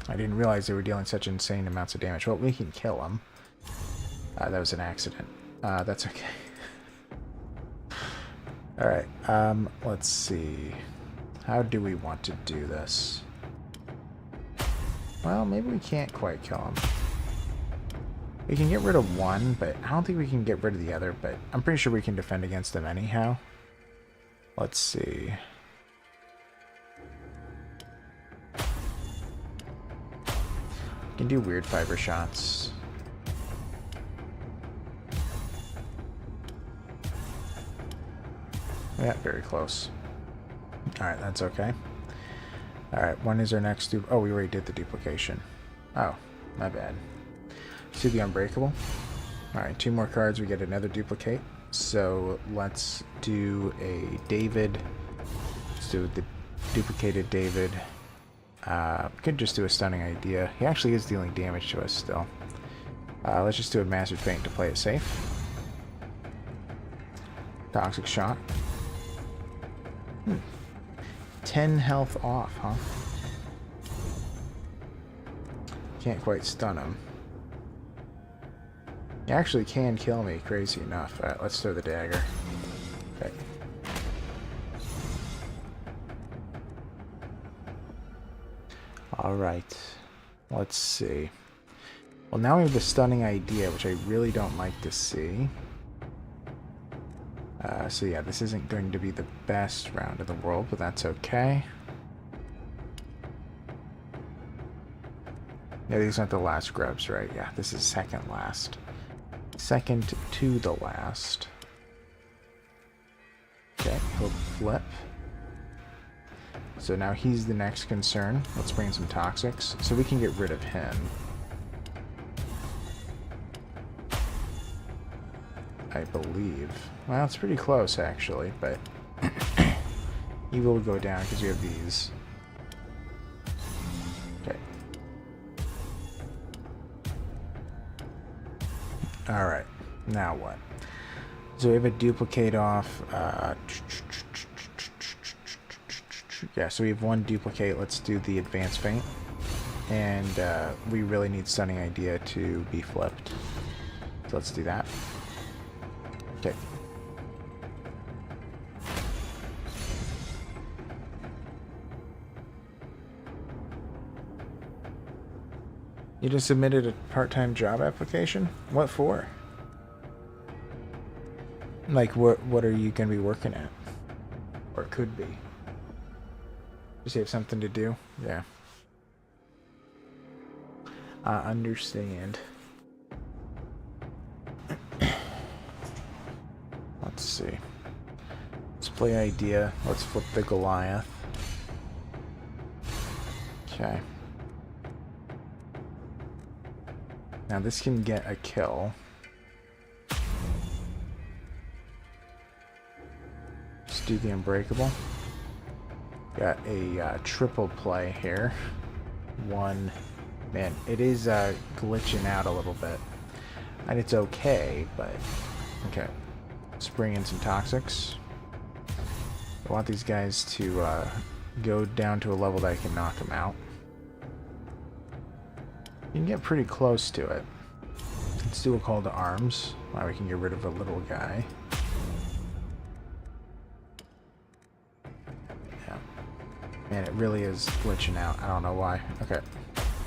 I didn't realize they were dealing such insane amounts of damage. Well, we can kill them. That was an accident. That's okay. Alright, let's see. How do we want to do this? Well, maybe we can't quite kill him. We can get rid of one, but I don't think we can get rid of the other, but I'm pretty sure we can defend against them anyhow. Let's see. We can do weird fiber shots. Yeah, very close. Alright, that's okay. Alright, when is our next oh, we already did the duplication. Oh, my bad. Let's do the Unbreakable. Alright, 2 more cards, we get another duplicate. So let's do a David. Let's do the duplicated David. Could just do a Stunning Idea. He actually is dealing damage to us still. Let's just do a Mastered Feint to play it safe. Toxic Shock. 10 health off, huh? Can't quite stun him. He actually can kill me, crazy enough. Alright, let's throw the dagger. Okay. Alright. Let's see. Well, now we have the Stunning Idea, which I really don't like to see. So yeah, this isn't going to be the best round in the world, but that's okay. Yeah, these aren't the last grubs, right? Yeah, this is second last. Second to the last. Okay, he'll flip. So now he's the next concern. Let's bring in some toxics so we can get rid of him. I believe. Well, it's pretty close actually, but he will go down because we have these. Okay. Alright, now what? So we have a duplicate off. Yeah, so we have one duplicate. Let's do the advanced feint. And we really need Stunning Idea to be flipped. So let's do that. Okay. You just submitted a part-time job application? What for? Like, what are you going to be working at? Or could be? Just have something to do? Yeah. I understand. Let's see. Let's play idea. Let's flip the Goliath. Okay. Now this can get a kill. Let's do the Unbreakable. Got a triple play here. One. Man, it is glitching out a little bit. And it's okay, but... Okay. Let's bring in some toxics. I want these guys to go down to a level that I can knock them out. You can get pretty close to it. Let's do a call to arms. Now we can get rid of a little guy. Yeah. Man, it really is glitching out. I don't know why. Okay.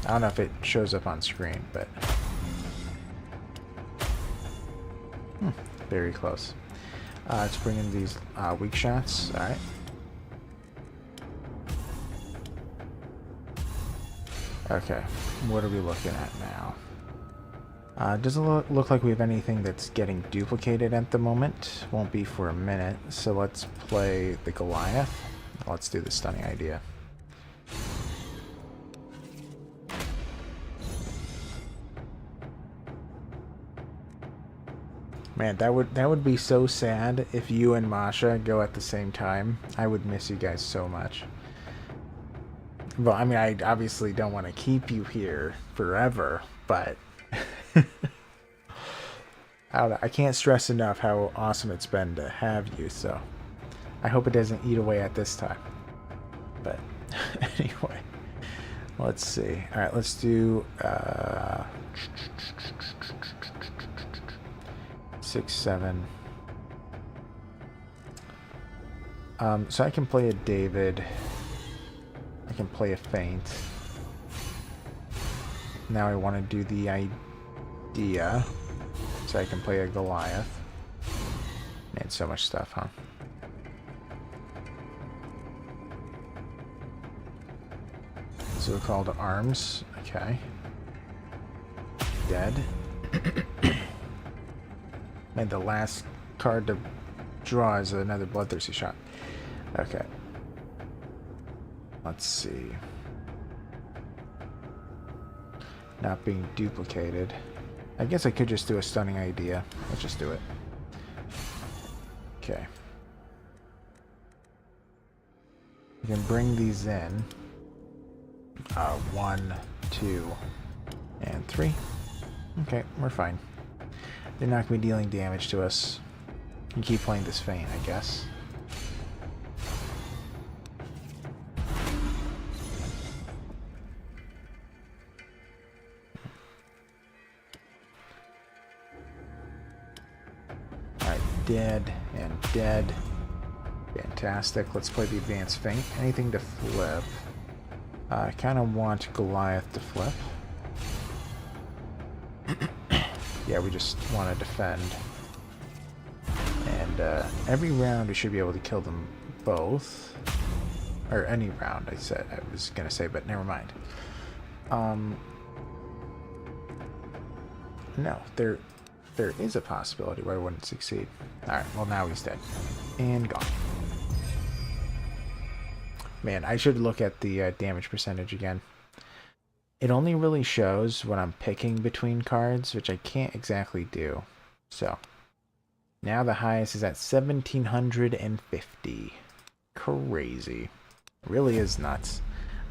I don't know if it shows up on screen, but... very close. Let's bring in these weak shots. Alright. Okay. What are we looking at now? Doesn't look like we have anything that's getting duplicated at the moment. Won't be for a minute. So let's play the Goliath. Let's do the Stunning Idea. Man, that would be so sad if you and Masha go at the same time. I would miss you guys so much. Well, I mean, I obviously don't want to keep you here forever, but I don't know. I can't stress enough how awesome it's been to have you, so I hope it doesn't eat away at this time. But anyway, let's see. All right, let's do 6, 7. So I can play a David. I can play a feint. Now I want to do the idea. So I can play a Goliath. Man, so much stuff, huh? So a call to arms. Okay. Dead. And the last card to draw is another bloodthirsty shot. Okay. Let's see. Not being duplicated. I guess I could just do a Stunning Idea. Let's just do it. Okay. You can bring these in. 1, 2, and 3. Okay, we're fine. They're not going to be dealing damage to us. You can keep playing this feint, I guess. Alright, dead and dead. Fantastic. Let's play the advanced feint. Anything to flip. I kind of want Goliath to flip. Yeah, we just want to defend. And every round we should be able to kill them both. Or any round, I was going to say, but never mind. No, there is a possibility where I wouldn't succeed. Alright, well now he's dead. And gone. Man, I should look at the damage percentage again. It only really shows when I'm picking between cards, which I can't exactly do. So, now the highest is at 1750. Crazy. Really is nuts.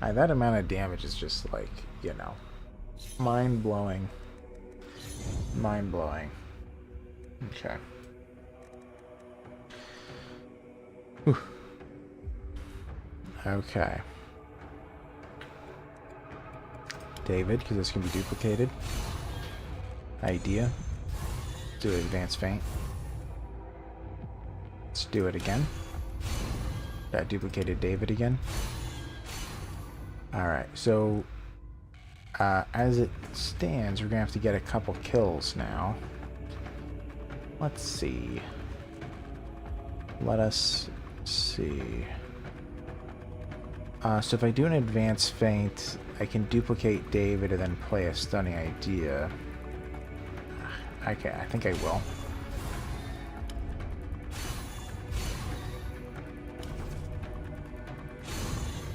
That amount of damage is just like, you know, mind-blowing. Mind-blowing. Okay. Whew. Okay. David, because this can be duplicated. Idea. Do an advanced feint. Let's do it again. Got duplicated David again. Alright, so as it stands, we're gonna have to get a couple kills now. Let's see. Let us see. So if I do an advanced feint, I can duplicate David and then play a stunning idea. Okay, I think I will.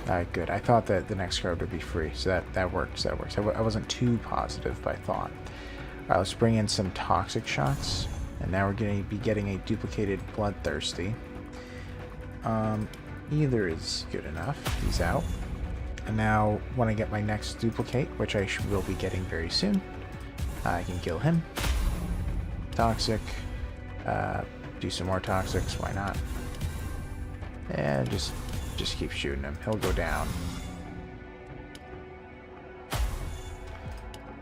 Alright, good. I thought that the next card would be free, so that works. That works. I wasn't too positive, but I thought. Alright, let's bring in some toxic shots. And now we're going to be getting a duplicated Bloodthirsty. Either is good enough. He's out. And now, when I get my next duplicate, which I will be getting very soon, I can kill him. Toxic. Do some more toxics. Why not? And just keep shooting him. He'll go down.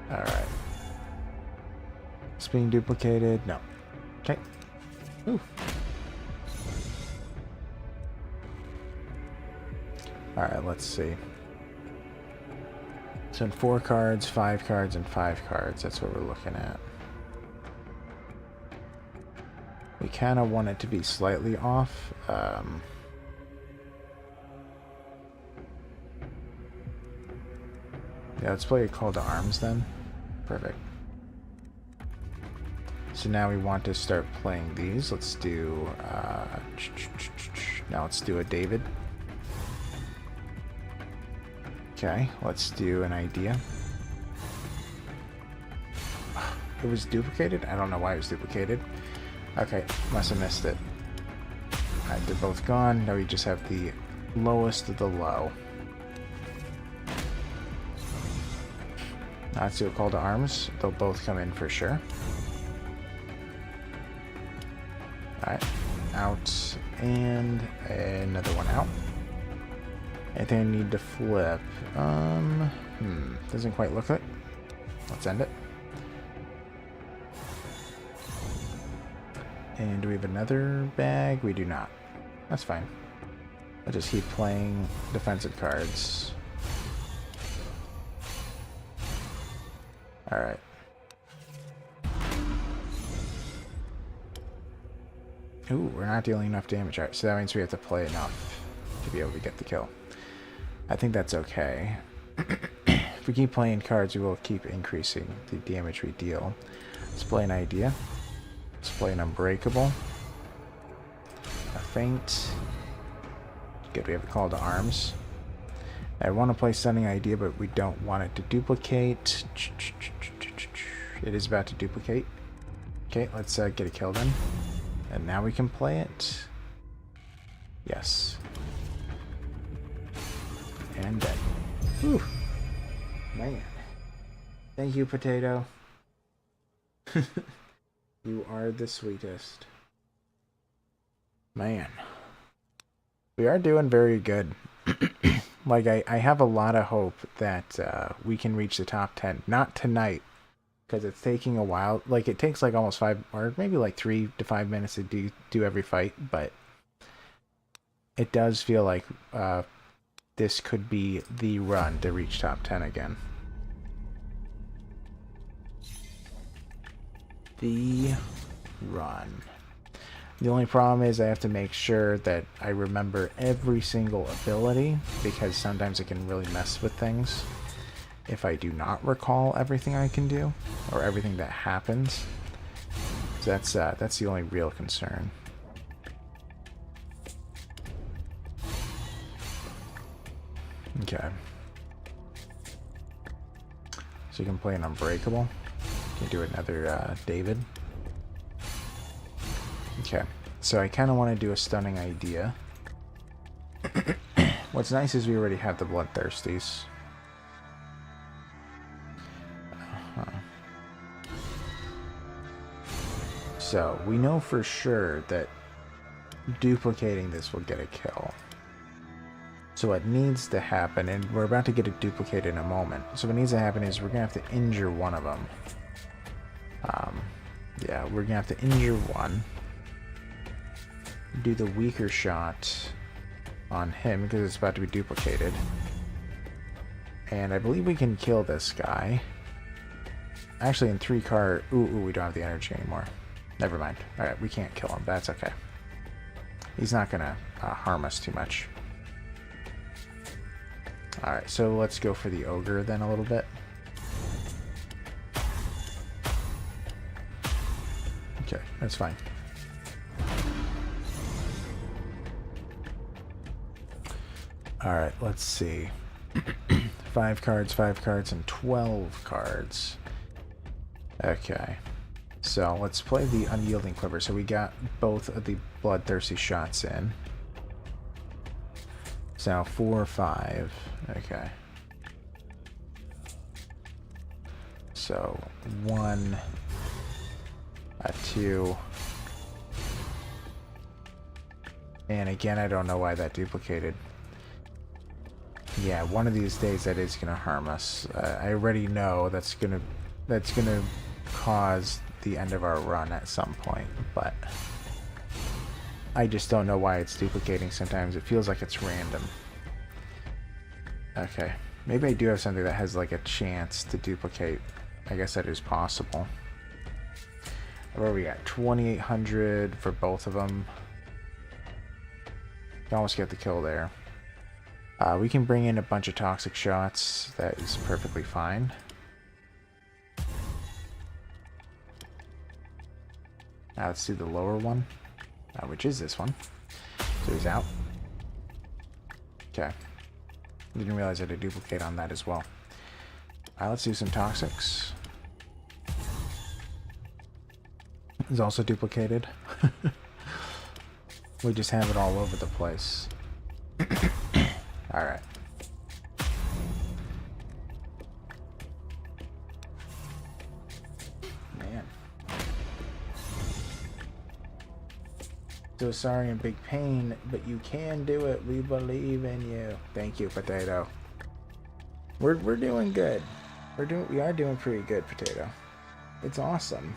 Alright. It's being duplicated. No. Okay. Ooh. Alright, let's see. So in 4 cards, 5 cards, and 5 cards. That's what we're looking at. We kind of want it to be slightly off. Yeah, let's play a Call to Arms then. Perfect. So now we want to start playing these. Let's do... now let's do a David. Okay, let's do an idea. It was duplicated? I don't know why it was duplicated. Okay, must have missed it. Alright, they're both gone. Now we just have the lowest of the low. Let's do a Call to Arms. They'll both come in for sure. Alright, out. And another one out. Anything I need to flip? Doesn't quite look like it. Let's end it. And do we have another bag? We do not. That's fine. I'll just keep playing defensive cards. Alright. Ooh, we're not dealing enough damage. Alright, so that means we have to play enough to be able to get the kill. I think that's okay. If we keep playing cards, we will keep increasing the damage we deal. Let's play an idea. Let's play an Unbreakable. A feint. Good, we have a Call to Arms. I want to play Stunning Idea, but we don't want it to duplicate. It is about to duplicate. Okay, let's get a kill then. And now we can play it. Yes. And dead. Whew. Man. Thank you, Potato. You are the sweetest. Man. We are doing very good. Like, I have a lot of hope that we can reach the top 10. Not tonight, because it's taking a while. Like, it takes like almost 5, or maybe like 3 to 5 minutes to do every fight, but it does feel like this could be the run to reach top 10 again. The run. The only problem is I have to make sure that I remember every single ability, because sometimes it can really mess with things if I do not recall everything I can do, or everything that happens. So that's the only real concern. Okay. So you can play an Unbreakable. You can do another David. Okay. So I kind of want to do a Stunning Idea. What's nice is we already have the Bloodthirsties. So we know for sure that duplicating this will get a kill. So what needs to happen, and we're about to get it duplicated in a moment. So what needs to happen is we're going to have to injure one of them. Yeah, we're going to have to injure one. Do the weaker shot on him because it's about to be duplicated. And I believe we can kill this guy. Actually, in 3 card... Ooh, we don't have the energy anymore. Never mind. Alright, we can't kill him. That's okay. He's not going to harm us too much. Alright, so let's go for the ogre then a little bit. Okay, that's fine. Alright, let's see. 5 cards, and 12 cards. Okay. So let's play the Unyielding Quiver. So we got both of the Bloodthirsty shots in. So now 4 or 5. Okay. So 1, 2. And again, I don't know why that duplicated. Yeah, one of these days that is gonna harm us. I already know that's gonna cause the end of our run at some point, but I just don't know why it's duplicating sometimes. It feels like it's random. Okay, maybe I do have something that has like a chance to duplicate. I guess that is possible. Where are we at? 2,800 for both of them. Can almost get the kill there. We can bring in a bunch of toxic shots. That is perfectly fine. Now let's do the lower one, which is this one. So he's out. Okay. Didn't realize I had a duplicate on that as well. Let's do some toxics. It's also duplicated. We just have it all over the place. Alright. Man. So sorry and big pain, but you can do it. We believe in you. Thank you, Potato. We're doing good. We are doing pretty good, Potato. It's awesome.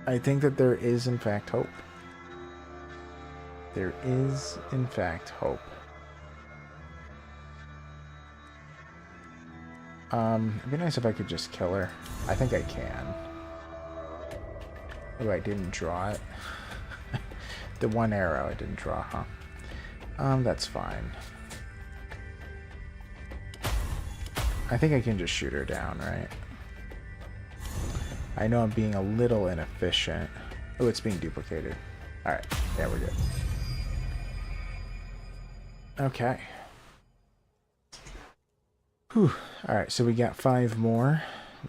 I think that there is in fact hope. There is in fact hope. It'd be nice if I could just kill her. I think I can. Oh, I didn't draw it. The one arrow I didn't draw, huh? That's fine. I think I can just shoot her down, right? I know I'm being a little inefficient. Oh, it's being duplicated. Alright, yeah, we're good. Okay. Whew. Alright, so we got 5 more.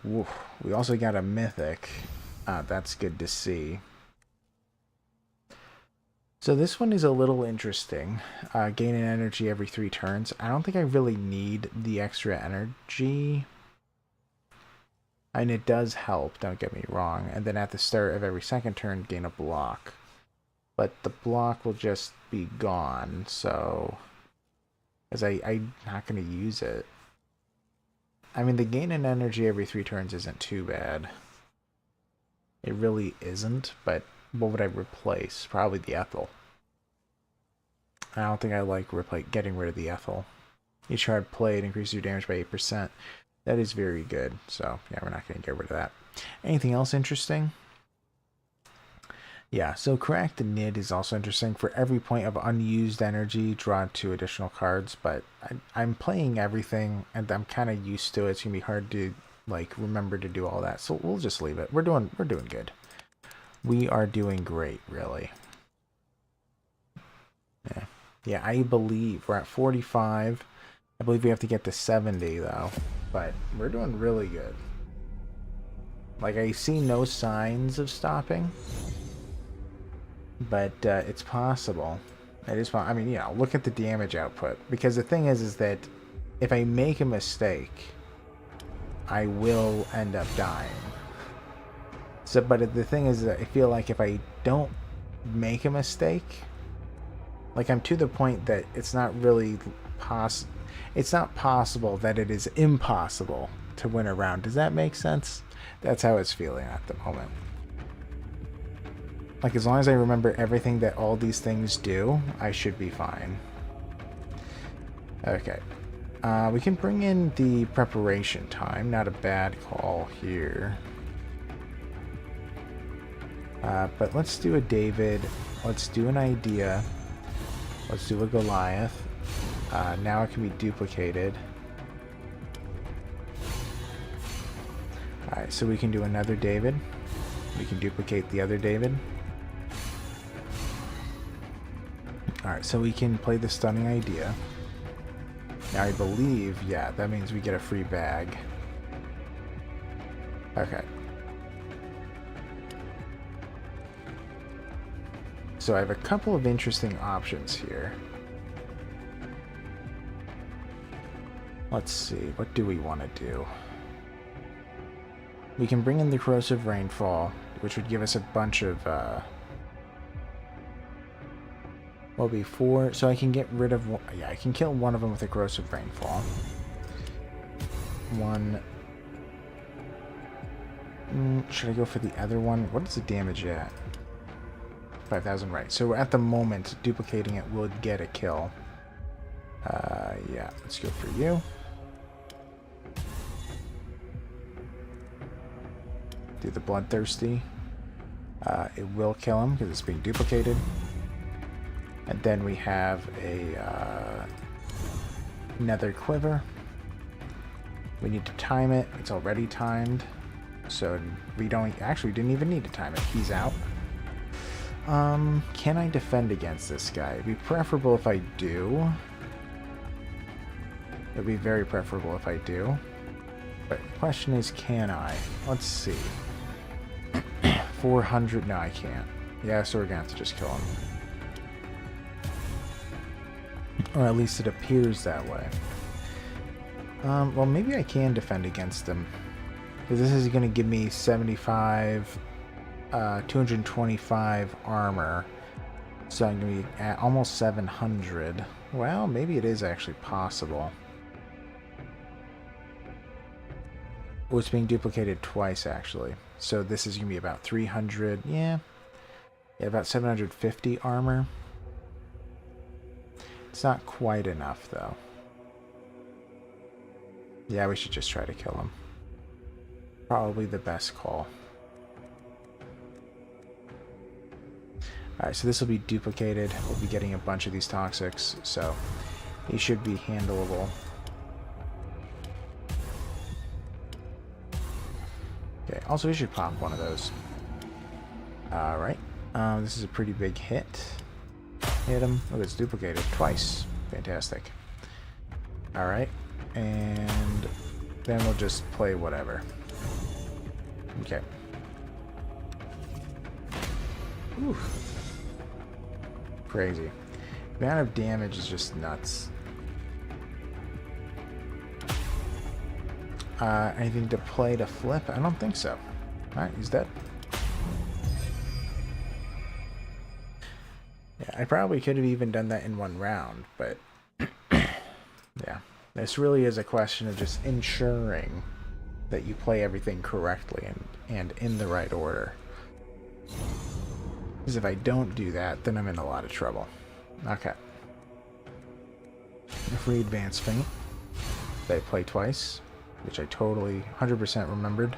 Woo. We also got a mythic. That's good to see. So this one is a little interesting. Gaining energy every 3 turns. I don't think I really need the extra energy. And it does help, don't get me wrong. And then at the start of every 2nd turn, gain a block. But the block will just be gone, so... Because I'm not going to use it. I mean, the gain in energy every 3 turns isn't too bad. It really isn't, but what would I replace? Probably the Ethel. I don't think I like getting rid of the Ethel. Each card played increases your damage by 8%. That is very good, so yeah, we're not going to get rid of that. Anything else interesting? Yeah, so Crack the Nid is also interesting. For every point of unused energy, draw 2 additional cards, but I'm playing everything, and I'm kind of used to it. It's going to be hard to, like, remember to do all that, so we'll just leave it. We're doing good. We are doing great, really. Yeah, I believe we're at 45. I believe we have to get to 70 though, but we're doing really good. Like, I see no signs of stopping, but it's possible. It is. I mean, look at the damage output, because the thing is that if I make a mistake, I will end up dying. So, but the thing is that I feel like if I don't make a mistake, like, I'm to the point that it's not really it's not possible that it is impossible to win a round. Does that make sense? That's how it's feeling at the moment. Like, as long as I remember everything that all these things do, I should be fine. Okay. We can bring in the preparation time. Not a bad call here. But let's do a David. Let's do an idea. Let's do a Goliath. Now it can be duplicated. Alright, so we can do another David. We can duplicate the other David. Alright, so we can play the stunning idea. Now I believe, yeah, that means we get a free bag. Okay. So I have a couple of interesting options here. Let's see, what do we want to do? We can bring in the corrosive rainfall, which would give us a bunch of, well, before, so I can get rid of, yeah, I can kill one of them with a corrosive rainfall. One. Should I go for the other one? What is the damage at? 5,000, right. So at the moment, duplicating it would get a kill. Yeah, let's go for you. Do the bloodthirsty. It will kill him because it's being duplicated. And then we have a nether quiver. We need to time it. It's already timed. So we don't actually didn't even need to time it. He's out. Can I defend against this guy? It'd be preferable if I do. It'd be very preferable if I do. But the question is, can I? Let's see. 400. No, I can't. Yeah, so we're gonna have to just kill him. Or at least it appears that way. Well, maybe I can defend against him. Because this is going to give me 75, 225 armor. So I'm going to be at almost 700. Well, maybe it is actually possible. Oh, it's being duplicated twice, actually. So this is going to be about 300. Yeah, about 750 armor. It's not quite enough, though. Yeah, we should just try to kill him. Probably the best call. Alright, so this will be duplicated. We'll be getting a bunch of these toxics, so he should be handleable. Okay, also we should pop one of those. Alright, this is a pretty big hit. Hit him. Oh, it's duplicated twice. Fantastic. Alright, and then we'll just play whatever. Okay. Oof. Crazy. The amount of damage is just nuts. Anything to play to flip? I don't think so. Alright, he's dead. Yeah, I probably could have even done that in one round, but yeah. This really is a question of just ensuring that you play everything correctly and in the right order. Because if I don't do that, then I'm in a lot of trouble. Okay. Free advanced feint. They play twice, which I totally 100% remembered.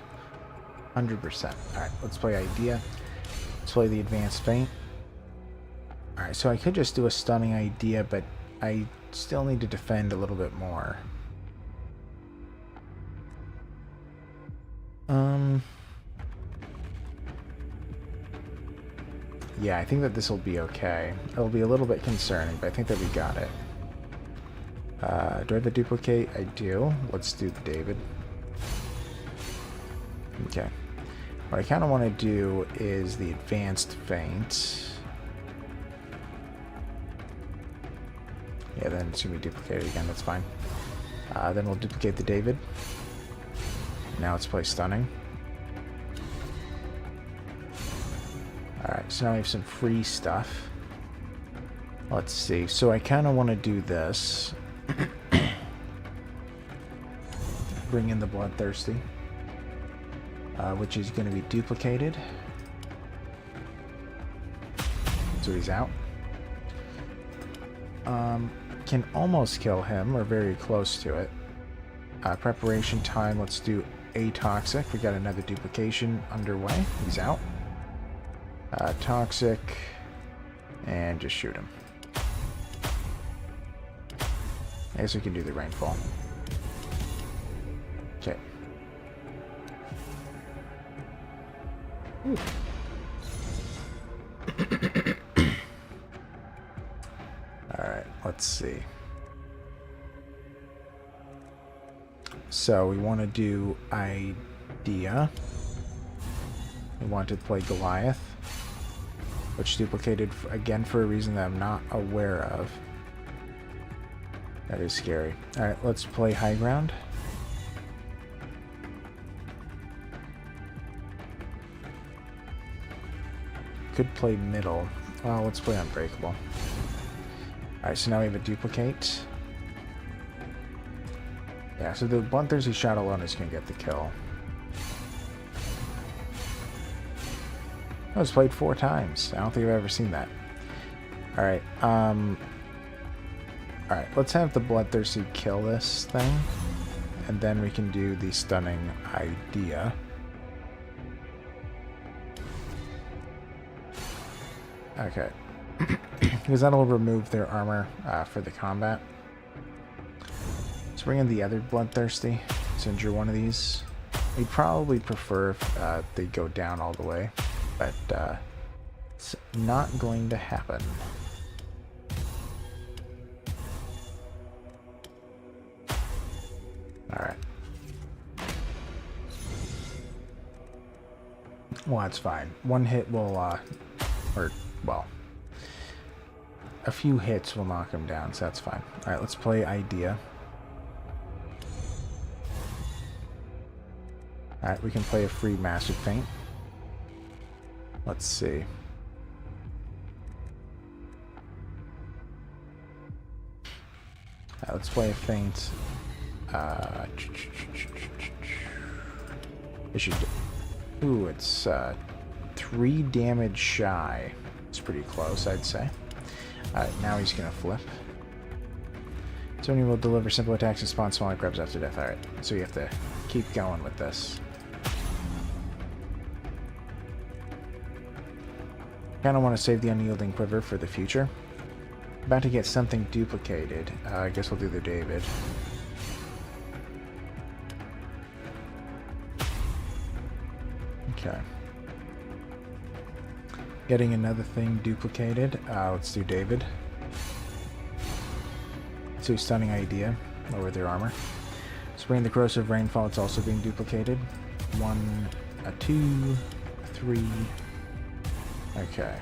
100%. Alright, let's play idea. Let's play the advanced feint. Alright, so I could just do a stunning idea, but I still need to defend a little bit more. Yeah, I think that this will be okay. It'll be a little bit concerning, but I think that we got it. Do I have a duplicate? I do. Let's do the David. Okay. What I kind of want to do is the advanced feint. Yeah, then it's going to be duplicated again. That's fine. Then we'll duplicate the David. Now let's play stunning. Alright, so now we have some free stuff. Let's see. So I kind of want to do this. Bring in the Bloodthirsty. Which is going to be duplicated. So he's out. Can almost kill him, or very close to it. Preparation time, let's do Atoxic. We got another duplication underway. He's out. Toxic. And just shoot him. I guess we can do the Rainfall. Okay. Alright, let's see. So we want to do Idea. We want to play Goliath, which duplicated again for a reason that I'm not aware of. That is scary. Alright, let's play High Ground. Could play Middle. Well, let's play Unbreakable. Alright, so now we have a duplicate. Yeah, so the Bloodthirsty shot alone is going to get the kill. That was played 4 times. I don't think I've ever seen that. Alright, alright, let's have the Bloodthirsty kill this thing. And then we can do the Stunning Idea. Okay. Because that'll remove their armor for the combat. Let's bring in the other Bloodthirsty to injure one of these. We'd probably prefer if they go down all the way, but it's not going to happen. Alright. Well, that's fine. One hit will, or, well, a few hits will knock him down, so that's fine. Alright, let's play Idea. Alright, we can play a free Massive Feint. Let's see. Alright, let's play a feint. It should do. Ooh, it's 3 damage shy. It's pretty close, I'd say. Alright, now he's gonna flip. Sony will deliver simple attacks and spawn smaller grubs after death. Alright, so you have to keep going with this. Kinda want to save the Unyielding Quiver for the future. About to get something duplicated. I guess we'll do the David. Okay. Getting another thing duplicated. Let's do David. Let's do Stunning Idea. Lower their armor. Let's bring the Corrosive Rainfall. It's also being duplicated. 1, a 2, a 3. Okay.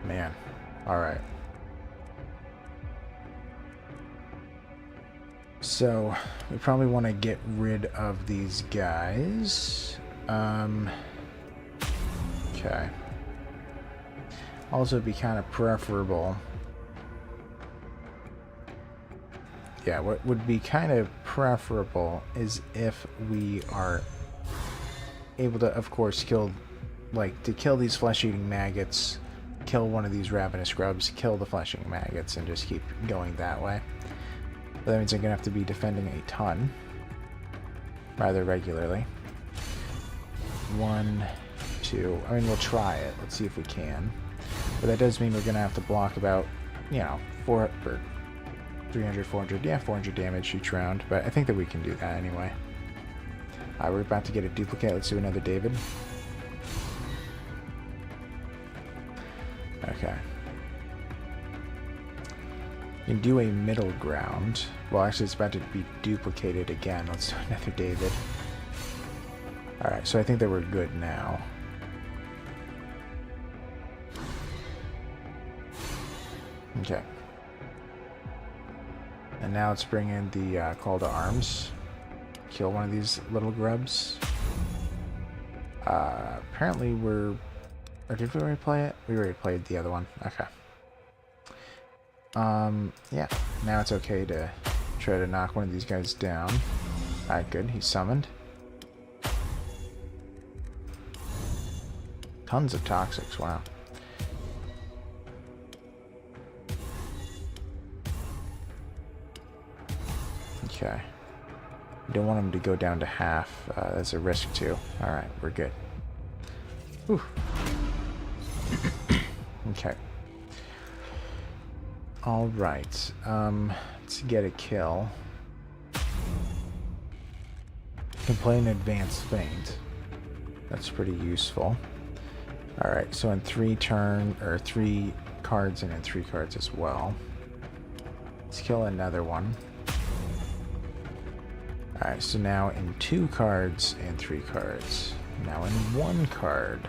Man. Alright. So, we probably want to get rid of these guys. Okay. Also, it'd be kind of preferable. Yeah, what would be kind of preferable is if we are able to, of course, kill these flesh-eating maggots, kill one of these ravenous grubs, kill the flesh-eating maggots, and just keep going that way. But that means I'm going to have to be defending a ton, rather regularly. 1, 2, I mean, we'll try it. Let's see if we can. But that does mean we're going to have to block about, you know, 300, 400, yeah, 400 damage each round, but I think that we can do that anyway. We're about to get a duplicate. Let's do another David. Okay. You can do a middle ground. Well, actually, it's about to be duplicated again. Let's do another David. Alright, so I think that we're good now. Okay. And now let's bring in the call to arms. Kill one of these little grubs. Apparently we're... Or did we already play it? We already played the other one. Okay. Yeah. Now it's okay to try to knock one of these guys down. Alright, good. He's summoned. Tons of toxics. Wow. Okay. You don't want him to go down to half. That's a risk too. Alright, we're good. Whew. Okay. Alright. Let's get a kill. Can play an advanced feint. That's pretty useful. Alright, so in 3 cards and in 3 cards as well. Let's kill another one. Alright, so now in 2 cards and 3 cards. Now in 1 card.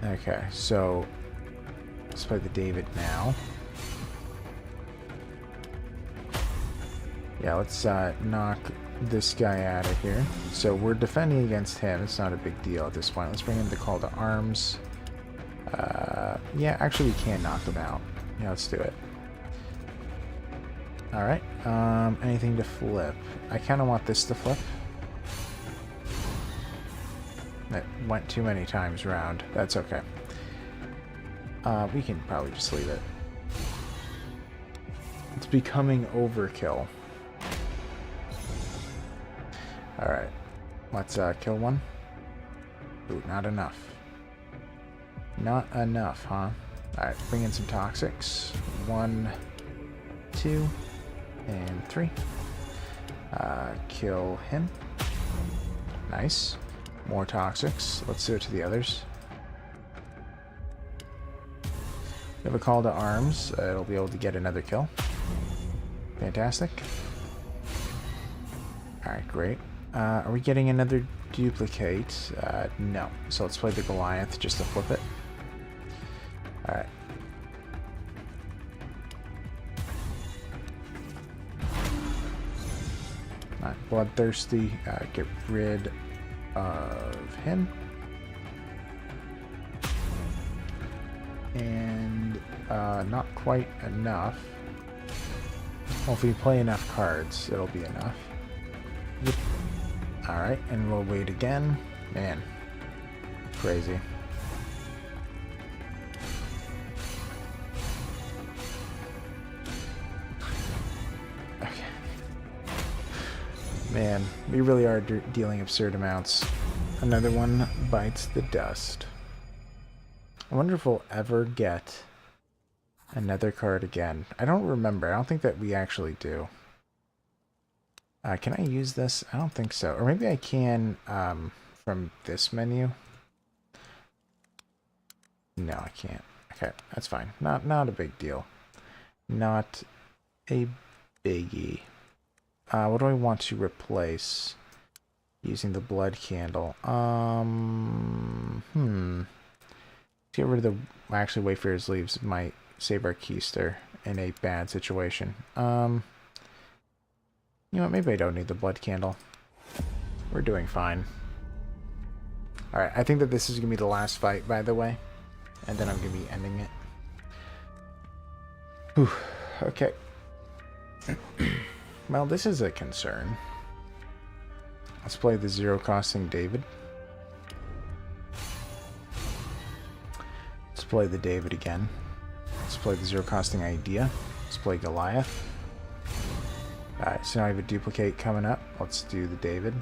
Okay, so let's play the David now. Yeah, let's knock this guy out of here. So we're defending against him. It's not a big deal at this point. Let's bring in the call to arms. Yeah, actually we can knock him out. Yeah, let's do it. Alright, anything to flip? I kind of want this to flip. That went too many times round. That's okay. We can probably just leave it. It's becoming overkill. Alright, let's kill one. Ooh, not enough. Not enough, huh? Alright, bring in some toxics. 1, 2, and 3. Kill him. Nice. More toxics. Let's do it to the others. We have a call to arms. It'll be able to get another kill. Fantastic. Alright, great. Are we getting another duplicate? No. So let's play the Goliath just to flip it. Alright. Alright, bloodthirsty. Get rid of him. And not quite enough. Well, if we play enough cards, it'll be enough. Yep. Alright, and we'll wait again. Man. Crazy. Okay. Man, we really are dealing absurd amounts. Another one bites the dust. I wonder if we'll ever get another card again. I don't remember. I don't think that we actually do. Can I use this? I don't think so. Or maybe I can from this menu. No, I can't. Okay, that's fine. Not a big deal. Not a biggie. What do I want to replace using the blood candle? Get rid of the... Actually, Wayfarer's Leaves might save our keister in a bad situation. You know what, maybe I don't need the blood candle. We're doing fine. Alright, I think that this is going to be the last fight, by the way. And then I'm going to be ending it. Whew, okay. Well, this is a concern. Let's play the zero-costing David. Let's play the David again. Let's play the zero-costing Idea. Let's play Goliath. Alright, so now I have a duplicate coming up. Let's do the David.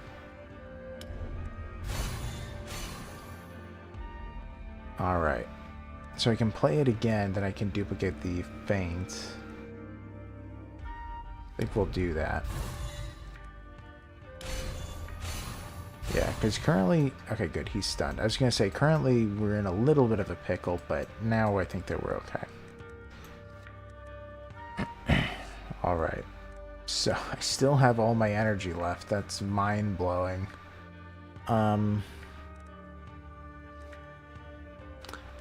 Alright. So I can play it again, then I can duplicate the feint. I think we'll do that. Yeah, because currently... Okay, good, he's stunned. I was going to say, currently we're in a little bit of a pickle, but now I think that we're okay. Alright. So, I still have all my energy left. That's mind-blowing.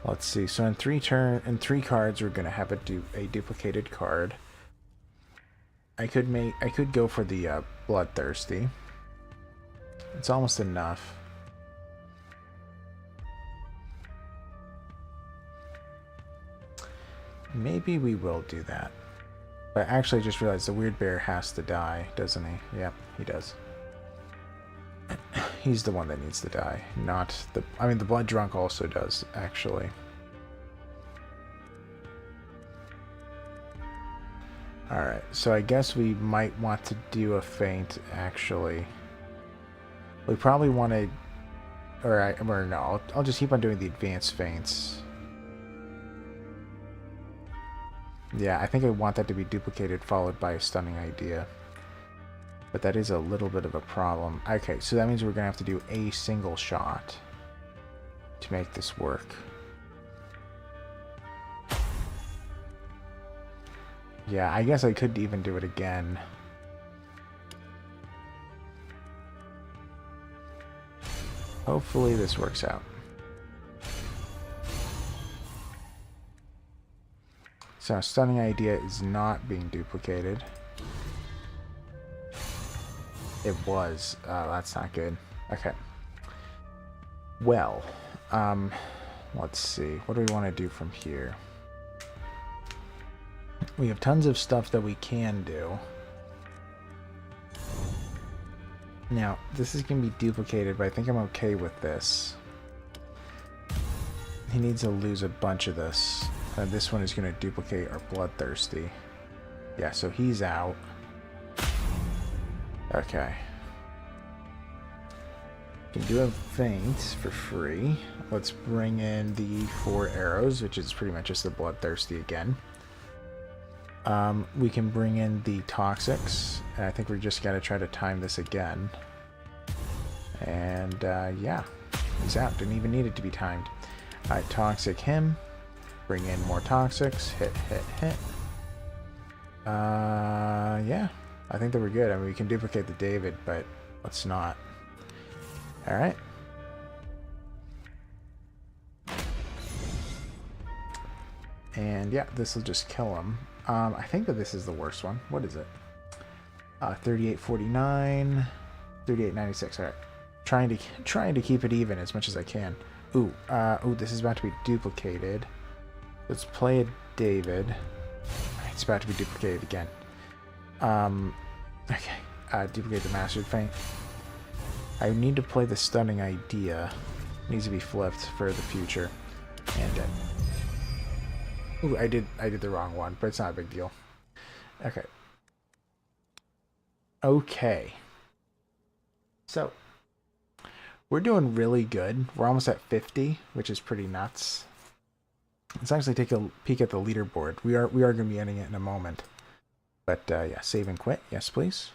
Let's see. So, in three cards, we're going to have a duplicated card. I could go for the Bloodthirsty. It's almost enough. Maybe we will do that. But actually I just realized the Weird Bear has to die, doesn't he? Yep, he does. He's the one that needs to die, not the... I mean, the Blood Drunk also does, actually. Alright, so I guess we might want to do a feint, actually. We probably want to... Or no, I'll just keep on doing the advanced feints. Yeah, I think I want that to be duplicated followed by a stunning idea. But that is a little bit of a problem. Okay, so that means we're going to have to do a single shot to make this work. Yeah, I guess I could even do it again. Hopefully this works out. So, stunning idea is not being duplicated. It was. That's not good. Okay. Well, let's see. What do we want to do from here? We have tons of stuff that we can do. Now, this is going to be duplicated, but I think I'm okay with this. He needs to lose a bunch of this. And this one is going to duplicate our Bloodthirsty. Yeah, so he's out. Okay. Can do a feint for free. Let's bring in the 4 arrows, which is pretty much just the Bloodthirsty again. We can bring in the Toxics, and I think we just got to try to time this again. And yeah, he's out. Didn't even need it to be timed. Alright, Toxic him. Bring in more Toxics. Hit, hit, hit. Yeah, I think that we're good. I mean, we can duplicate the David, but let's not. Alright. And yeah, this will just kill him. I think that this is the worst one. What is it? 3849, 3896. All right, trying to keep it even as much as I can. Ooh, this is about to be duplicated. Let's play a David. It's about to be duplicated again. Okay. Duplicate the Mastered Feint. I need to play the Stunning Idea. It needs to be flipped for the future. And dead. Ooh, I did the wrong one, but it's not a big deal. Okay. Okay. So, we're doing really good. We're almost at 50, which is pretty nuts. Let's actually take a peek at the leaderboard. We are going to be ending it in a moment. But yeah, save and quit. Yes, please.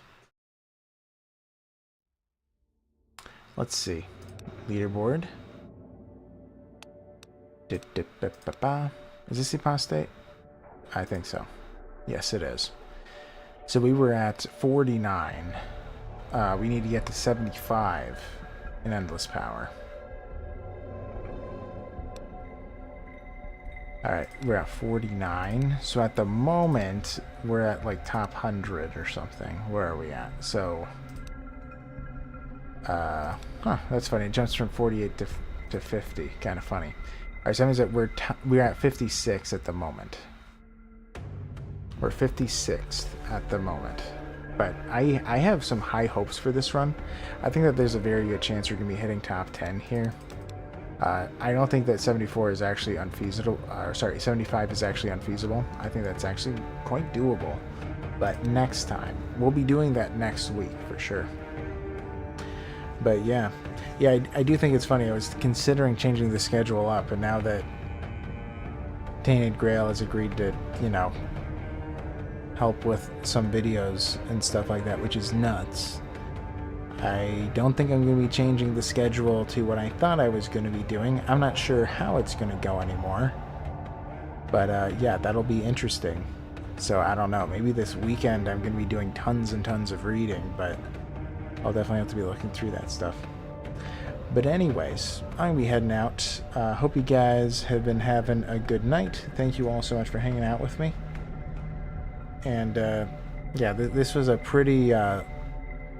Let's see. Leaderboard. Is this the apostate? I think so. Yes, it is. So we were at 49. We need to get to 75 in Endless Power. Alright, we're at 49. So at the moment, we're at like top 100 or something. Where are we at? So, that's funny. It jumps from 48 to 50. Kind of funny. Alright, so that means that we're at 56 at the moment. We're 56th at the moment. But I have some high hopes for this run. I think that there's a very good chance we're going to be hitting top 10 here. I don't think that 74 is actually unfeasible. Sorry, 75 is actually unfeasible. I think that's actually quite doable. But next time. We'll be doing that next week for sure. But yeah. Yeah, I do think it's funny. I was considering changing the schedule up, and now that Tainted Grail has agreed to, you know, help with some videos and stuff like that, which is nuts. I don't think I'm going to be changing the schedule to what I thought I was going to be doing. I'm not sure how it's going to go anymore. But yeah, that'll be interesting. So I don't know. Maybe this weekend I'm going to be doing tons and tons of reading, but I'll definitely have to be looking through that stuff. But anyways, I'm going to be heading out. Hope you guys have been having a good night. Thank you all so much for hanging out with me. And yeah, this was a pretty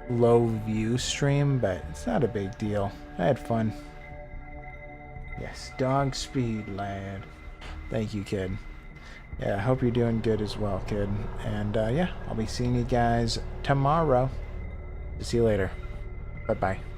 low view stream, but it's not a big deal. I had fun. Yes, dog speed, lad. Thank you, kid. Yeah, I hope you're doing good as well, kid. And yeah, I'll be seeing you guys tomorrow. See you later. Bye-bye.